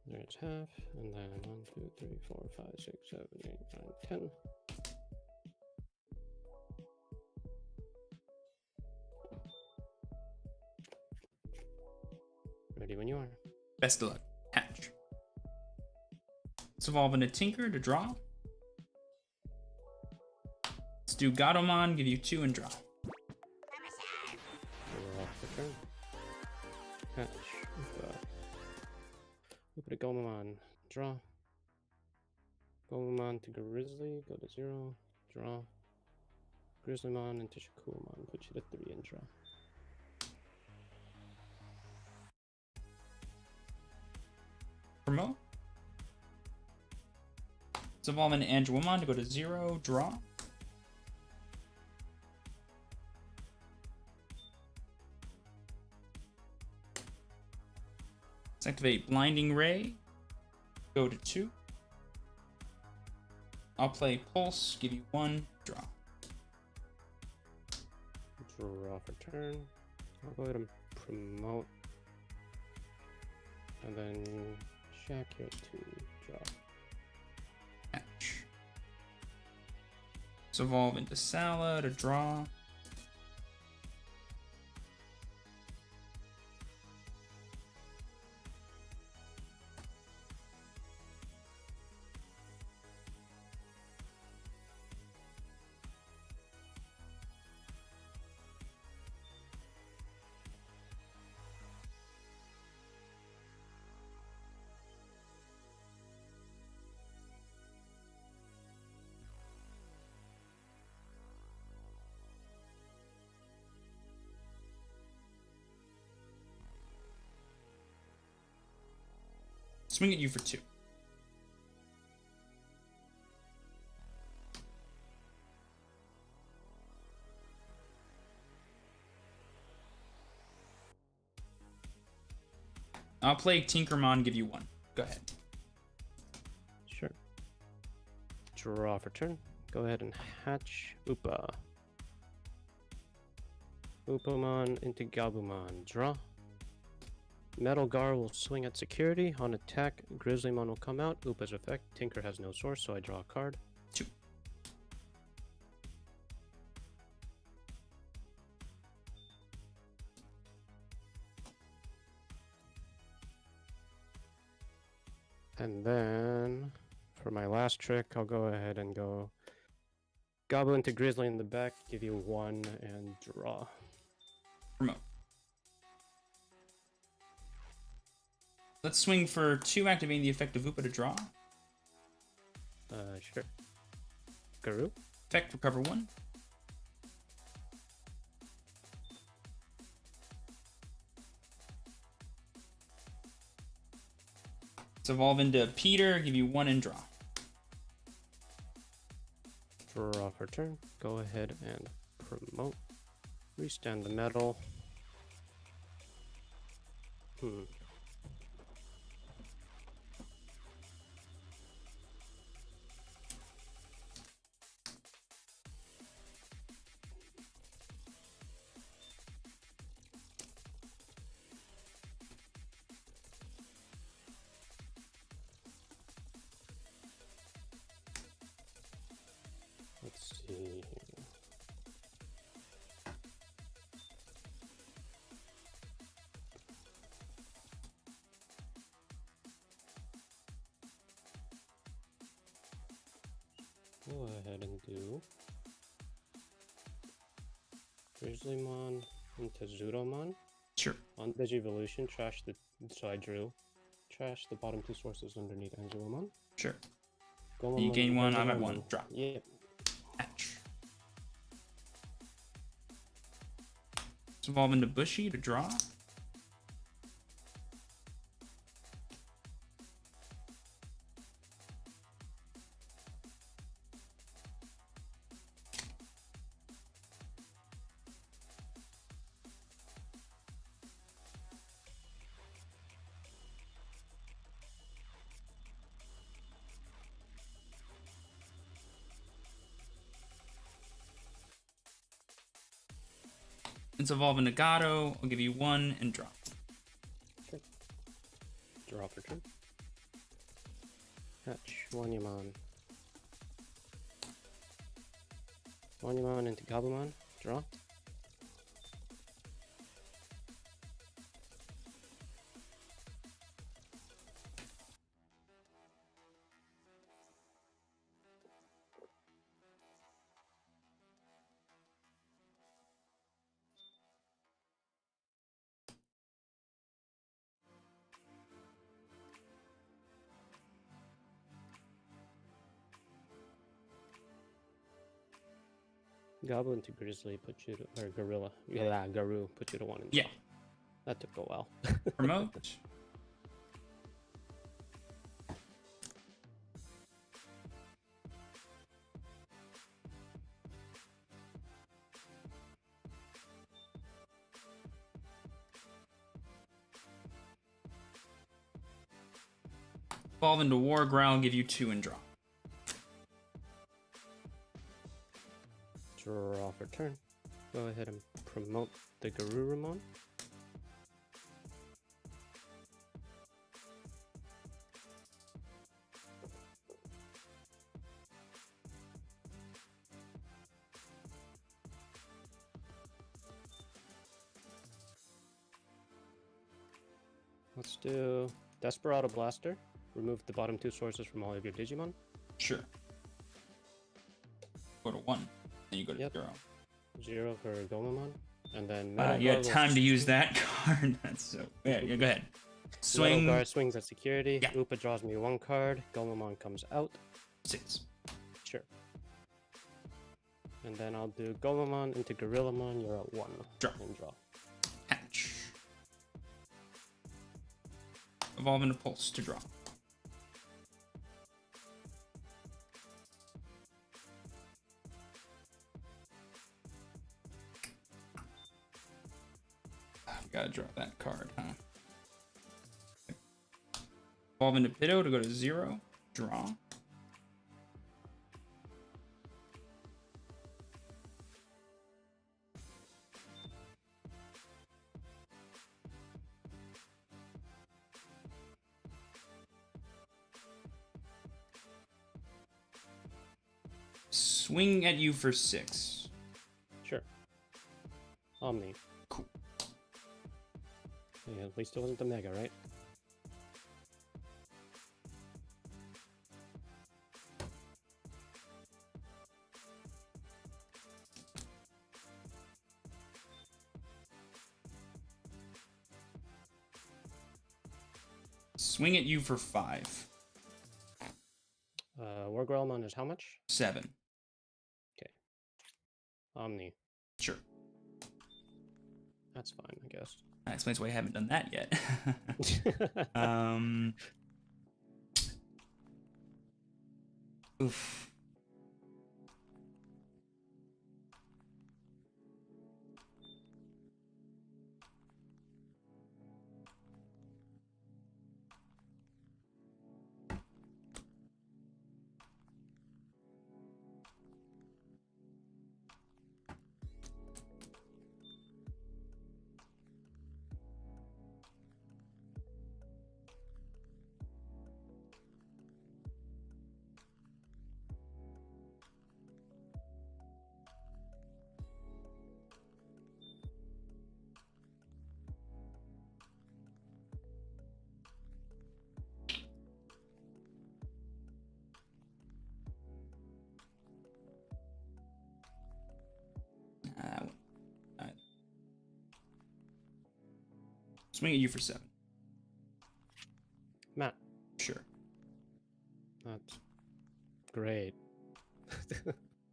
There's half, and then 1, 2, 3, 4, 5, 6, 7, 8, 9, 10. Ready when you are. Best of luck. Hatch. Let's evolve into Tinker to draw. Let's do Gatomon, give you 2 and draw. We're off the turn. Hatch. We put a Gomamon. Draw. Gomamon to Grizzly. Go to 0. Draw. Grizzlymon into Shakuamon. Put you to 3 and draw. Promote. Let's evolve into Angelwomon to go to 0. Draw. Let's activate Blinding Ray. Go to 2. I'll play Pulse, give you 1, draw. Draw for turn. I'll go ahead and promote. And then Shack here to draw. Catch. Let's evolve into Salad, a draw. Swing at you for 2. I'll play Tinkermon, give you 1. Go ahead. Sure. Draw for turn. Go ahead and hatch Upa. Upamon into Gabumon. Draw. Metal Gar will swing at security. On attack, Grizzlymon will come out. Upa's effect. Tinker has no source, so I draw a card. 2. And then, for my last trick, I'll go ahead and go Gabu into Grizzly in the back, give you 1, and draw. Promote. Let's swing for 2, activating the effect of Upa to draw. Sure. Garu. Effect, recover 1. Let's evolve into Peter, give you 1 and draw. Draw for turn. Go ahead and promote. Restand the metal. Let's see here. Go ahead and do Grizzlymon into Zudomon. Sure. On Digivolution, trash the, so I drew. Trash the bottom 2 sources underneath Angelomon. Sure. Golem You gain 1, I'm at Angelomon. 1. Draw. Yep. Hatch. Let's evolve into Bushy to draw. Let's evolve into Gato. I'll give you 1 and draw. Sure. Draw for turn. Hatch Wanyamon. Wanyamon into Gabumon. Draw. Gabu into Grizzly, put you to, or Gorilla. Yeah, Garu, put you to 1 and draw. Yeah. That took a while. Promote. Evolve into War Growl, give you 2 and draw. Draw for turn. Go ahead and promote the Garurumon. Let's do Desperado Blaster. Remove the bottom 2 sources from all of your Digimon. Sure. Go to 1. Then you go to Yep. 0. 0 for Gomamon. And then You had time to use that card. That's so. Yeah, go ahead. Swing. Metal Guard swings at security. Yeah. Upa draws me 1 card. Gomamon comes out. 6. Sure. And then I'll do Gomamon into Gorillamon. You're at 1. Draw. And draw. Hatch. Evolve into Pulse to draw. We gotta draw that card, huh? Evolve into Pitto to go to 0. Draw. Swing at you for 6. Sure. Omni. Cool. Yeah, at least it wasn't the Mega, right? Swing at you for 5. War Growlmon is how much? 7. Omni. Sure. That's fine, I guess. That explains why I haven't done that yet. Oof. Swing at you for 7. Matt. Sure. That's great.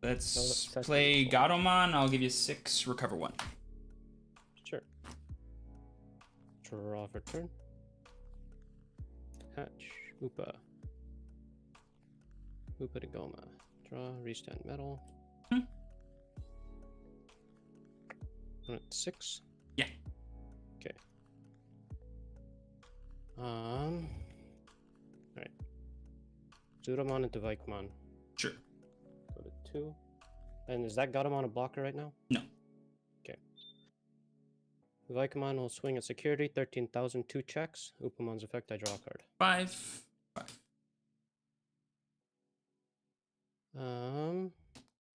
Let's that's play beautiful. Gatomon. I'll give you 6, recover 1. Sure. Draw for turn. Hatch. Upa. Upa to Goma. Draw. Restand metal. Hmm. 6. Yeah. Okay. Alright. Zudamon into Vikemon. Sure. Go to 2. And is that Gatomon a blocker right now? No. Okay. Vikemon will swing at security, 13,000, 2 checks. Upamon's effect, I draw a card. 5.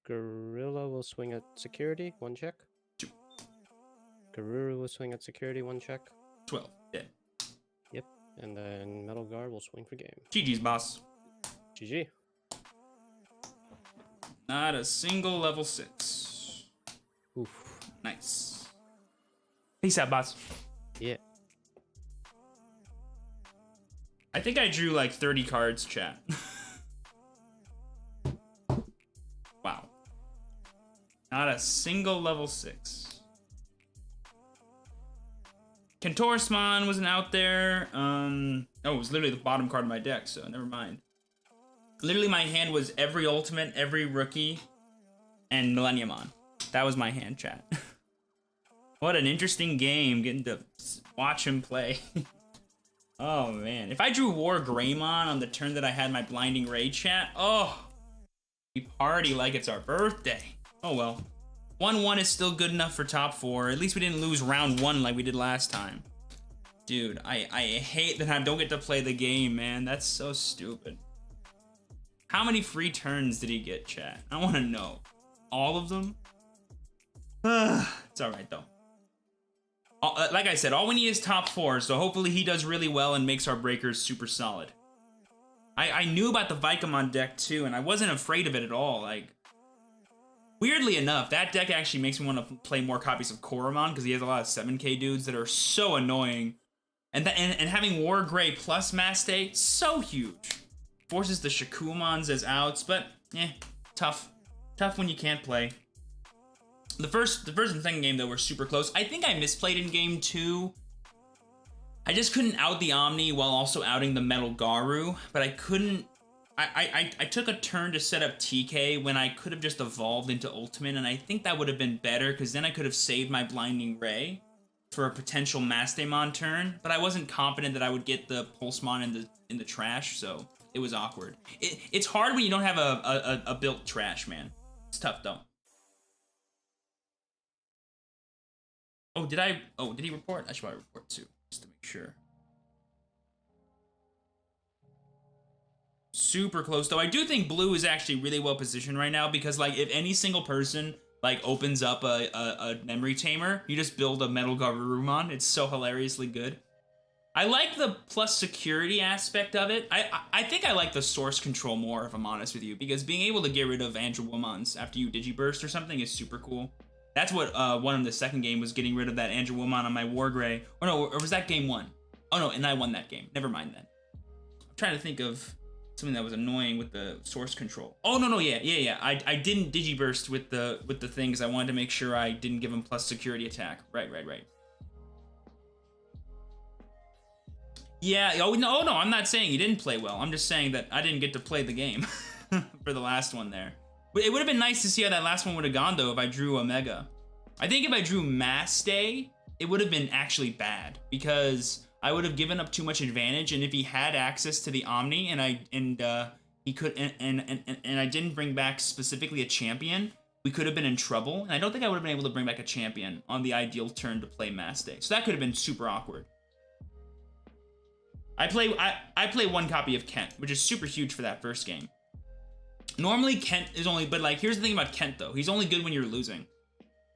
Gorilla will swing at security, 1 check. 2. Garuru will swing at security, 1 check. 12. Dead. Yep. And then Metal Guard will swing for game. GG's, boss. GG. Not a single level 6. Oof. Nice. Peace out, boss. Yeah. I think I drew like 30 cards, chat. Wow. Not a single level 6. Kentorismon wasn't out there. Oh, it was literally the bottom card of my deck, so never mind. Literally, my hand was every ultimate, every rookie, and Millenniumon. That was my hand, chat. What an interesting game, getting to watch him play. Oh, man. If I drew War Greymon on the turn that I had my Blinding Ray, chat, oh, we party like it's our birthday. Oh, well. 1-1 is still good enough for top 4. At least we didn't lose round 1 like we did last time. Dude, I hate that I don't get to play the game, man. That's so stupid. How many free turns did he get, chat? I want to know. All of them? It's alright, though. Like I said, all we need is top 4, so hopefully he does really well and makes our breakers super solid. I knew about the Vikemon deck, too, and I wasn't afraid of it at all. Like, weirdly enough, that deck actually makes me want to play more copies of Koromon, because he has a lot of 7k dudes that are so annoying. And having War Grey plus Maste, so huge. Forces the Shakumons as outs, but, tough. Tough when you can't play. The first and second game, though, were super close. I think I misplayed in game 2. I just couldn't out the Omni while also outing the Metal Garu, but I couldn't... I took a turn to set up TK when I could have just evolved into Ultimate, and I think that would have been better, because then I could have saved my Blinding Ray for a potential Mastemon turn, but I wasn't confident that I would get the Pulsemon in the trash, so it was awkward. It's hard when you don't have a built trash, man. It's tough though. Oh, did he report? I should probably report too, just to make sure. Super close though. I do think blue is actually really well positioned right now because like if any single person like opens up a memory tamer, you just build a metal Garurumon. It's so hilariously good. I like the plus security aspect of it. I think I like the source control more, if I'm honest with you, because being able to get rid of Angewomons after you Digiburst or something is super cool. That's what won him the second game, was getting rid of that Angewomon on my Wargrey. Or no, or was that game one? Oh no, and I won that game. Never mind then. I'm trying to think of something that was annoying with the source control. Oh no, yeah. I didn't Digiburst with the thing because I wanted to make sure I didn't give him plus security attack. Right. Yeah, oh no, I'm not saying he didn't play well. I'm just saying that I didn't get to play the game for the last one there. But it would have been nice to see how that last one would have gone though if I drew Omega. I think if I drew Maste, it would have been actually bad because I would have given up too much advantage, and if he had access to the Omni and I didn't bring back specifically a champion, we could have been in trouble. And I don't think I would have been able to bring back a champion on the ideal turn to play Maste. So that could have been super awkward. I play one copy of Kent, which is super huge for that first game. Normally Kent is only, but like here's the thing about Kent though, he's only good when you're losing.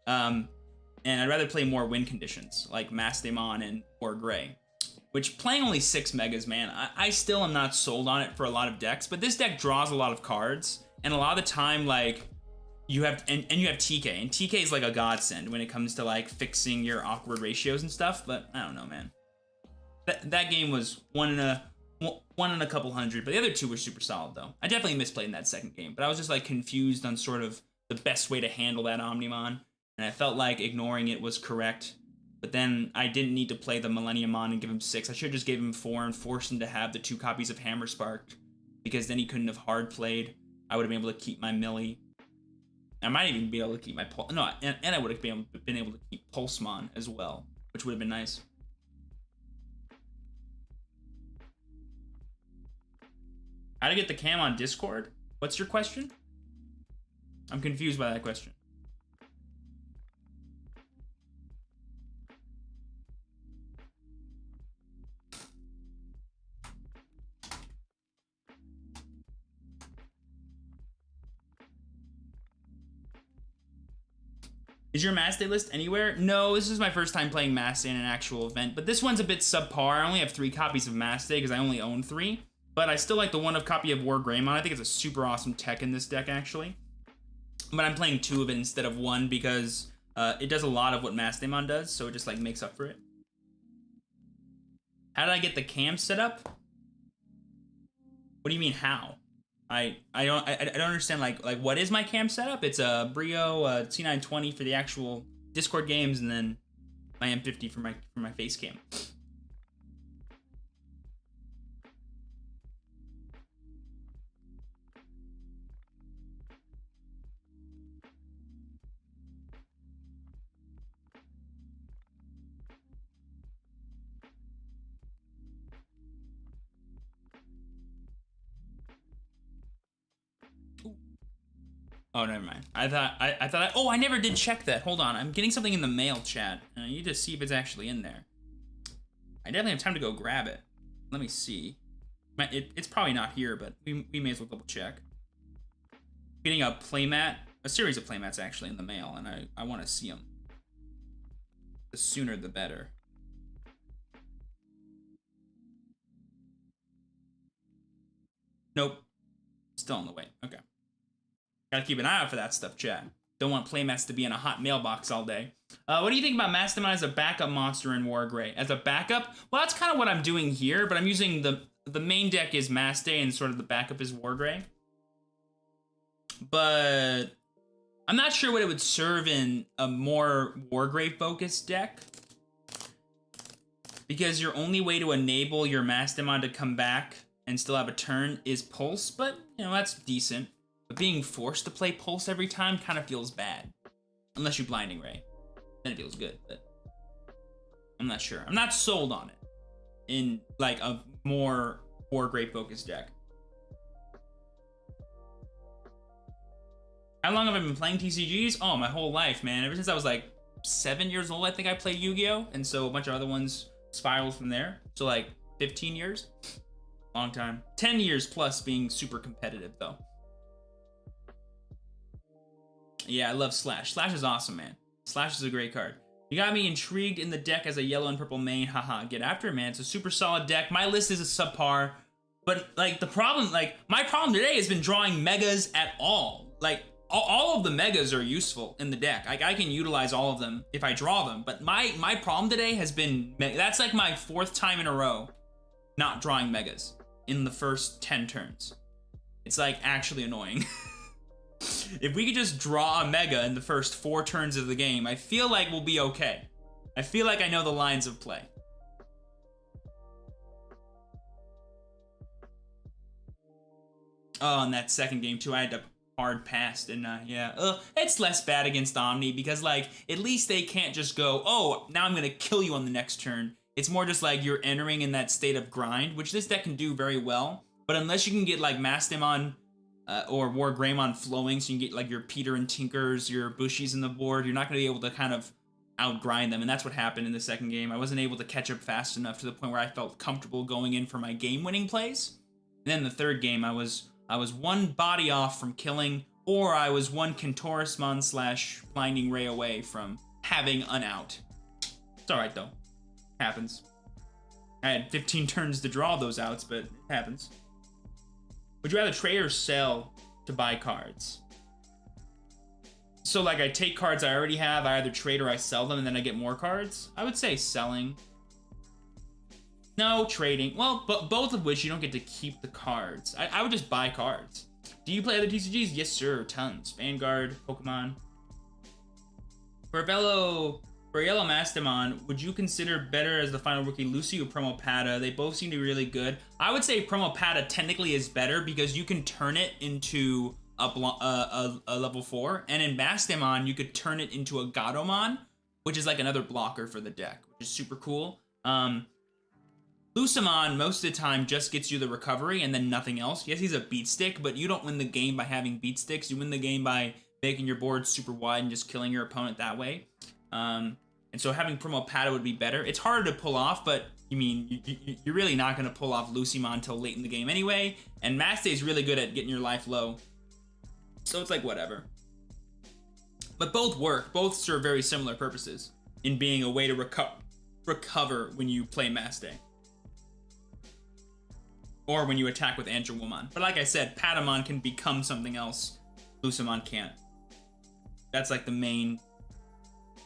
And I'd rather play more win conditions like Mastemon or Gray. Which playing only 6 megas, man, I still am not sold on it for a lot of decks, but this deck draws a lot of cards, and a lot of the time, like, you have, and you have TK, and TK is like a godsend when it comes to like fixing your awkward ratios and stuff, but I don't know, man. That game was one in a couple hundred, but the other two were super solid though. I definitely misplayed in that second game, but I was just like confused on sort of the best way to handle that Omnimon, and I felt like ignoring it was correct. But then I didn't need to play the Millenniumon and give him 6. I should have just gave him 4 and forced him to have the 2 copies of Hammer Spark, because then he couldn't have hard played. I would have been able to keep my Millie. I might even be able to keep my and I would have been able to keep Pulsemon as well, which would have been nice. How to get the cam on Discord? What's your question? I'm confused by that question. Is your Mass Day list anywhere? No, this is my first time playing Mass Day in an actual event, but this one's a bit subpar. I only have 3 copies of Mass Day because I only own 3, but I still like the one of copy of War Greymon. I think it's a super awesome tech in this deck, actually. But I'm playing 2 of it instead of 1 because it does a lot of what Mastemon does, so it just like makes up for it. How did I get the cam set up? What do you mean how? I don't understand like what is my cam setup? It's a Brio C920 for the actual Discord games, and then my M50 for my face cam. Oh, never mind. I thought oh, I never did check that. Hold on, I'm getting something in the mail, chat. And I need to see if it's actually in there. I definitely have time to go grab it. Let me see. It's probably not here, but we may as well double check. Getting a series of playmats actually in the mail, and I want to see them. The sooner the better. Nope. Still on the way. Okay. Gotta keep an eye out for that stuff, chat. Don't want playmats to be in a hot mailbox all day. What do you think about Mastemon as a backup monster in War Grey? As a backup? Well, that's kind of what I'm doing here, but I'm using the main deck is Mass Day and sort of the backup is War Grey. But I'm not sure what it would serve in a more War Grey focused deck. Because your only way to enable your Mastemon to come back and still have a turn is Pulse, but, you know, that's decent. But being forced to play Pulse every time kind of feels bad. Unless you Blinding Ray. Then it feels good, but... I'm not sure. I'm not sold on it in like a more War Great Focus deck. How long have I been playing TCGs? Oh, my whole life, man. Ever since I was like 7 years old, I think I played Yu-Gi-Oh! And so a bunch of other ones spiraled from there. So like 15 years? Long time. 10 years plus being super competitive though. Yeah, I love Slash. Slash is awesome, man. Slash is a great card. You got me intrigued in the deck as a yellow and purple main. Haha, get after it, man. It's a super solid deck. My list is a subpar. But, like, the problem, like, my problem today has been drawing megas at all. Like, all of the megas are useful in the deck. Like, I can utilize all of them if I draw them. But my problem today has been, that's like my 4th time in a row not drawing megas in the first 10 turns. It's, like, actually annoying. If we could just draw a mega in the first 4 turns of the game, I feel like we'll be okay. I feel like I know the lines of play. Oh, and that second game too, I had to hard pass, didn't I? Yeah. It's less bad against Omni because, like, at least they can't just go, oh, now I'm gonna kill you on the next turn. It's more just like you're entering in that state of grind, which this deck can do very well. But unless you can get like Mastemon or War Greymon flowing, so you can get like your Peter and Tinkers, your Bushies in the board, you're not going to be able to kind of outgrind them. And that's what happened in the second game. I wasn't able to catch up fast enough to the point where I felt comfortable going in for my game-winning plays. And then the third game, I was one body off from killing, or I was one Kentorismon / Blinding Ray away from having an out. It's alright though. Happens. I had 15 turns to draw those outs, but it happens. Would you rather trade or sell to buy cards? So, like, I take cards I already have, I either trade or I sell them, and then I get more cards? I would say selling. No, trading. Well, but both of which you don't get to keep the cards. I would just buy cards. Do you play other TCGs? Yes, sir. Tons. Vanguard, Pokemon. For a yellow Mastemon, would you consider better as the final rookie Lucy or Promo Pata? They both seem to be really good. I would say Promo Pata technically is better because you can turn it into a level 4. And in Mastemon, you could turn it into a Gatomon, which is like another blocker for the deck, which is super cool. Lucemon, most of the time, just gets you the recovery and then nothing else. Yes, he's a beat stick, but you don't win the game by having beat sticks. You win the game by making your board super wide and just killing your opponent that way. And so having Promo Pata would be better. It's harder to pull off, but you're really not going to pull off Lucemon until late in the game anyway. And Maste is really good at getting your life low. So it's like whatever. But both work. Both serve very similar purposes in being a way to recover when you play Maste. Or when you attack with Angelwomon. But like I said, Patamon can become something else. Lucemon can't. That's like the main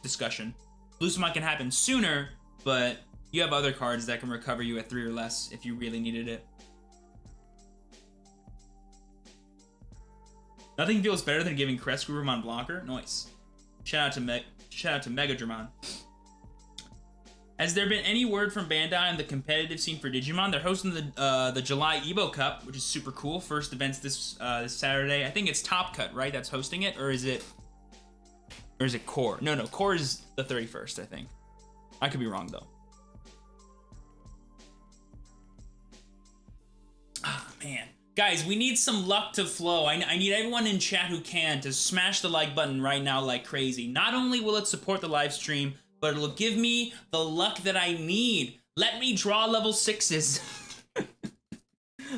discussion. Lucemon can happen sooner, but you have other cards that can recover you at 3 or less if you really needed it. Nothing feels better than giving Crestgroovermon blocker. Nice. Shout out to Megadramon. Has there been any word from Bandai on the competitive scene for Digimon? They're hosting the July Evo Cup, which is super cool. First event's this Saturday. I think it's Top Cut, right? That's hosting it, or is it Core? No, Core is the 31st, I think. I could be wrong though. Ah, man. Guys, we need some luck to flow. I need everyone in chat who can to smash the like button right now like crazy. Not only will it support the live stream, but it'll give me the luck that I need. Let me draw level 6s.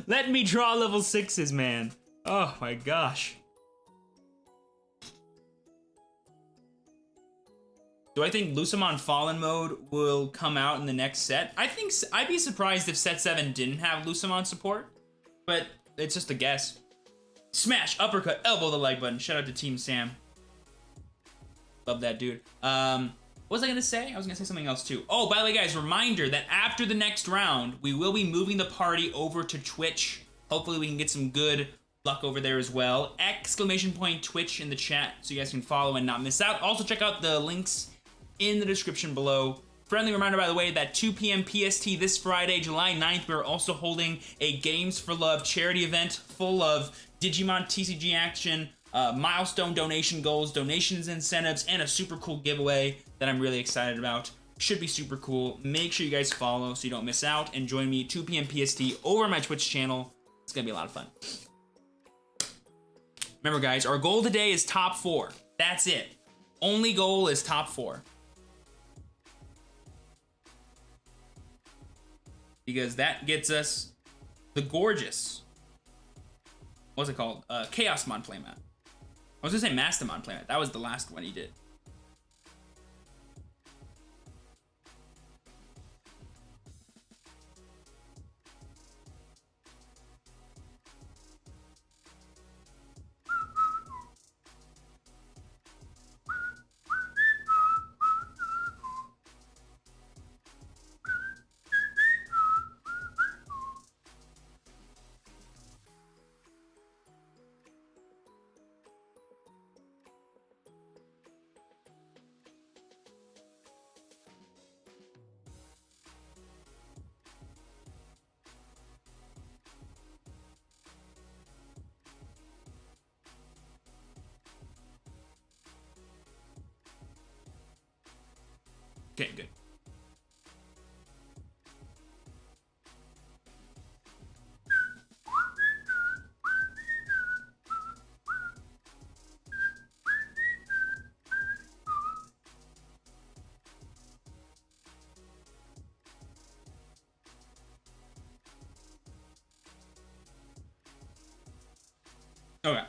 Let me draw level 6s, man. Oh my gosh. Do I think Lucemon Fallen mode will come out in the next set? I'd be surprised if set 7 didn't have Lucemon support, but it's just a guess. Smash, uppercut, elbow the like button. Shout out to Team Sam. Love that dude. What was I gonna say? I was gonna say something else too. Oh, by the way, guys, reminder that after the next round, we will be moving the party over to Twitch. Hopefully we can get some good luck over there as well. ! Twitch in the chat so you guys can follow and not miss out. Also check out the links in the description below. Friendly reminder, by the way, that 2 p.m. PST this Friday, July 9th, we're also holding a Games for Love charity event full of Digimon TCG action, milestone donation goals, donations incentives, and a super cool giveaway that I'm really excited about. Should be super cool. Make sure you guys follow so you don't miss out, and join me 2 p.m. PST over my Twitch channel. It's gonna be a lot of fun. Remember, guys, our goal today is top 4. That's it. Only goal is top 4. Because that gets us the gorgeous, what's it called? GyroSean Playmat. I was gonna say Mastemon Playmat. That was the last one he did. Okay, good. Okay.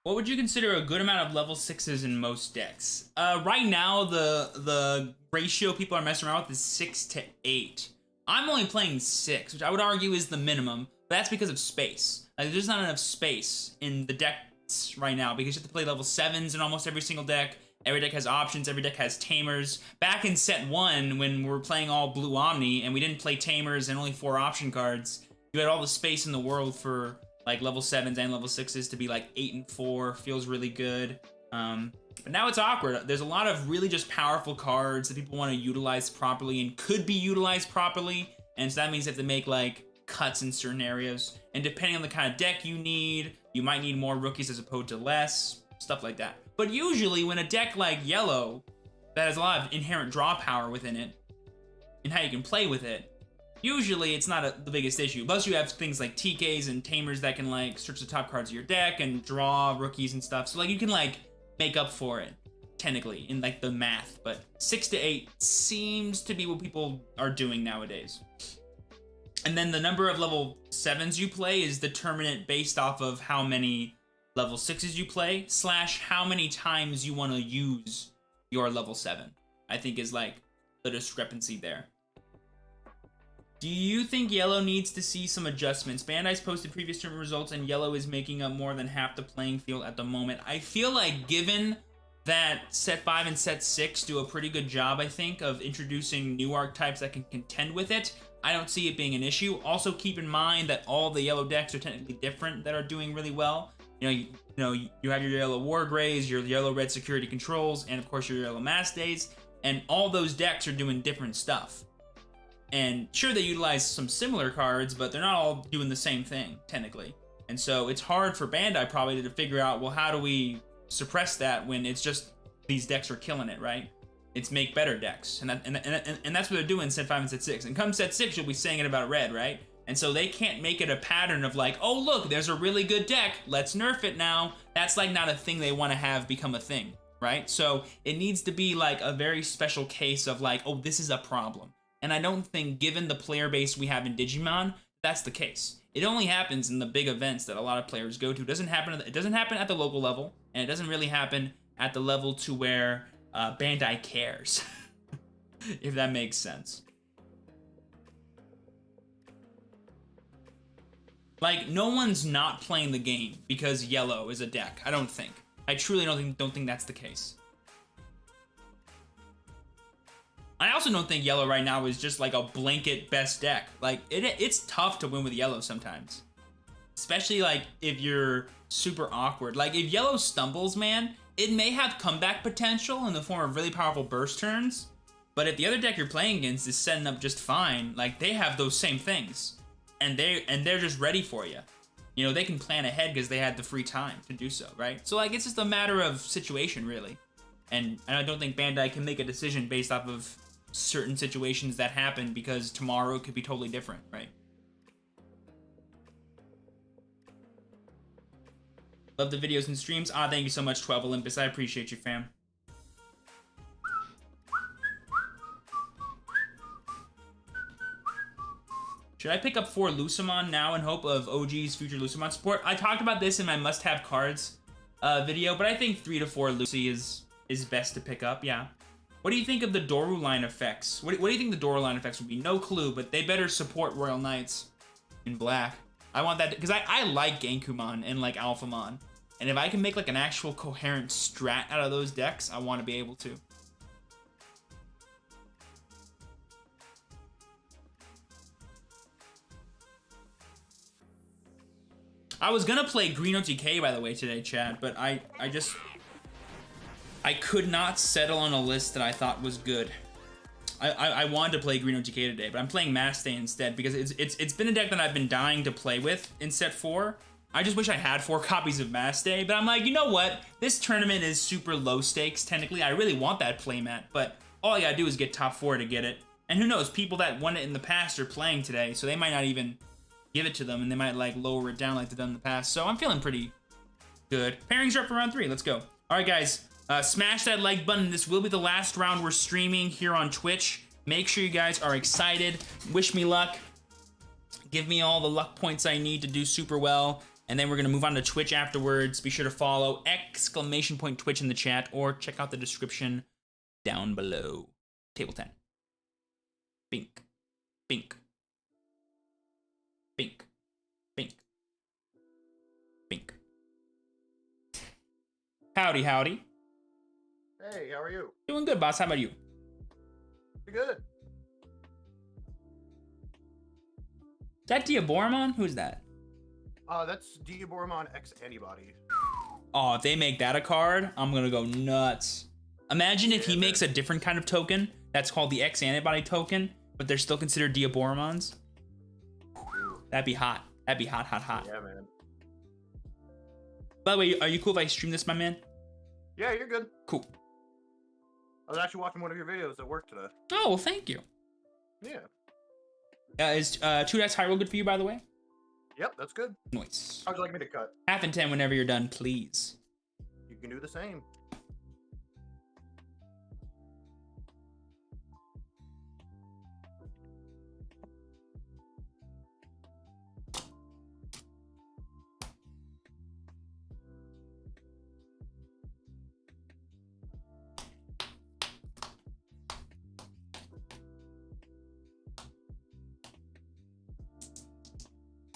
What would you consider a good amount of level 6s in most decks? Right now, the ratio people are messing around with is 6 to 8. I'm only playing 6, which I would argue is the minimum, but that's because of space. Like, there's not enough space in the decks right now, because you have to play level 7s in almost every single deck. Every deck has options, every deck has tamers. Back in set 1, when we were playing all blue Omni, and we didn't play tamers and only 4 option cards, you had all the space in the world for like level 7s and level 6s to be like 8 and 4. Feels really good. But now it's awkward. There's a lot of really just powerful cards that people want to utilize properly and could be utilized properly. And so that means they have to make like cuts in certain areas. And depending on the kind of deck you need, you might need more rookies as opposed to less. Stuff like that. But usually when a deck like yellow that has a lot of inherent draw power within it and how you can play with it, usually it's not the biggest issue. Plus you have things like TKs and tamers that can like search the top cards of your deck and draw rookies and stuff. So like you can like make up for it technically in like the math. But 6 to 8 seems to be what people are doing nowadays. And then the number of level 7s you play is determinate based off of how many level 6s you play / how many times you want to use your level 7. I think is like the discrepancy there. Do you think Yellow needs to see some adjustments? Bandai's posted previous tournament results and Yellow is making up more than half the playing field at the moment. I feel like given that Set 5 and Set 6 do a pretty good job, I think, of introducing new archetypes that can contend with it, I don't see it being an issue. Also keep in mind that all the Yellow decks are technically different that are doing really well. You have your Yellow War Greys, your Yellow Red Security Controls, and of course your Yellow Mastes, and all those decks are doing different stuff. And sure, they utilize some similar cards, but they're not all doing the same thing, technically. And so it's hard for Bandai probably to figure out, well, how do we suppress that when it's just these decks are killing it, right? It's make better decks. And that's what they're doing in Set 5 and Set 6. And come Set 6, you'll be saying it about Red, right? And so they can't make it a pattern of like, oh, look, there's a really good deck. Let's nerf it now. That's like not a thing they want to have become a thing, right? So it needs to be like a very special case of like, oh, this is a problem. And I don't think, given the player base we have in Digimon, that's the case. It only happens in the big events that a lot of players go to. It doesn't happen at the local level, and it doesn't really happen at the level to where Bandai cares, if that makes sense. Like, no one's not playing the game because Yellow is a deck. I don't think. I truly don't think that's the case. I also don't think Yellow right now is just like a blanket best deck. Like, it's tough to win with Yellow sometimes. Especially like if you're super awkward. Like if Yellow stumbles, man, it may have comeback potential in the form of really powerful burst turns. But if the other deck you're playing against is setting up just fine, like they have those same things. And they're just ready for you. You know, they can plan ahead because they had the free time to do so, right? So, like, it's just a matter of situation, really. And I don't think Bandai can make a decision based off of certain situations that happen because tomorrow could be totally different, right? Love the videos and streams. Ah, thank you so much, 12 Olympus. I appreciate you, fam. Should I pick up 4 Lucemon now in hope of OG's future Lucemon support? I talked about this in my must-have cards video, but I think 3 to 4 Lucy is best to pick up, yeah. What do you think of the Doru line effects? What do you think the Doru line effects would be? No clue, but they better support Royal Knights in black. I want that, because I like Genkumon and like Alphamon. And if I can make like an actual coherent strat out of those decks, I want to be able to. I was gonna play Green OTK, by the way, today, Chad, but I could not settle on a list that I thought was good. I wanted to play Green OTK today, but I'm playing Mastemon instead because it's been a deck that I've been dying to play with in set 4. I just wish I had 4 copies of Mastemon, but I'm like, you know what? This tournament is super low stakes, technically. I really want that playmat, but all I gotta do is get top 4 to get it. And who knows, people that won it in the past are playing today, so they might not even give it to them, and they might like lower it down like they've done in the past. So I'm feeling pretty good. Pairings are up for round 3. Let's go. All right, guys. Smash that like button. This will be the last round we're streaming here on Twitch. Make sure you guys are excited. Wish me luck. Give me all the luck points I need to do super well. And then we're going to move on to Twitch afterwards. Be sure to follow !Twitch in the chat or check out the description down below. Table 10. Bink. Bink. Bink. Bink. Bink. Howdy, howdy. Hey, how are you? Doing good, boss. How about you? Pretty good. Is that Diaboromon? Who's that? That's Digimon X Antibody. Oh, if they make that a card, I'm gonna go nuts. Imagine if he makes a different kind of token that's called the X Antibody token, but they're still considered Diaboromons. That'd be hot. That'd be hot, hot, hot. Yeah, man. By the way, are you cool if I stream this, my man? Yeah, you're good. Cool. I was actually watching one of your videos at work today. Oh, well, thank you. Yeah. Is 2x Hyrule good for you, by the way? Yep, that's good. Nice. How would you like me to cut? 1/2 and 10 whenever you're done, please. You can do the same.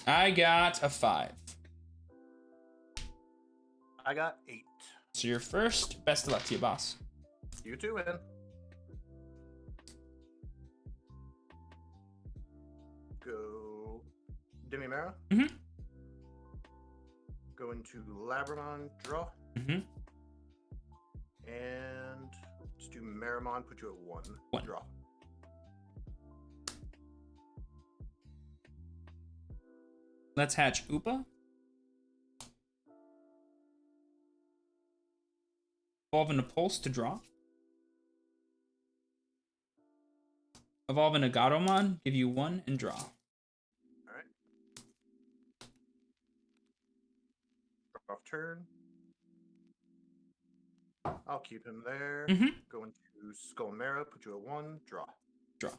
I got a 5. I got 8. So you're first. Best of luck to you, boss. You too, man. Go Demimera. Mm-hmm. Go into Labramon, draw. Mm-hmm. And let's do Meramon, put you at 1. 1. Draw. Let's hatch Upa. Evolve into Pulse to draw. Evolve into Gatomon, give you 1 and draw. Alright. Drop off turn. I'll keep him there. Mm-hmm. Go into Skullmera, put you at 1, draw. Draw.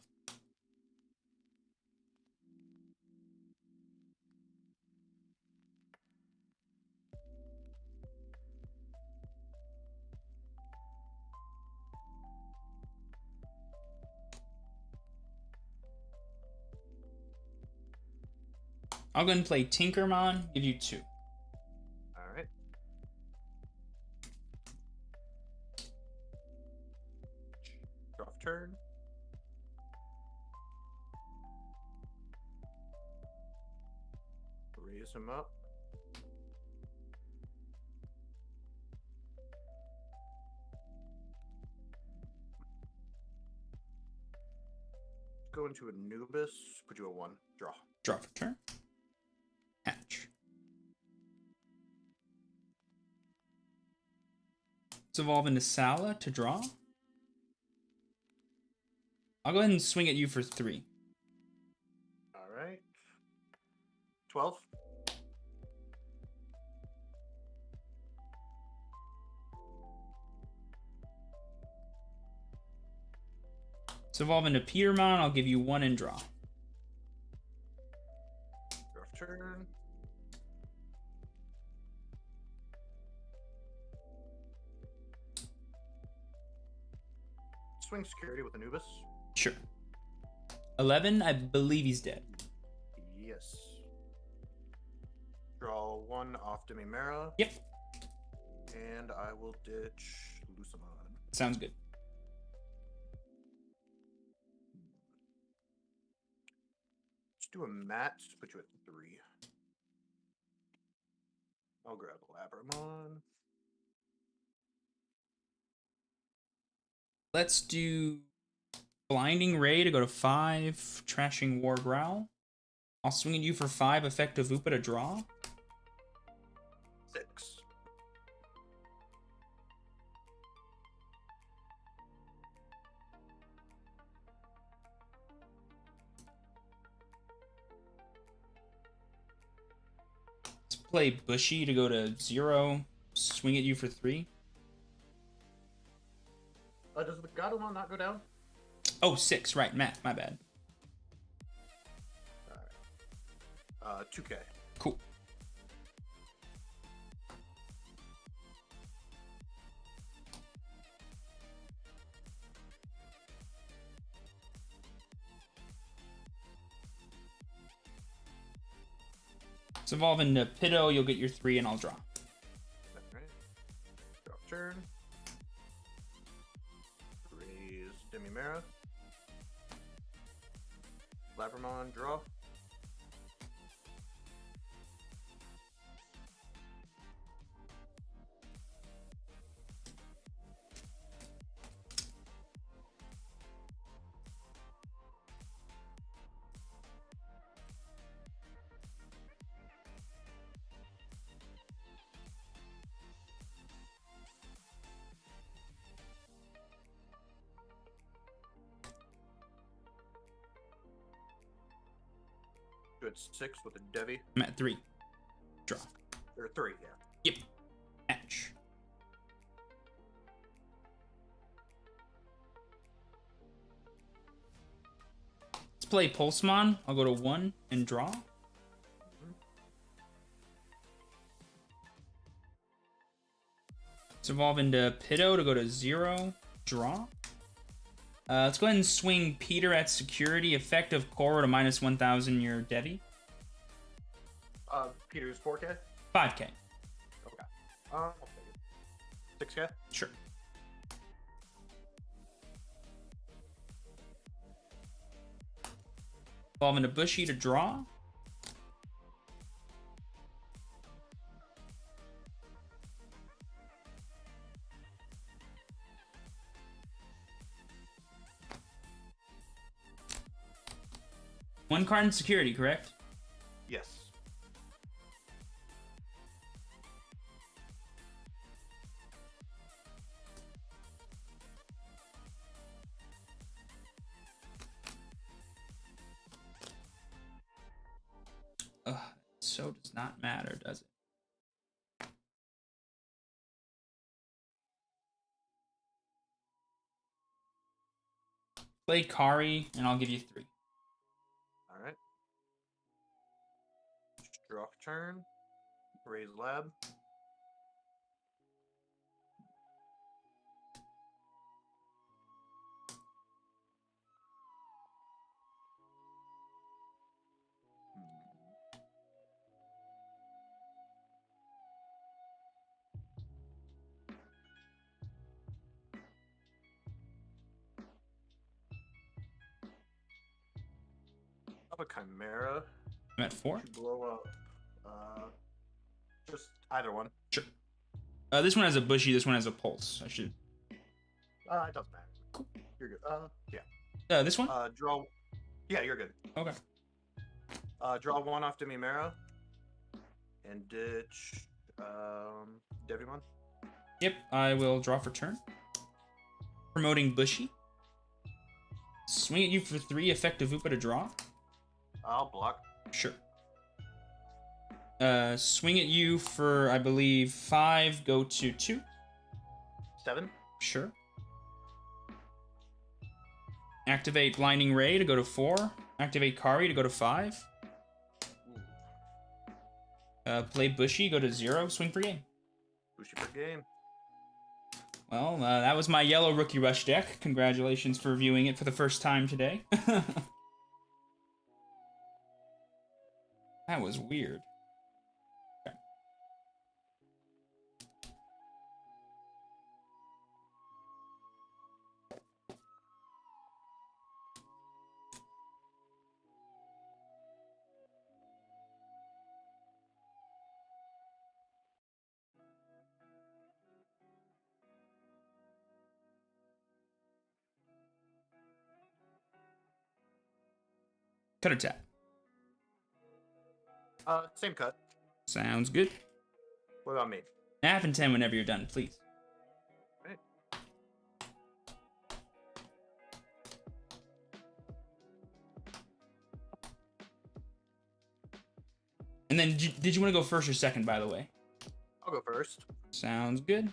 I'll go and play Tinkermon, give you 2. Alright. Draw off turn. Raise him up. Go into Anubis, put you at 1, draw. Draw for turn. Hatch. Let's evolve into Sala to draw. I'll go ahead and swing at you for 3. All right. 12. Let's evolve into Petermon. I'll give you 1 and draw. Draw turn. Swing security with Anubis. Sure. 11, I believe he's dead. Yes. Draw 1 off Demimera. Yep. And I will ditch Lucamon. Sounds good. Let's do a mat to put you at 3. I'll grab Labramon. Let's do Blinding Ray to go to 5, Trashing War Growl. I'll swing at you for 5, Effective Upa to draw. 6. Let's play Bushy to go to 0, swing at you for 3. Does the Godamon not go down? Oh, 6, right, Matt, my bad. Alright. 2K. Cool. Let's evolve into Pitto, you'll get your 3 and I'll draw. Alright. Draw turn. Raise Demimera. Labramon, draw. Do it 6 with a Devi. I'm at 3. Draw. Or 3, yeah. Yep. Match. Let's play Pulsemon. I'll go to 1 and draw. Let's evolve into Pitto to go to 0, draw. Let's go ahead and swing Peter at security. Effective Koro to minus 1,000 your Devi. Peter's 4K? 5k. Okay. I'll take it. 6K? Sure. Evolve into Bushy to draw. One card in security, correct? Yes. Ugh, so does not matter, does it? Play Kari, and I'll give you 3. Alright. Draw turn. Raise lab. Up a Chimera. I'm at 4. To blow up. Just either one. Sure. This one has a Bushy, this one has a Pulse. I should. It doesn't matter. Cool. You're good. Yeah. This one? Draw. Yeah, you're good. Okay. Draw 1 off Demimera. And ditch Devimon. Yep, I will draw for turn. Promoting Bushy. Swing at you for 3, effective Upa to draw. I'll block. Sure. Swing at you for, I believe, 5, go to 2. 7. Sure. Activate Blinding Ray to go to 4. Activate Kari to go to 5. Play Bushy, go to 0, swing for game. Bushy per game. Well, that was my yellow Rookie Rush deck. Congratulations for viewing it for the first time today. That was weird. Okay. Cut or tap. Same cut. Sounds good. What about me? Nap and 10 whenever you're done, please. Right. And then, did you want to go first or second, by the way? I'll go first. Sounds good.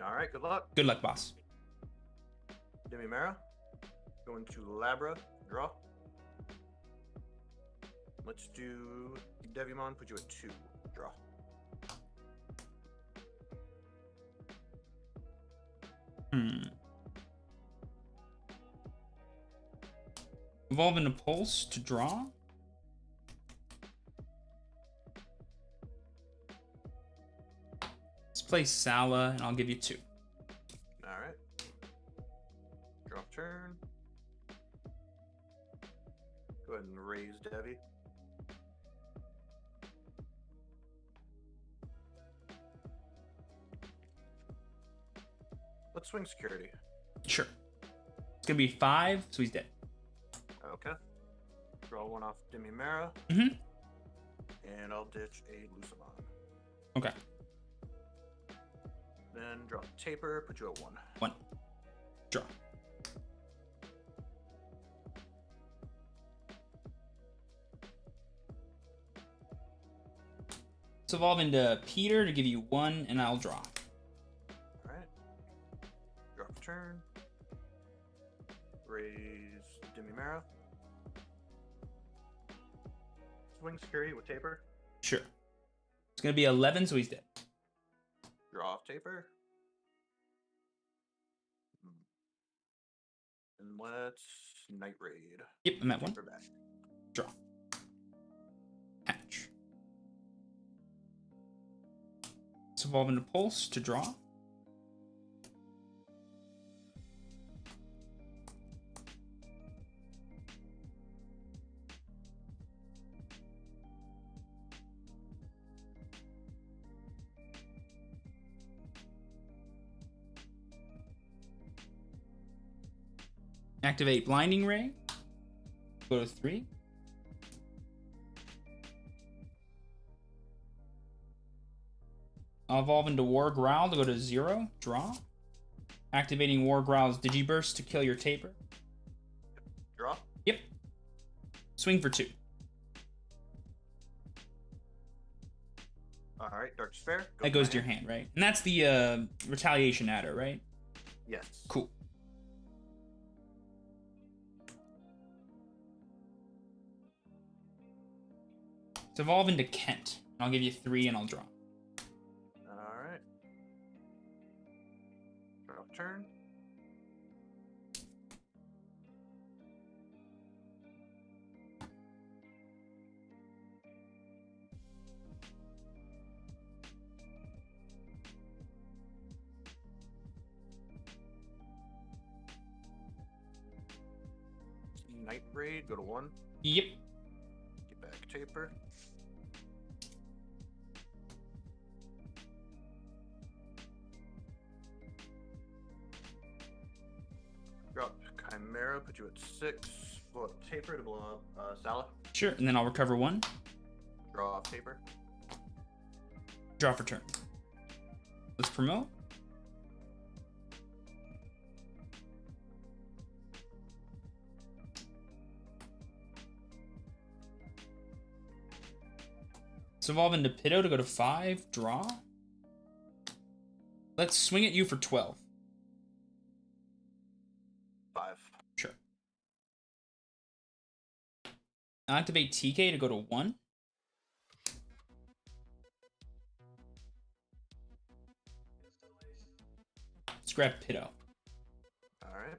All right, good luck. Good luck, boss. Demimera. Going to Labra. Draw. Let's do Devimon. Put you at 2. Draw. Evolve into Pulse to draw. Let's play Sala, and I'll give you 2. All right. Drop turn. Go ahead and raise Devi. Let's swing security. Sure. It's gonna be 5, so he's dead. Okay. Draw 1 off Demimera. Mm-hmm. And I'll ditch a Lucamon. Okay. Then draw Taper, put you at 1. 1. Draw. Let's evolve into Peter to give you 1, and I'll draw. Alright. Drop turn. Raise Demimera. Swing security with Taper. Sure. It's gonna be 11, so he's dead. Draw off Taper. And let's Night Raid. Yep, I'm at 1. Taper back. Draw. Hatch. Let's evolve into Pulse to draw. Activate Blinding Ray. Go to 3. I'll evolve into War Growl to go to 0. Draw. Activating War Growl's Digiburst to kill your Taper. Draw. Yep. Swing for 2. Alright, Dark Sphere. That goes to your hand, right? And that's the Retaliation Adder, right? Yes. Cool. Let's evolve into Kent. I'll give you 3 and I'll draw. Alright. Draw turn. Night Raid, go to 1. Yep. Get back Taper. Drop Marrow, put you at 6. Blow up paper to blow up Salah. Sure, and then I'll recover 1. Draw off paper. Draw for turn. Let's promote. Let's evolve into Pitto to go to 5. Draw. Let's swing at you for 12. 5. Sure. Activate TK to go to 1. Let's grab Pitto. Alright.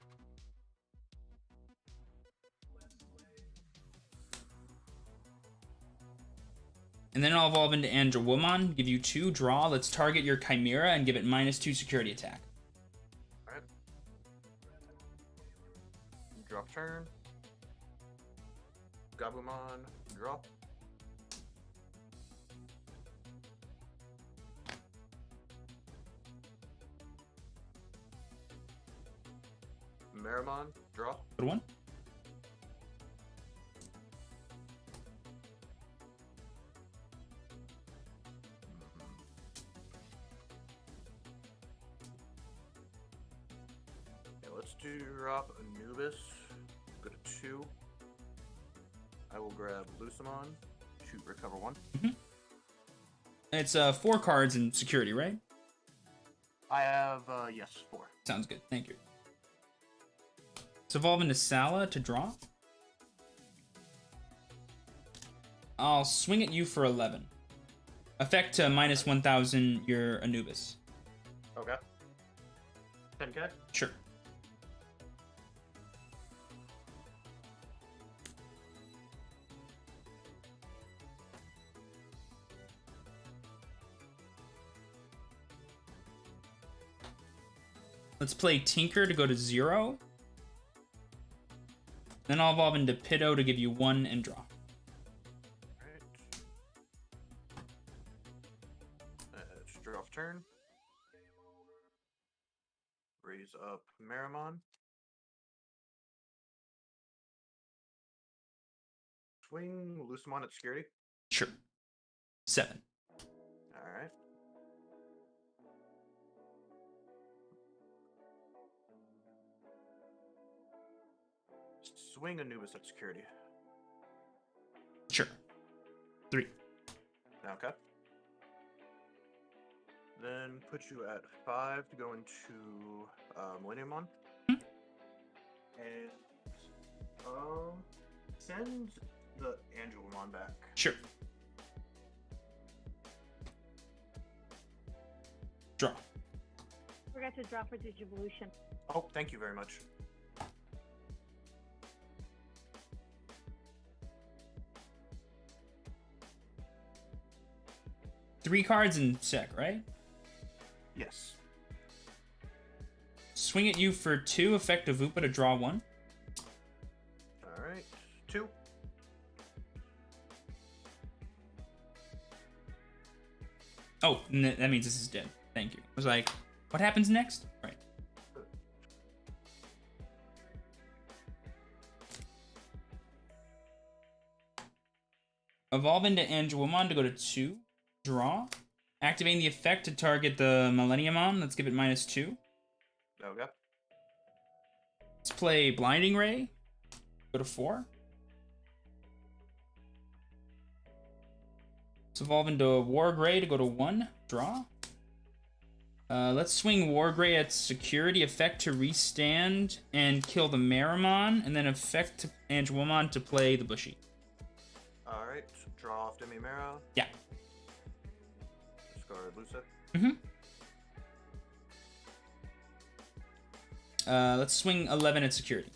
And then I'll evolve into Angelwomon, give you 2, draw. Let's target your Chimera and give it -2 security attack. Alright. Draw turn. Gabumon, draw. Maramon, draw. Go to 1. Okay, let's drop Anubis. Go to 2. I will grab Lucemon. Shoot, recover 1. It's 4 cards in security, right? I have, yes, 4. Sounds good. Thank you. Let's evolve into Sala to draw. I'll swing at you for 11. Effect to -1000 your Anubis. Okay. 10k? Sure. Let's play Tinker to go to 0. Then I'll evolve into Pitto to give you 1 and draw. Alright. Just draw off turn. Raise up Maramon. Swing Lucemon at security. Sure. 7. Alright. Swing Anubis at security. Sure. 3. Okay. Then put you at 5 to go into Millenniumon. And send the Angelmon back. Sure. Draw. Forgot to draw for Digivolution. Oh, thank you very much. Three cards in sec, right? Yes. Swing at you for 2, effect of Upa to draw 1. Alright. 2. Oh, that means this is dead. Thank you. I was like, what happens next? Right. Evolve into Angelwomon to go to 2. Draw. Activating the effect to target the Millenniumon. Let's give it -2. Okay. Let's play Blinding Ray. Go to 4. Let's evolve into Wargray to go to 1. Draw. Let's swing Wargray at security, effect to restand and kill the Maramon, and then effect to Angelwomon to play the Bushy. Alright. Draw off Demi Marrow. Yeah. Discard Lucid. Let's swing 11 at security,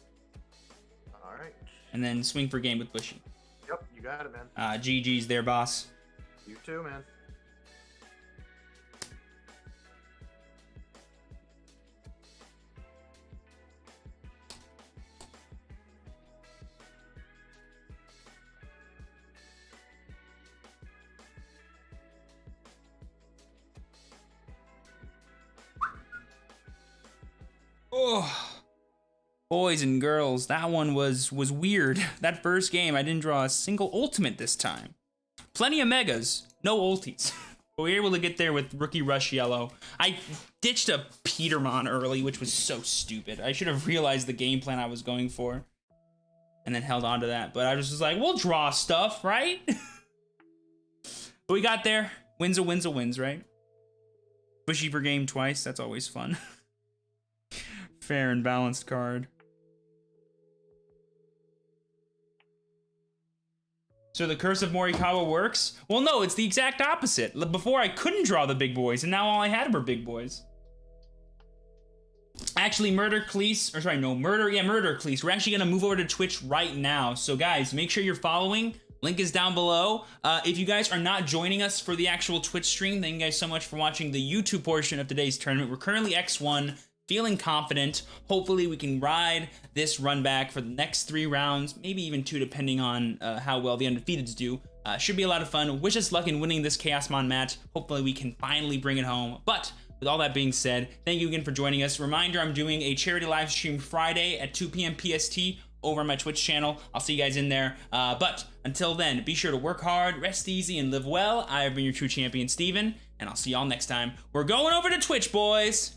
Alright. and then swing for game with Bushy. Yep, you got it, man. GG's there, boss. You too, man. Oh, Boys and girls, that one was weird. That first game, I didn't draw a single ultimate this time. Plenty of megas, no ulties. But we were able to get there with Rookie Rush Yellow. I ditched a Petermon early, which was so stupid. I should have realized the game plan I was going for. And then held on to that. But I was just like, we'll draw stuff, right? But we got there. Wins are wins are wins, right? Bushy per game twice, that's always fun. Fair and balanced card. So the Curse of Morikawa works? Well, no, it's the exact opposite. Before I couldn't draw the big boys, and now all I had were big boys. Actually, Murder Cleese, Murder Cleese. We're actually gonna move over to Twitch right now. So guys, make sure you're following. Link is down below. If you guys are not joining us for the actual Twitch stream, thank you guys so much for watching the YouTube portion of today's tournament. We're currently X1, feeling confident. Hopefully we can ride this run back for the next 3 rounds, maybe even 2, depending on how well the undefeateds do. Should be a lot of fun. Wish us luck in winning this Chaosmon match. Hopefully we can finally bring it home. But with all that being said, thank you again for joining us. Reminder, I'm doing a charity live stream Friday at 2 p.m. PST over on my Twitch channel. I'll see you guys in there. But until then, be sure to work hard, rest easy, and live well. I have been your true champion, Steven, and I'll see y'all next time. We're going over to Twitch, boys!